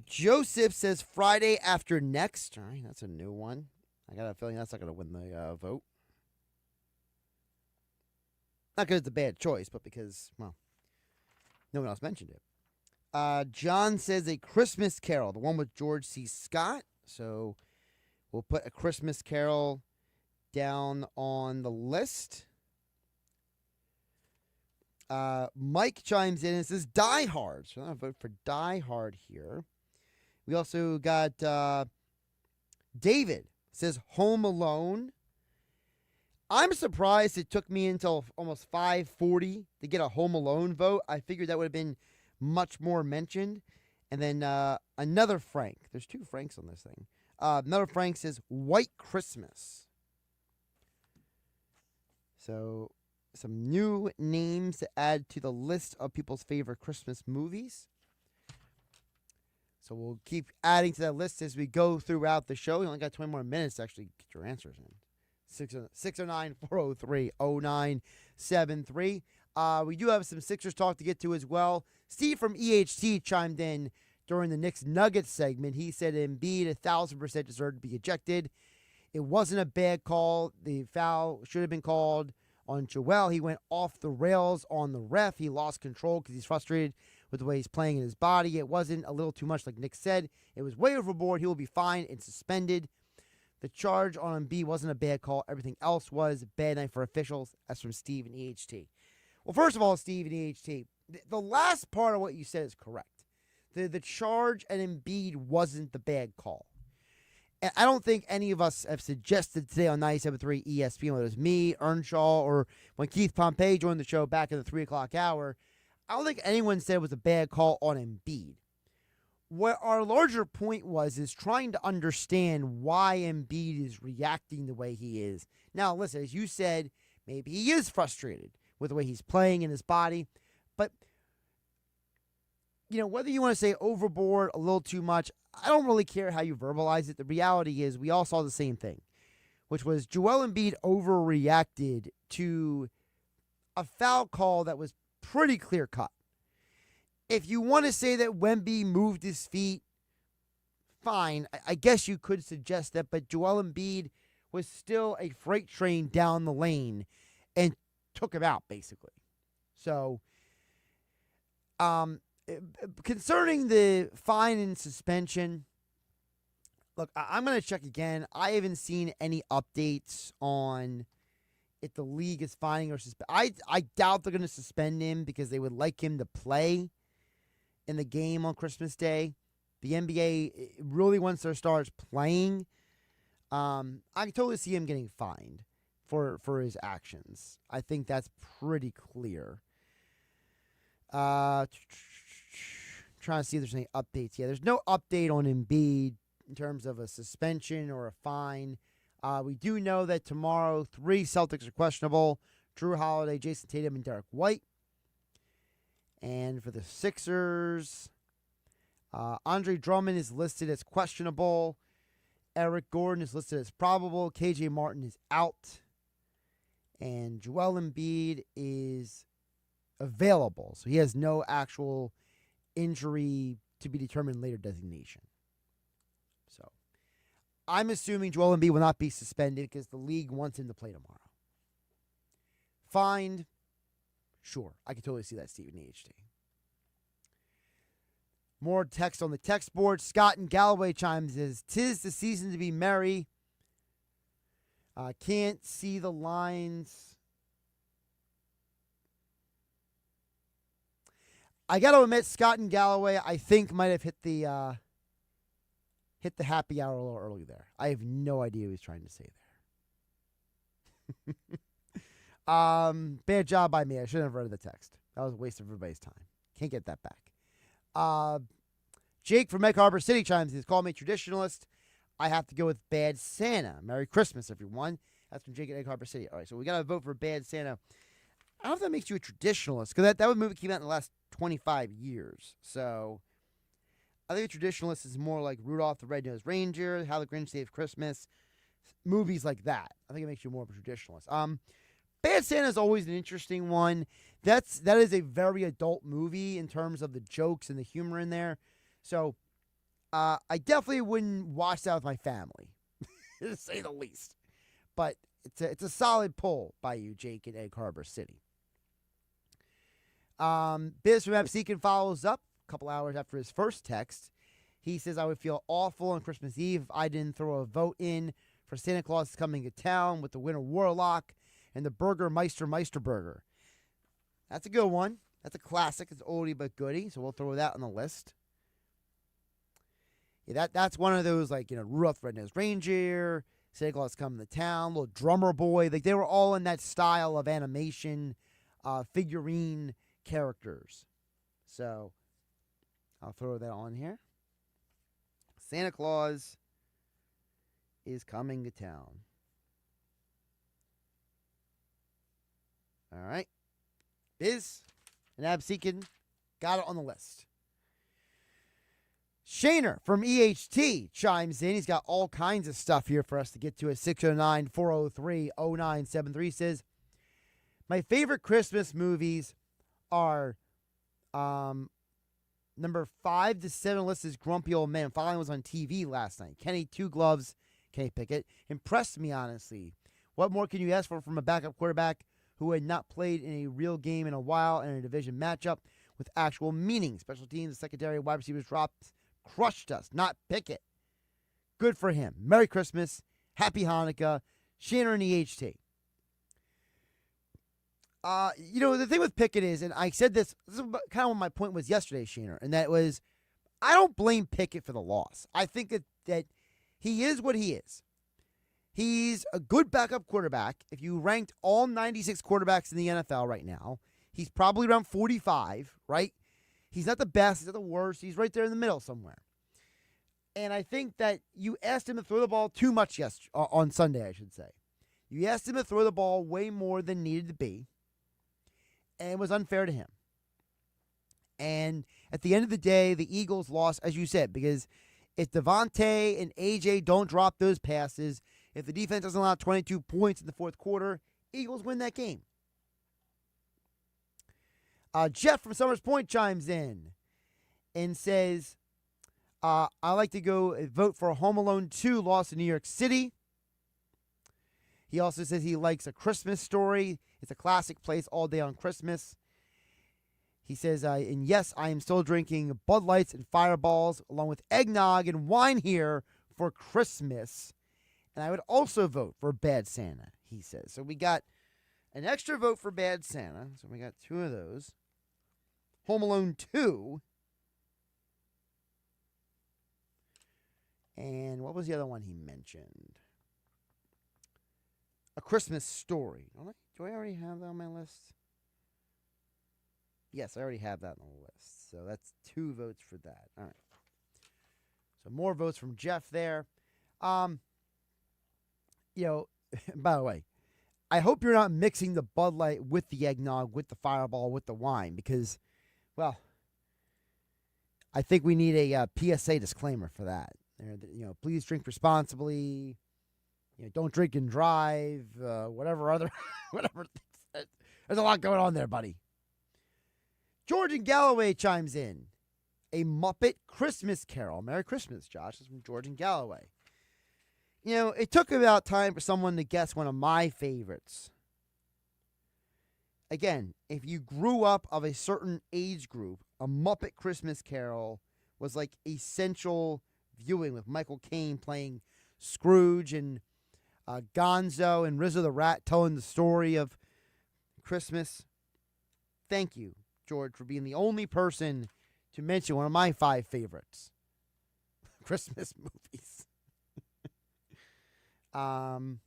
Joseph says Friday After Next. All right, that's a new one. I got a feeling that's not going to win the vote. Not because it's a bad choice, but because, well, no one else mentioned it. John says A Christmas Carol, the one with George C. Scott. So we'll put A Christmas Carol down on the list. Mike chimes in and says Die Hard. So I'm going to vote for Die Hard here. We also got David says Home Alone. I'm surprised it took me until almost 5:40 to get a Home Alone vote. I figured that would have been much more mentioned. And then another Frank. There's two Franks on this thing. Another Frank says White Christmas. So some new names to add to the list of people's favorite Christmas movies. So we'll keep adding to that list as we go throughout the show. We only got 20 more minutes to actually get your answers in. 609-403-0973. We do have some Sixers talk to get to as well. Steve from EHT chimed in during the Knicks Nuggets segment. He said Embiid 1,000% deserved to be ejected. It wasn't a bad call. The foul should have been called on Joel. He went off the rails on the ref. He lost control because he's frustrated with the way he's playing in his body. It wasn't a little too much, like Nick said. It was way overboard. He will be fined and suspended. The charge on Embiid wasn't a bad call. Everything else was bad night for officials. That's from Steve and EHT. Well, first of all, Steve and EHT, the last part of what you said is correct. The charge and Embiid wasn't the bad call. And I don't think any of us have suggested today on 97.3 ESPN, whether it was me, Earnshaw, or when Keith Pompey joined the show back in the 3 o'clock hour, I don't think anyone said it was a bad call on Embiid. What our larger point is trying to understand why Embiid is reacting the way he is. Now, listen, as you said, maybe he is frustrated with the way he's playing in his body. But, you know, whether you want to say overboard, a little too much, I don't really care how you verbalize it. The reality is we all saw the same thing, which was Joel Embiid overreacted to a foul call that was pretty clear-cut. If you want to say that Wemby moved his feet, fine. I guess you could suggest that, but Joel Embiid was still a freight train down the lane and took him out, basically. So, concerning the fine and suspension, look, I'm going to check again. I haven't seen any updates on if the league is fining or suspending. I doubt they're going to suspend him because they would like him to play in the game on Christmas Day. The NBA really wants their stars playing. I can totally see him getting fined for his actions. I think that's pretty clear. Trying to see if there's any updates. Yeah, there's no update on Embiid in terms of a suspension or a fine. We do know that tomorrow 3 Celtics are questionable. Drew Holiday, Jason Tatum, and Derek White. And for the Sixers, Andre Drummond is listed as questionable. Eric Gordon is listed as probable. KJ Martin is out. And Joel Embiid is available. So he has no actual injury to be determined later designation. So I'm assuming Joel Embiid will not be suspended because the league wants him to play tomorrow. Fined. Sure, I can totally see that, Stephen EHT. More text on the text board. Scott and Galloway chimes in. 'Tis the season to be merry. Can't see the lines. I got to admit, Scott and Galloway, I think might have hit the happy hour a little early there. I have no idea what he's trying to say there. Bad job by me. I shouldn't have read the text. That was a waste of everybody's time. Can't get that back. Jake from Egg Harbor City chimes in. Call me traditionalist. I have to go with Bad Santa. Merry Christmas, everyone. That's from Jake at Egg Harbor City. All right, so we got to vote for Bad Santa. I don't know if that makes you a traditionalist, because that movie came out in the last 25 years. So I think a traditionalist is more like Rudolph the Red-Nosed Reindeer, How the Grinch Saved Christmas, movies like that. I think it makes you more of a traditionalist. Bad Santa is always an interesting one. That is a very adult movie in terms of the jokes and the humor in there. So I definitely wouldn't watch that with my family, to say the least. But it's a solid pull by you, Jake, in Egg Harbor City. Biz from Epseekin follows up a couple hours after his first text. He says, I would feel awful on Christmas Eve if I didn't throw a vote in for Santa Claus is Coming to Town with the winner Warlock and the Burger Meister Burger. That's a good one. That's a classic. It's oldie but goodie, so we'll throw that on the list. Yeah, that's one of those, like, Rudolph the Red-Nosed Reindeer, Santa Claus Coming to Town, Little Drummer Boy. Like, they were all in that style of animation, figurine characters. So, I'll throw that on here. Santa Claus is Coming to Town. All right. Biz and Abseekin got it on the list. Shaner from EHT chimes in. He's got all kinds of stuff here for us to get to at 609-403-0973. Says, my favorite Christmas movies are number 5 to 7 list is Grumpy Old Man. Following was on TV last night. Kenny Two Gloves, Kenny Pickett. Impressed me, honestly. What more can you ask for from a backup quarterback who had not played in a real game in a while and a division matchup with actual meaning? Special teams, the secondary, wide receivers dropped, crushed us, not Pickett. Good for him. Merry Christmas. Happy Hanukkah. Shanner and EHT. The thing with Pickett is, and I said this is kind of what my point was yesterday, Shanner, and that was, I don't blame Pickett for the loss. I think that he is what he is. He's a good backup quarterback. If you ranked all 96 quarterbacks in the NFL right now, he's probably around 45, right? He's not the best. He's not the worst. He's right there in the middle somewhere. And I think that you asked him to throw the ball too much on Sunday, I should say. You asked him to throw the ball way more than needed to be. And it was unfair to him. And at the end of the day, the Eagles lost, as you said, because if Devontae and AJ don't drop those passes, if the defense doesn't allow 22 points in the fourth quarter, Eagles win that game. Jeff from Summers Point chimes in and says, I like to go vote for Home Alone 2 lost in New York City. He also says he likes A Christmas Story. It's a classic, plays all day on Christmas. He says, and yes, I am still drinking Bud Lights and Fireballs along with eggnog and wine here for Christmas. And I would also vote for Bad Santa, he says. So we got an extra vote for Bad Santa. So we got 2 of those. Home Alone 2. And what was the other one he mentioned? A Christmas Story. Do I already have that on my list? Yes, I already have that on the list. So that's 2 votes for that. All right. So more votes from Jeff there. By the way, I hope you're not mixing the Bud Light with the eggnog, with the Fireball, with the wine, because, well, I think we need a PSA disclaimer for that. Please drink responsibly. Don't drink and drive. Whatever. There's a lot going on there, buddy. George in Galloway chimes in. A Muppet Christmas Carol. Merry Christmas, Josh. This is from George in Galloway. It took about time for someone to guess one of my favorites. Again, if you grew up of a certain age group, A Muppet Christmas Carol was like essential viewing, with Michael Caine playing Scrooge and Gonzo and Rizzo the Rat telling the story of Christmas. Thank you, George, for being the only person to mention one of my 5 favorites Christmas movies. Paul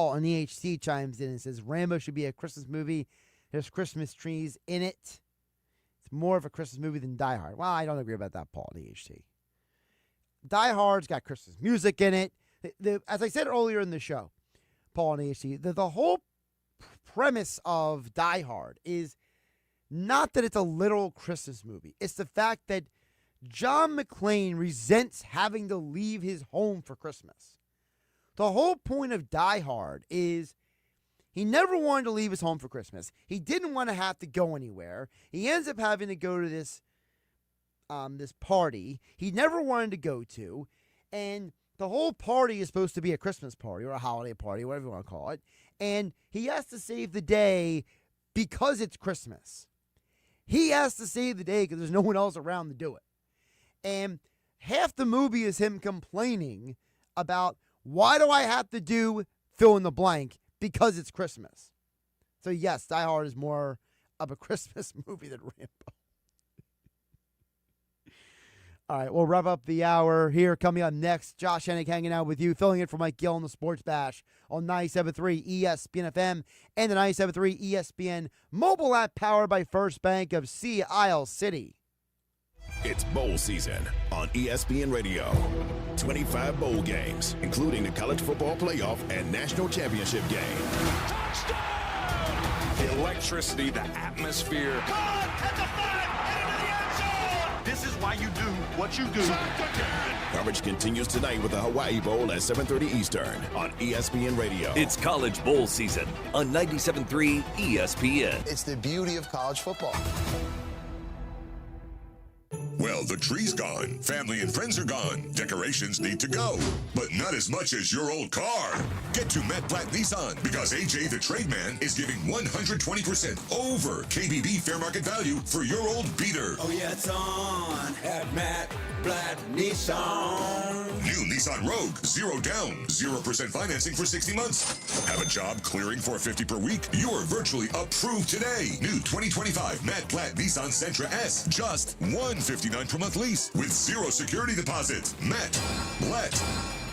on EHC chimes in and says Rambo should be a Christmas movie. There's Christmas trees in it. It's more of a Christmas movie than Die Hard. Well, I don't agree about that, Paul on EHC. Die Hard's got Christmas music in it. As I said earlier in the show, Paul and AHC, the whole premise of Die Hard is not that it's a literal Christmas movie. It's the fact that John McClane resents having to leave his home for Christmas. The whole point of Die Hard is he never wanted to leave his home for Christmas. He didn't want to have to go anywhere. He ends up having to go to this party he never wanted to go to, and The whole party is supposed to be a Christmas party or a holiday party, whatever you want to call it. And he has to save the day because it's Christmas. He has to save the day because there's no one else around to do it. And half the movie is him complaining about, why do I have to do fill in the blank because it's Christmas? So yes, Die Hard is more of a Christmas movie than Rambo. All right, we'll wrap up the hour here. Coming up next, Josh Hennig hanging out with you, filling in for Mike Gill on the Sports Bash on 97.3 ESPN FM and the 97.3 ESPN mobile app powered by First Bank of Sea Isle City. It's bowl season on ESPN Radio. 25 bowl games, including the college football playoff and national championship game. The electricity, the atmosphere. This is why you do what you do. Coverage continues tonight with the Hawaii Bowl at 7:30 Eastern on ESPN Radio. It's college bowl season on 97.3 ESPN. It's the beauty of college football. Well, the tree's gone. Family and friends are gone. Decorations need to go. But not as much as your old car. Get to Matt Blatt Nissan because AJ the Trade Man is giving 120% over KBB fair market value for your old beater. Oh yeah, it's on at Matt Blatt Nissan. New Nissan Rogue, 0 down, 0% financing for 60 months. Have a job clearing $450 per week? You're virtually approved today. New 2025 Matt Blatt Nissan Sentra S, just $159 per month lease with 0 security deposit. Matt Blatt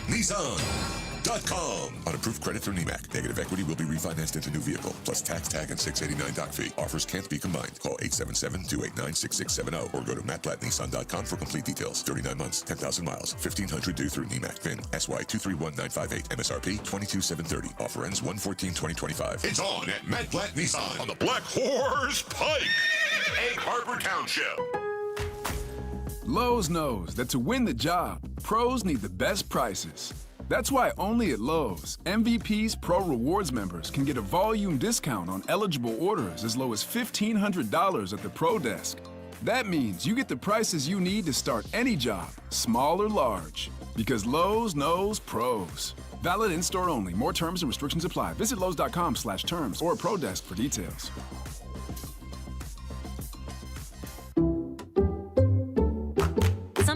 Nissan.com. On approved credit through NEMAC. Negative equity will be refinanced into new vehicle, plus tax tag and $689 doc fee. Offers can't be combined. Call 877-289-6670 or go to mattblattnissan.com for complete details. 39 months, 10,000 miles, 1,500 due through NEMAC. VIN SY231958. MSRP $22,730. Offer ends 1/14/2025. It's on at Matt Blatt Nissan on the Black Horse Pike, Egg Harbor Township. Lowe's knows that to win the job, pros need the best prices. That's why only at Lowe's, MVP's Pro Rewards members can get a volume discount on eligible orders as low as $1,500 at the Pro Desk. That means you get the prices you need to start any job, small or large. Because Lowe's knows pros. Valid in-store only. More terms and restrictions apply. Visit Lowe's.com/terms or Pro Desk for details.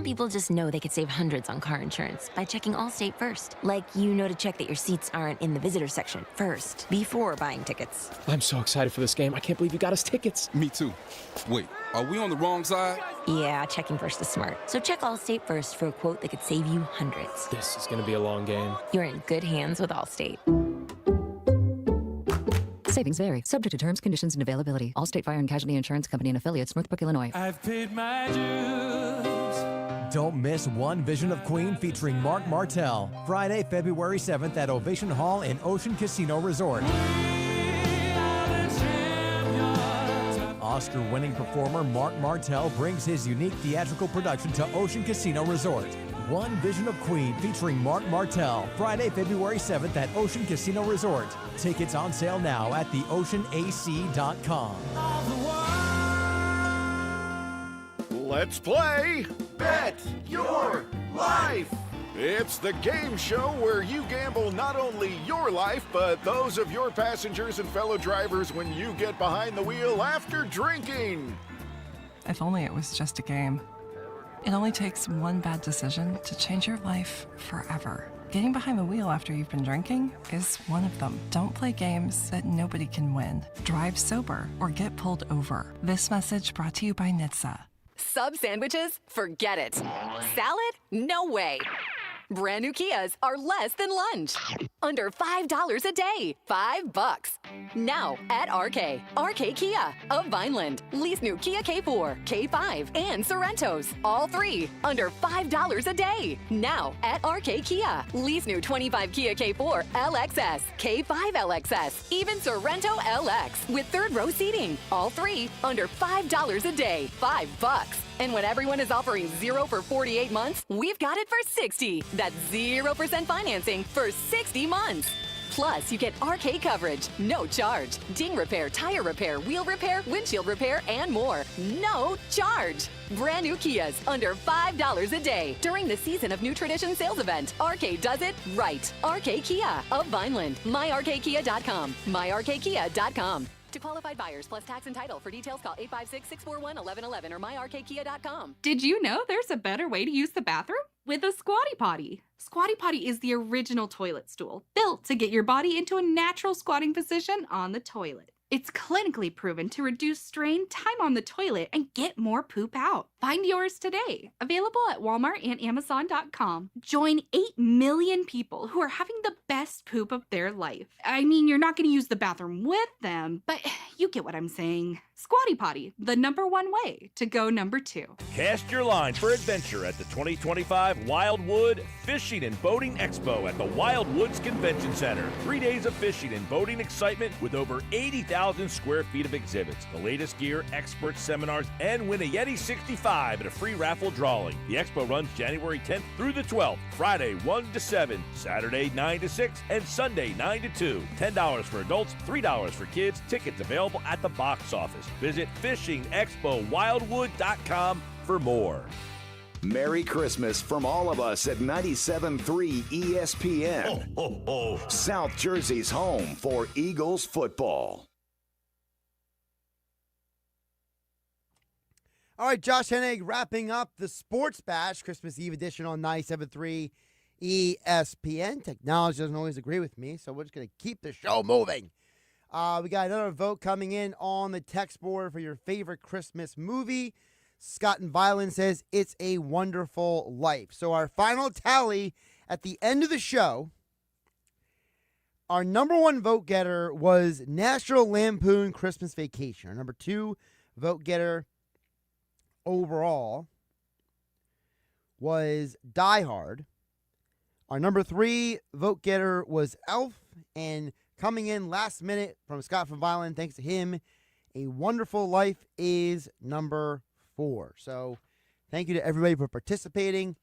People just know they could save hundreds on car insurance by checking Allstate first. Like, you know, to check that your seats aren't in the visitor section first, before buying tickets. I'm so excited for this game. I can't believe you got us tickets. Me too. Wait, are we on the wrong side? Yeah, checking first is smart. So check Allstate first for a quote that could save you hundreds. This is going to be a long game. You're in good hands with Allstate. Savings vary. Subject to terms, conditions, and availability. Allstate Fire and Casualty Insurance Company and Affiliates, Northbrook, Illinois. I've paid my dues. Don't miss One Vision of Queen featuring Mark Martel. Friday, February 7th at Ovation Hall in Ocean Casino Resort. Oscar-winning performer Mark Martel brings his unique theatrical production to Ocean Casino Resort. One Vision of Queen featuring Mark Martel. Friday, February 7th at Ocean Casino Resort. Tickets on sale now at theoceanac.com. Let's play Bet Your Life. It's the game show where you gamble not only your life, but those of your passengers and fellow drivers when you get behind the wheel after drinking. If only it was just a game. It only takes one bad decision to change your life forever. Getting behind the wheel after you've been drinking is one of them. Don't play games that nobody can win. Drive sober or get pulled over. This message brought to you by NHTSA. Sub sandwiches? Forget it. Salad? No way. Brand new Kias are less than lunch. Under $5 a day. $5. Now at RK. RK Kia of Vineland. Lease new Kia K4, K5, and Sorrentos. All 3 under $5 a day. Now at RK Kia. Lease new 25 Kia K4 LXS, K5 LXS, even Sorrento LX with 3rd row seating. All 3 under $5 a day. $5. And when everyone is offering 0 for 48 months, we've got it for 60. That's 0% financing for 60 months. Plus, you get RK coverage, no charge. Ding repair, tire repair, wheel repair, windshield repair, and more. No charge. Brand new Kias, under $5 a day. During the Season of New Tradition sales event, RK does it right. RK Kia of Vineland. MyRKKia.com. MyRKKia.com. To qualified buyers plus tax and title. For details, call 856-641-1111 or myrkkia.com. Did you know there's a better way to use the bathroom? With a Squatty Potty. Squatty Potty is the original toilet stool, built to get your body into a natural squatting position on the toilet. It's clinically proven to reduce strain, time on the toilet, and get more poop out. Find yours today. Available at Walmart and Amazon.com. Join 8 million people who are having the best poop of their life. I mean, you're not going to use the bathroom with them, but you get what I'm saying. Squatty Potty, the #1 way to go #2. Cast your line for adventure at the 2025 Wildwood Fishing and Boating Expo at the Wildwoods Convention Center. 3 days of fishing and boating excitement with over 80,000 square feet of exhibits, the latest gear, expert seminars, and win a Yeti 65 and a free raffle drawing. The expo runs January 10th through the 12th, Friday 1 to 7, Saturday 9 to 6, and Sunday 9 to 2. $10 for adults, $3 for kids. Tickets available at the box office. Visit fishingexpowildwood.com for more. Merry Christmas from all of us at 97.3 ESPN. Ho, ho, ho. South Jersey's home for Eagles football. All right, Josh Hennig wrapping up the Sports Bash Christmas Eve edition on 97.3 ESPN. Technology doesn't always agree with me, so we're just going to keep the show moving. We got another vote coming in on the text board for your favorite Christmas movie. Scott in Violin says, It's a Wonderful Life. So our final tally at the end of the show, our #1 vote getter was National Lampoon Christmas Vacation. Our #2 vote getter overall was Die Hard. Our #3 vote getter was Elf. And coming in last minute from Scott from Violin, thanks to him, A Wonderful Life is #4. So thank you to everybody for participating.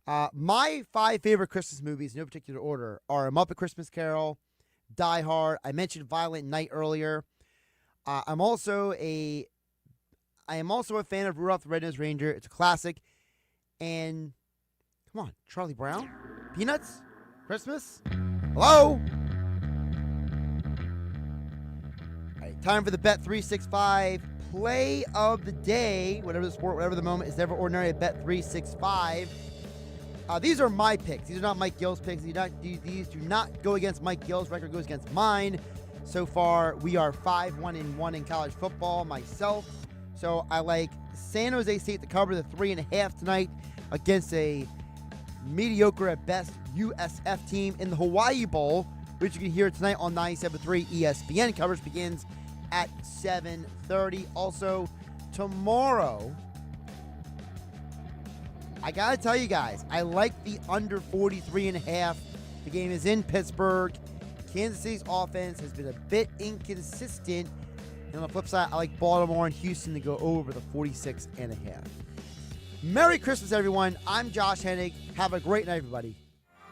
My 5 favorite Christmas movies, in no particular order, are A Muppet Christmas Carol, Die Hard. I mentioned Violent Night earlier. I am also a fan of Rudolph the Red-Nosed Reindeer. It's a classic. And come on, Charlie Brown? Peanuts? Christmas? Hello? Time for the Bet365 play of the day. Whatever the sport, whatever the moment, is never ordinary at Bet365. These are my picks. These are not Mike Gill's picks. These do not go against Mike Gill's. Record goes against mine. So far, we are 5-1-1 in college football myself. So I like San Jose State to cover the 3.5 tonight against a mediocre at best USF team in the Hawaii Bowl, which you can hear tonight on 97.3 ESPN. Coverage begins at 7:30. Also, tomorrow, I got to tell you guys, I like the under 43.5. The game is in Pittsburgh. Kansas City's offense has been a bit inconsistent. And on the flip side, I like Baltimore and Houston to go over the 46.5. Merry Christmas, everyone. I'm Josh Hennig. Have a great night, everybody.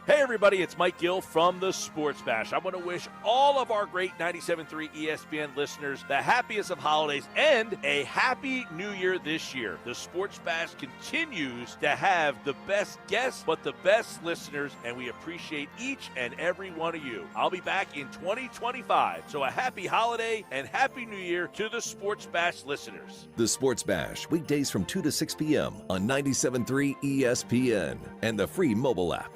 Hey everybody, it's Mike Gill from the Sports Bash. I want to wish all of our great 97.3 ESPN listeners the happiest of holidays and a happy new year this year. The Sports Bash continues to have the best guests, but the best listeners, and we appreciate each and every one of you. I'll be back in 2025, so a happy holiday and happy new year to the Sports Bash listeners. The Sports Bash, weekdays from 2 to 6 p.m. on 97.3 ESPN and the free mobile app.